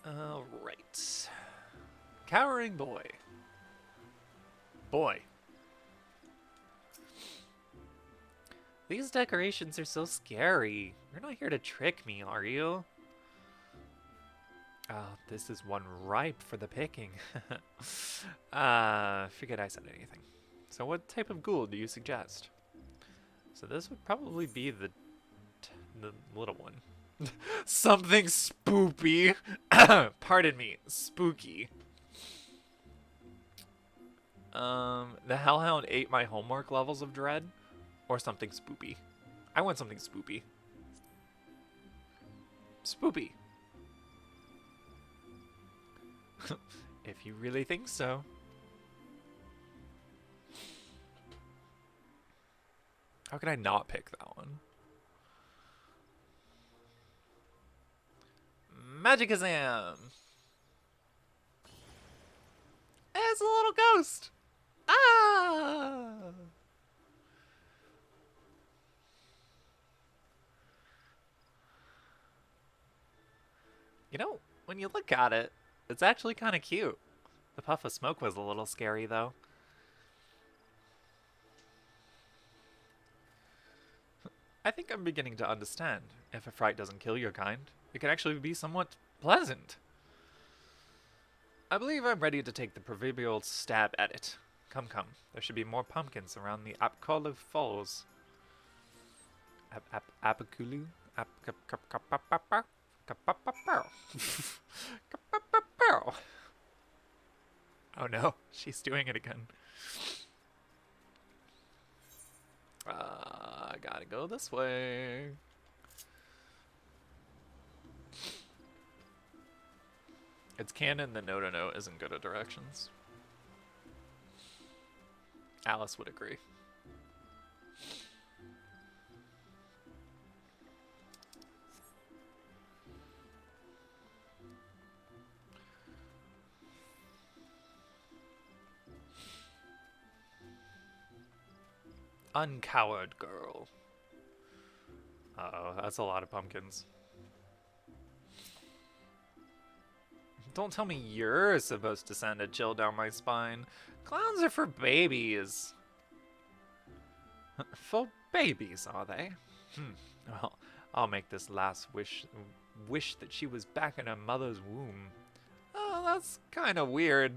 Alright. Cowering boy. Boy. These decorations are so scary. You're not here to trick me, are you? Oh, this is one ripe for the picking. Forget I said anything. So what type of ghoul do you suggest? So this would probably be the little one. Something spoopy. Pardon me, spooky. The Hellhound ate my homework levels of dread. Or something spoopy. I want something spoopy. Spoopy. If you really think so. How can I not pick that one? Magicazam! It's a little ghost! Ah! You know, when you look at it, it's actually kind of cute. The puff of smoke was a little scary, though. I think I'm beginning to understand. If a fright doesn't kill your kind, it can actually be somewhat pleasant. I believe I'm ready to take the proverbial stab at it. Come, come. There should be more pumpkins around the Apkolu Falls. Apakulu? Oh no, she's doing it again. I gotta go this way. It's canon that Nnonoh isn't good at directions. Alice would agree. Uncowered girl. Uh-oh, that's a lot of pumpkins. Don't tell me you're supposed to send a chill down my spine. Clowns are for babies. For babies, are they? Well, I'll make this last wish that she was back in her mother's womb. Oh, that's kind of weird.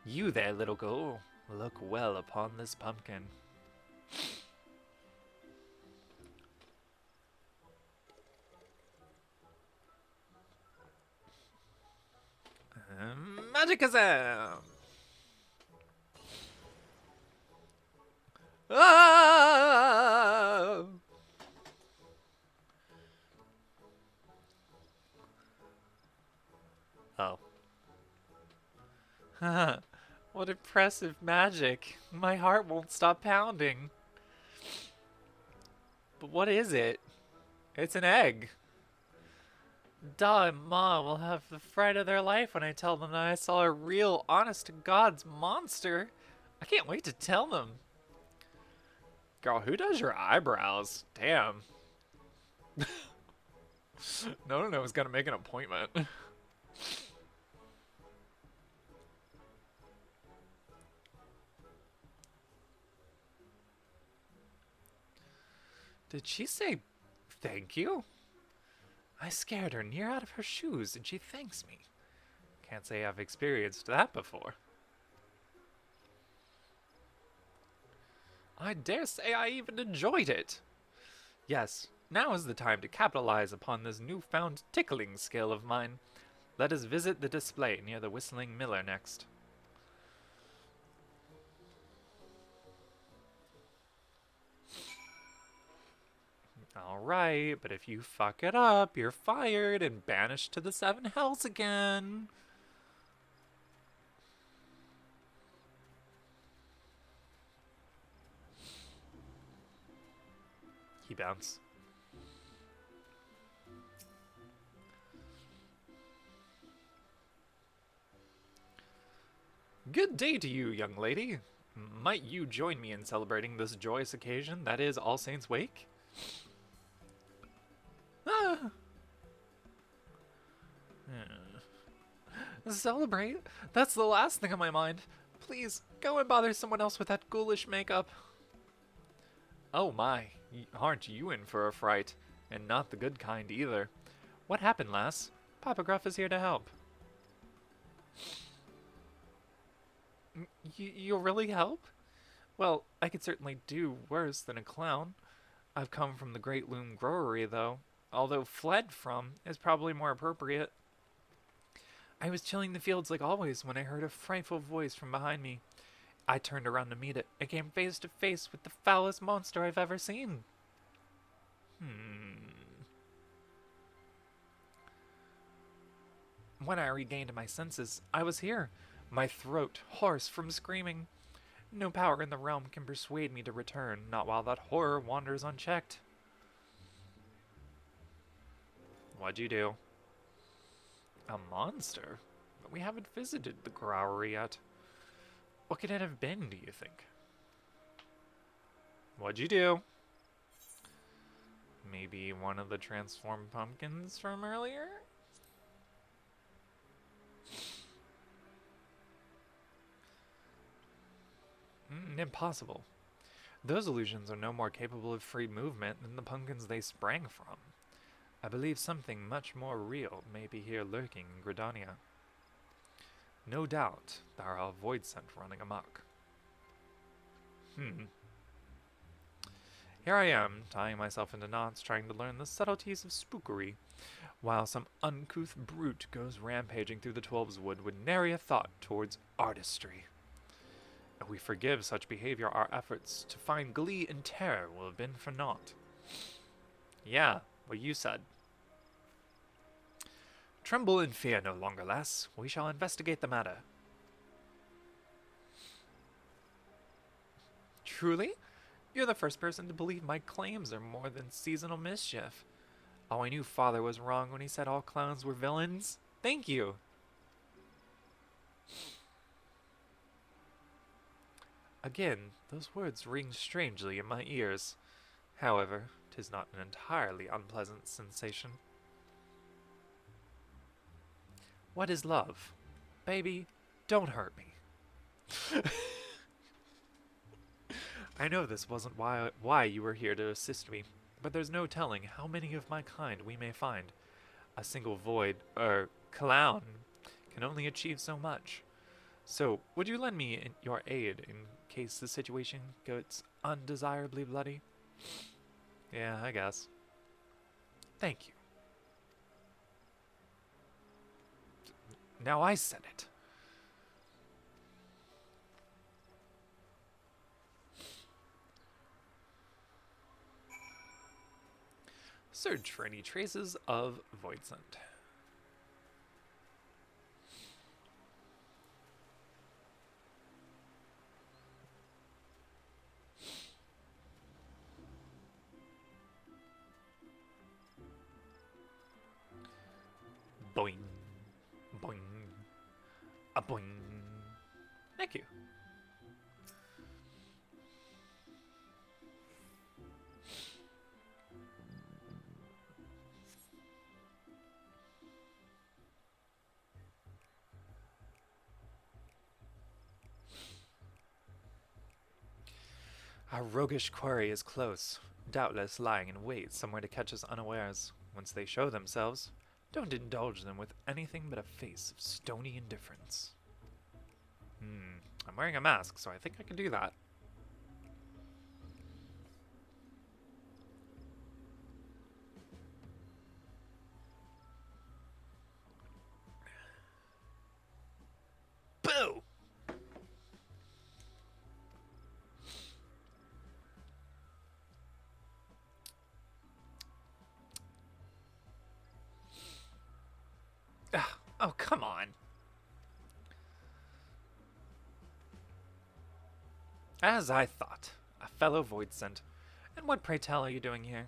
You there, little girl. Look well upon this pumpkin. Magicazam! Ah! Oh. What impressive magic. My heart won't stop pounding. But what is it? It's an egg. Da and Ma will have the fright of their life when I tell them that I saw a real, honest-to-God's monster. I can't wait to tell them. Girl, who does your eyebrows? Damn. No, was gonna make an appointment. Did she say thank you? I scared her near out of her shoes, and she thanks me. Can't say I've experienced that before. I dare say I even enjoyed it. Yes, now is the time to capitalize upon this newfound tickling skill of mine. Let us visit the display near the Whistling Miller next. Alright, but if you fuck it up, you're fired and banished to the Seven Hells again. He bounced. Good day to you, young lady. Might you join me in celebrating this joyous occasion that is All Saints' Wake? Ah! Celebrate? That's the last thing on my mind. Please, go and bother someone else with that ghoulish makeup. Oh my, aren't you in for a fright? And not the good kind either. What happened, lass? Papa Gruff is here to help. You'll really help? Well, I could certainly do worse than a clown. I've come from the Great Loom Growery, though. Although fled from is probably more appropriate. I was chilling the fields like always when I heard a frightful voice from behind me. I turned around to meet it and came face to face with the foulest monster I've ever seen. When I regained my senses, I was here, my throat hoarse from screaming. No power in the realm can persuade me to return, not while that horror wanders unchecked. What'd you do? A monster? But we haven't visited the Growery yet. What could it have been, do you think? What'd you do? Maybe one of the transformed pumpkins from earlier? Impossible. Those illusions are no more capable of free movement than the pumpkins they sprang from. I believe something much more real may be here lurking in Gridania. No doubt there are a void scent running amok. Here I am, tying myself into knots, trying to learn the subtleties of spookery, while some uncouth brute goes rampaging through the Twelves Wood with nary a thought towards artistry. If we forgive such behavior, our efforts to find glee and terror will have been for naught. Yeah, what you said. Tremble and fear no longer, lass. We shall investigate the matter. Truly? You're the first person to believe my claims are more than seasonal mischief. Oh, I knew Father was wrong when he said all clowns were villains. Thank you. Again, those words ring strangely in my ears. However, 'tis not an entirely unpleasant sensation. What is love? Baby, don't hurt me. I know this wasn't why you were here to assist me, but there's no telling how many of my kind we may find. A single void, clown, can only achieve so much. So, would you lend me your aid in case the situation gets undesirably bloody? Yeah, I guess. Thank you. Now I said it. Search for any traces of void scent. Boing. Boing. A boing. Thank you. Our roguish quarry is close, doubtless lying in wait somewhere to catch us unawares. Once they show themselves, don't indulge them with anything but a face of stony indifference. I'm wearing a mask, so I think I can do that. Boo! Oh, come on. As I thought, a fellow void scent. And what, pray tell, are you doing here?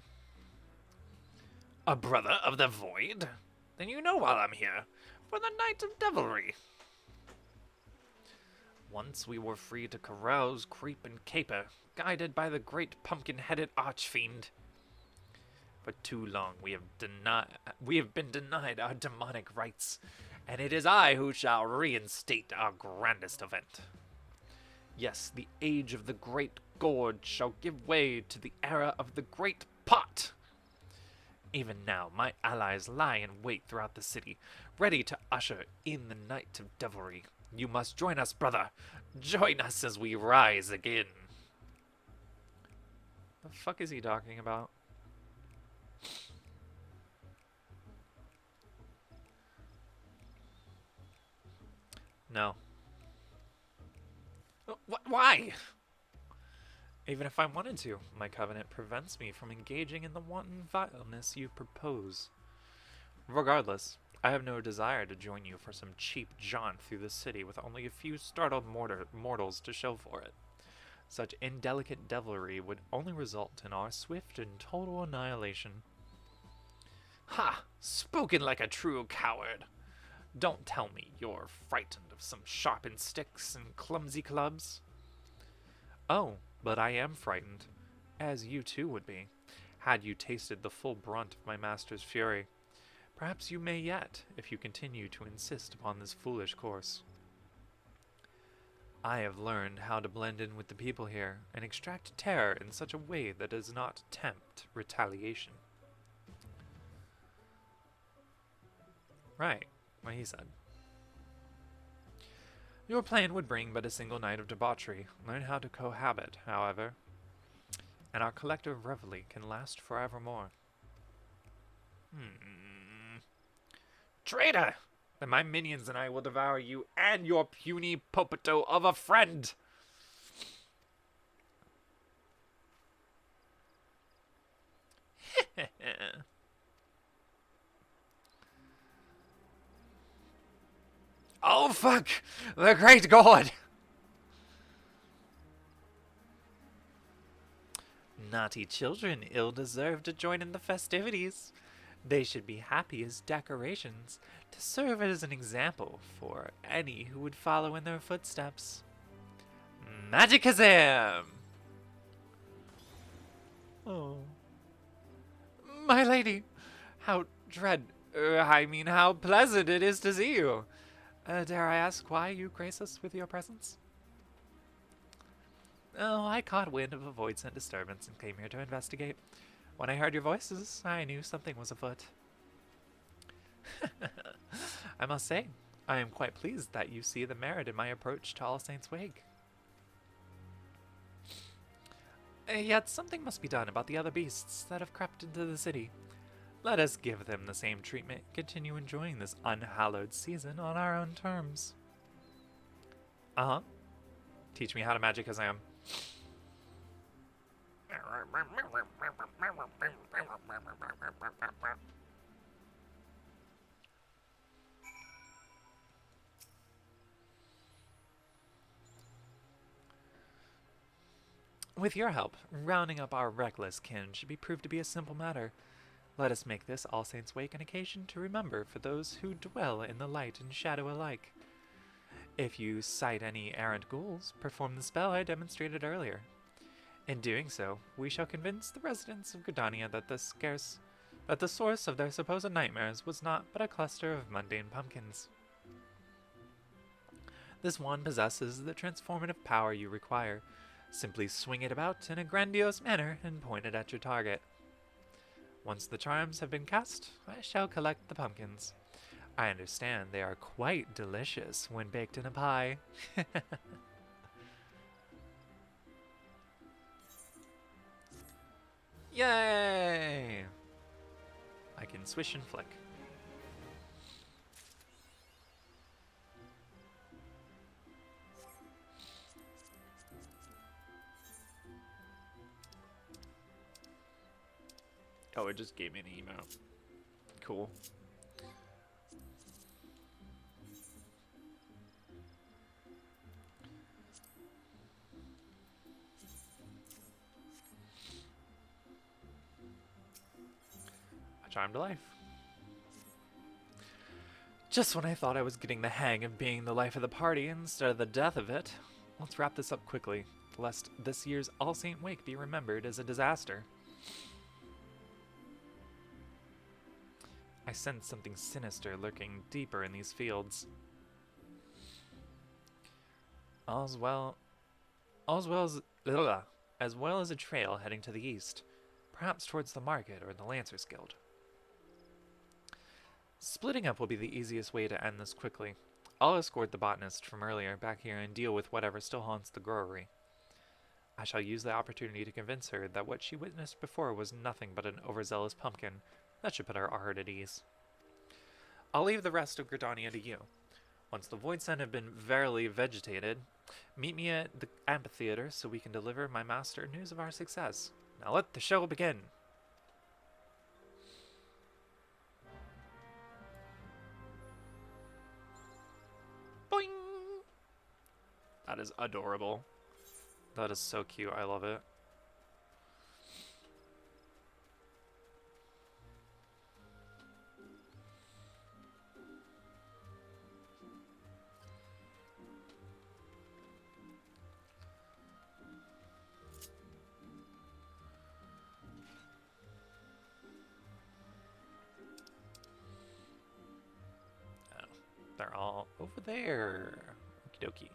A brother of the void? Then you know why I'm here. For the night of devilry. Once we were free to carouse, creep, and caper, guided by the great pumpkin-headed archfiend. For too long we have been denied our demonic rights, and it is I who shall reinstate our grandest event. Yes, the age of the great gorge shall give way to the era of the great pot. Even now, my allies lie in wait throughout the city, ready to usher in the night of devilry. You must join us, brother. Join us as we rise again. The fuck is he talking about? No. Why? Even if I wanted to, my covenant prevents me from engaging in the wanton vileness you propose. Regardless, I have no desire to join you for some cheap jaunt through the city with only a few startled mortals to show for it. Such indelicate devilry would only result in our swift and total annihilation. Ha! Spoken like a true coward! Don't tell me you're frightened of some sharpened sticks and clumsy clubs. Oh, but I am frightened, as you too would be, had you tasted the full brunt of my master's fury. Perhaps you may yet, if you continue to insist upon this foolish course. I have learned how to blend in with the people here and extract terror in such a way that does not tempt retaliation. Right, what he said. Your plan would bring but a single night of debauchery. Learn how to cohabit, however, and our collective reveille can last forevermore. Traitor! Then my minions and I will devour you and your puny popoto of a friend! Oh fuck! The great god! Naughty children ill deserve to join in the festivities. They should be happy as decorations to serve as an example for any who would follow in their footsteps. Magicazam! Oh. My lady, how how pleasant it is to see you. Dare I ask why you grace us with your presence? Oh, I caught wind of a void-sent disturbance and came here to investigate. When I heard your voices, I knew something was afoot. I must say, I am quite pleased that you see the merit in my approach to All Saints' Wake. Yet something must be done about the other beasts that have crept into the city. Let us give them the same treatment and continue enjoying this unhallowed season on our own terms. Uh-huh. Teach me how to Magicazam. With your help, rounding up our reckless kin should be proved to be a simple matter. Let us make this All Saints' Wake an occasion to remember for those who dwell in the light and shadow alike. If you sight any errant ghouls, perform the spell I demonstrated earlier. In doing so, we shall convince the residents of Gridania that the source of their supposed nightmares was not but a cluster of mundane pumpkins. This wand possesses the transformative power you require. Simply swing it about in a grandiose manner and point it at your target. Once the charms have been cast, I shall collect the pumpkins. I understand they are quite delicious when baked in a pie. Yay! I can swish and flick. Oh, it just gave me an emote. Cool. A charm to life. Just when I thought I was getting the hang of being the life of the party instead of the death of it. Let's wrap this up quickly, lest this year's All Saint Wake be remembered as a disaster. I sense something sinister lurking deeper in these fields. All's well as well as a trail heading to the east, perhaps towards the market or the Lancers Guild. Splitting up will be the easiest way to end this quickly. I'll escort the botanist from earlier back here and deal with whatever still haunts the growery. I shall use the opportunity to convince her that what she witnessed before was nothing but an overzealous pumpkin. That should put our heart at ease. I'll leave the rest of Gridania to you. Once the Voidsent have been verily vegetated, meet me at the amphitheater so we can deliver my master news of our success. Now let the show begin! Boing! That is adorable. That is so cute, I love it. They're all over there. Okie dokie.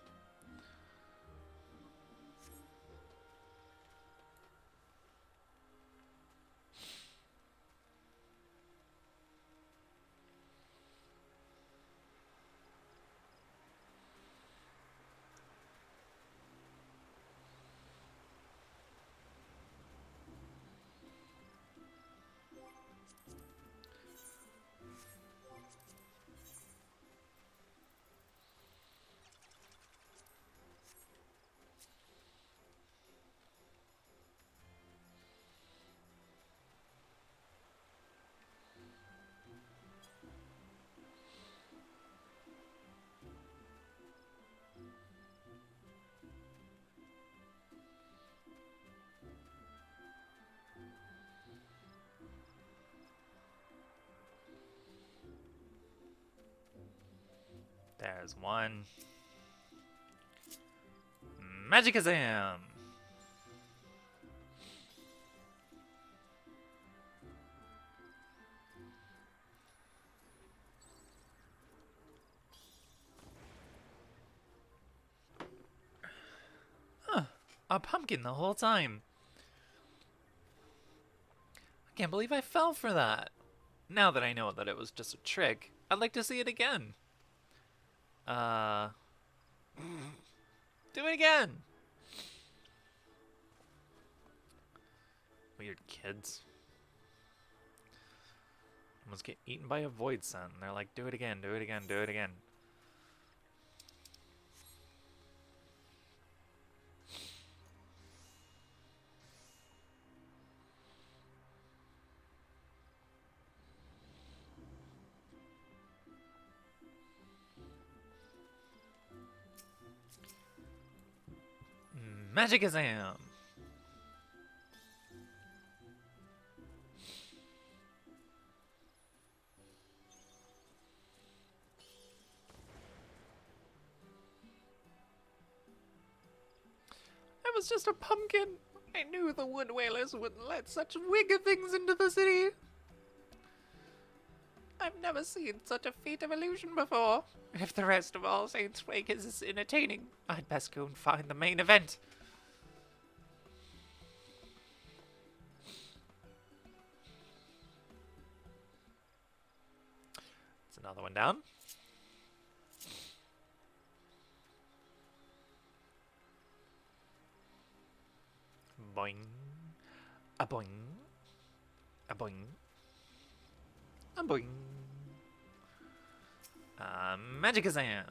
There's one. Magicazam! Huh. A pumpkin the whole time. I can't believe I fell for that. Now that I know that it was just a trick, I'd like to see it again. Do it again! Weird kids. Almost get eaten by a void scent. And they're like, do it again, do it again, do it again. Magicazam! I was just a pumpkin. I knew the wood whalers wouldn't let such wicked things into the city. I've never seen such a feat of illusion before. If the rest of All Saints Wake is as entertaining, I'd best go and find the main event. That's another one down. Boing. A boing. A boing. A boing. Magicazam.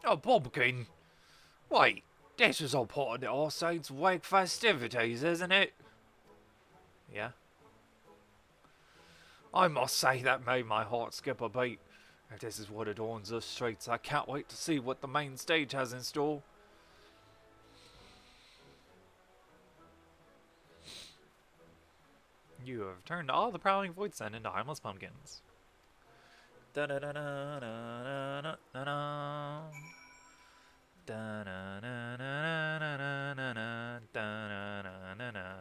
Oh, pumpkin. Wait, this is all part of the All Saints Wake festivities, isn't it? Yeah. I must say that made my heart skip a beat. If this is what adorns the streets, I can't wait to see what the main stage has in store. You have turned all the prowling void scent into harmless pumpkins. Da da da da da da da da. Da na na na na na na na da na na na na.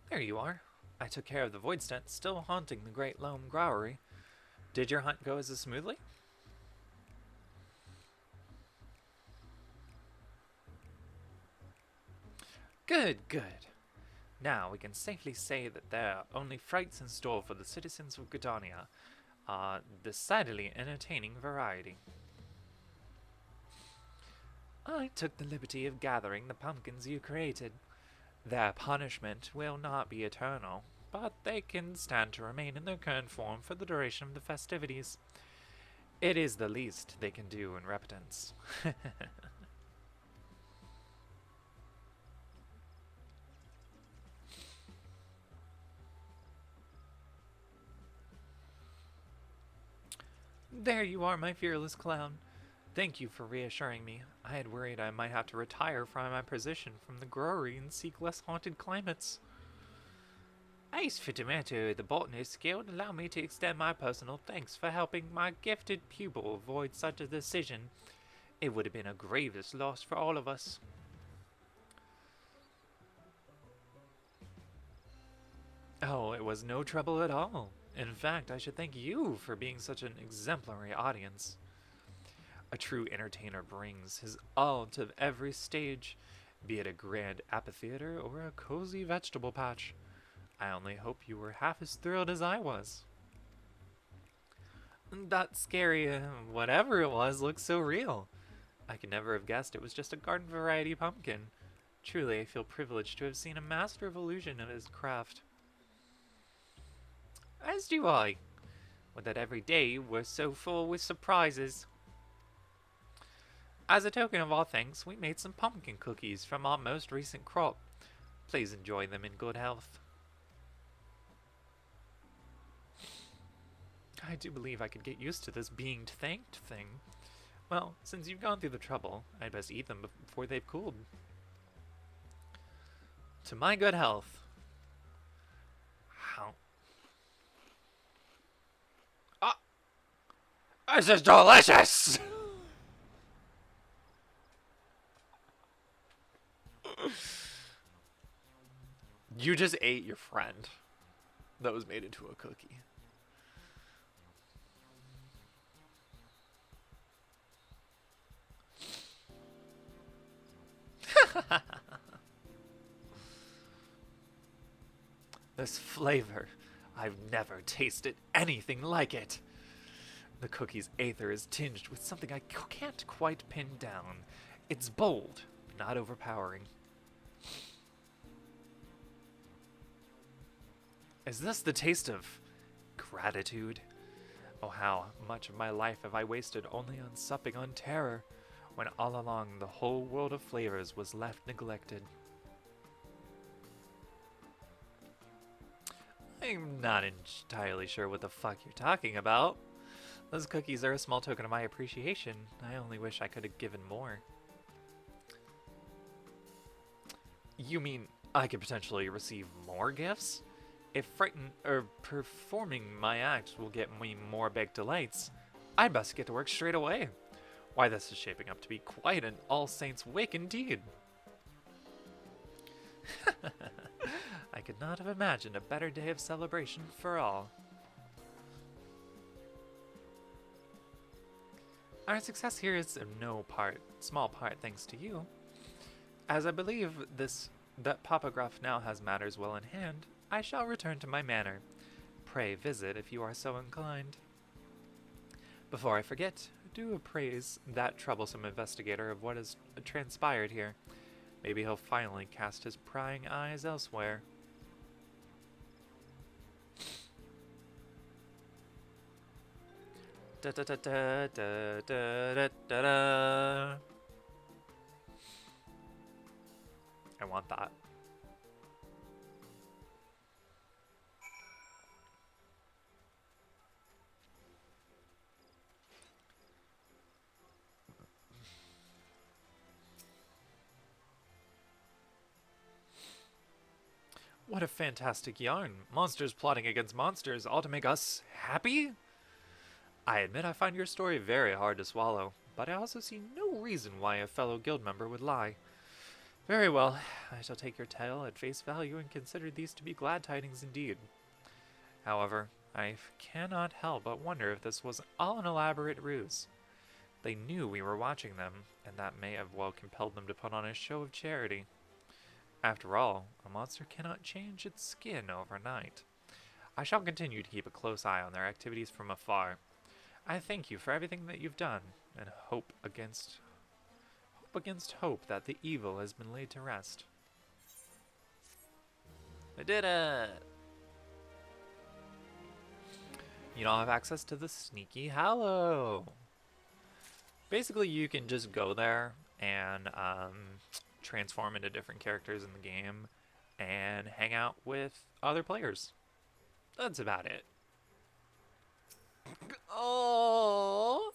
There you are. I took care of the void stent still haunting the Great Loam Growery. Did your hunt go as smoothly? Good, good. Now we can safely say that there are only frights in store for the citizens of Gridania. A decidedly entertaining variety. I took the liberty of gathering the pumpkins you created. Their punishment will not be eternal, but they can stand to remain in their current form for the duration of the festivities. It is the least they can do in repentance. There you are, my fearless clown. Thank you for reassuring me. I had worried I might have to retire from my position from the growery and seek less haunted climates. Ace Fitomato, the Botanist Guild, allow me to extend my personal thanks for helping my gifted pupil avoid such a decision. It would have been a grievous loss for all of us. Oh, it was no trouble at all. In fact, I should thank you for being such an exemplary audience. A true entertainer brings his all to every stage, Be it a grand amphitheater or a cozy vegetable patch. I only hope you were half as thrilled as I was. That scary, whatever it was, looked so real. I could never have guessed it was just a garden variety pumpkin. Truly, I feel privileged to have seen a master of illusion of his craft. As do I. With that every day we're so full with surprises. As a token of our thanks, we made some pumpkin cookies from our most recent crop. Please enjoy them in good health. I do believe I could get used to this being thanked thing. Well, since you've gone through the trouble, I'd best eat them before they've cooled. To my good health. How? Ah! This is delicious! You just ate your friend that was made into a cookie. This flavor, I've never tasted anything like it. The cookie's aether is tinged with something I can't quite pin down. It's bold, not overpowering. Is this the taste of gratitude? Oh, how much of my life have I wasted only on supping on terror, when all along the whole world of flavors was left neglected. I'm not entirely sure what the fuck you're talking about. Those cookies are a small token of my appreciation. I only wish I could have given more. You mean I could potentially receive more gifts? If performing my act will get me more baked delights, I'd best get to work straight away. Why, this is shaping up to be quite an All Saints' Wake indeed. I could not have imagined a better day of celebration for all. Our success here is in small part thanks to you. As I believe that Papa Gruff now has matters well in hand, I shall return to my manor. Pray visit if you are so inclined. Before I forget, do appraise that troublesome investigator of what has transpired here. Maybe he'll finally cast his prying eyes elsewhere. Da da da da da da da da da. I want that. What a fantastic yarn. Monsters plotting against monsters, all to make us happy? I admit I find your story very hard to swallow, but I also see no reason why a fellow guild member would lie. Very well, I shall take your tale at face value and consider these to be glad tidings indeed. However, I cannot help but wonder if this was all an elaborate ruse. They knew we were watching them, and that may have well compelled them to put on a show of charity. After all, a monster cannot change its skin overnight. I shall continue to keep a close eye on their activities from afar. I thank you for everything that you've done, and hope against hope that the evil has been laid to rest. I did it! You don't have access to the Sneaky Hallow. Basically, you can just go there and transform into different characters in the game and hang out with other players. That's about it. Oh,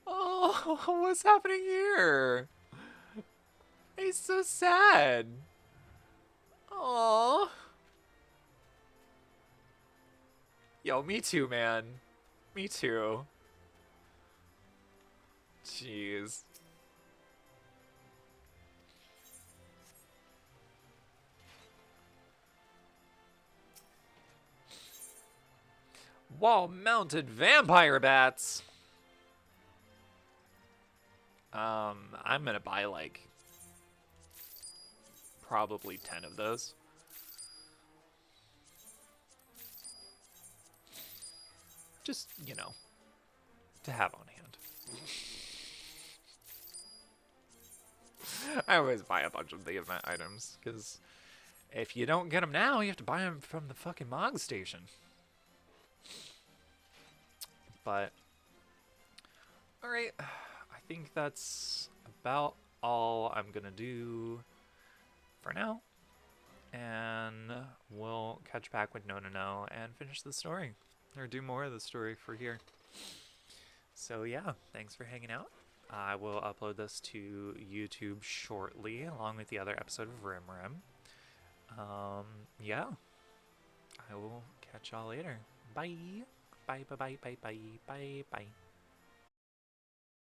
what's happening here? He's so sad. Oh, yo, me too, man. Me too. Jeez. Wall-mounted vampire bats. I'm gonna buy like probably 10 of those. Just, you know, to have on hand. I always buy a bunch of the event items, because if you don't get them now, you have to buy them from the fucking Mog Station. But, alright, I think that's about all I'm gonna do for now. And we'll catch back with Nnonoh and finish the story. Or do more of the story for here. So yeah, thanks for hanging out. I will upload this to YouTube shortly, along with the other episode of Rim Rim. Yeah, I will catch y'all later. Bye. Bye, bye, bye, bye, bye, bye, bye.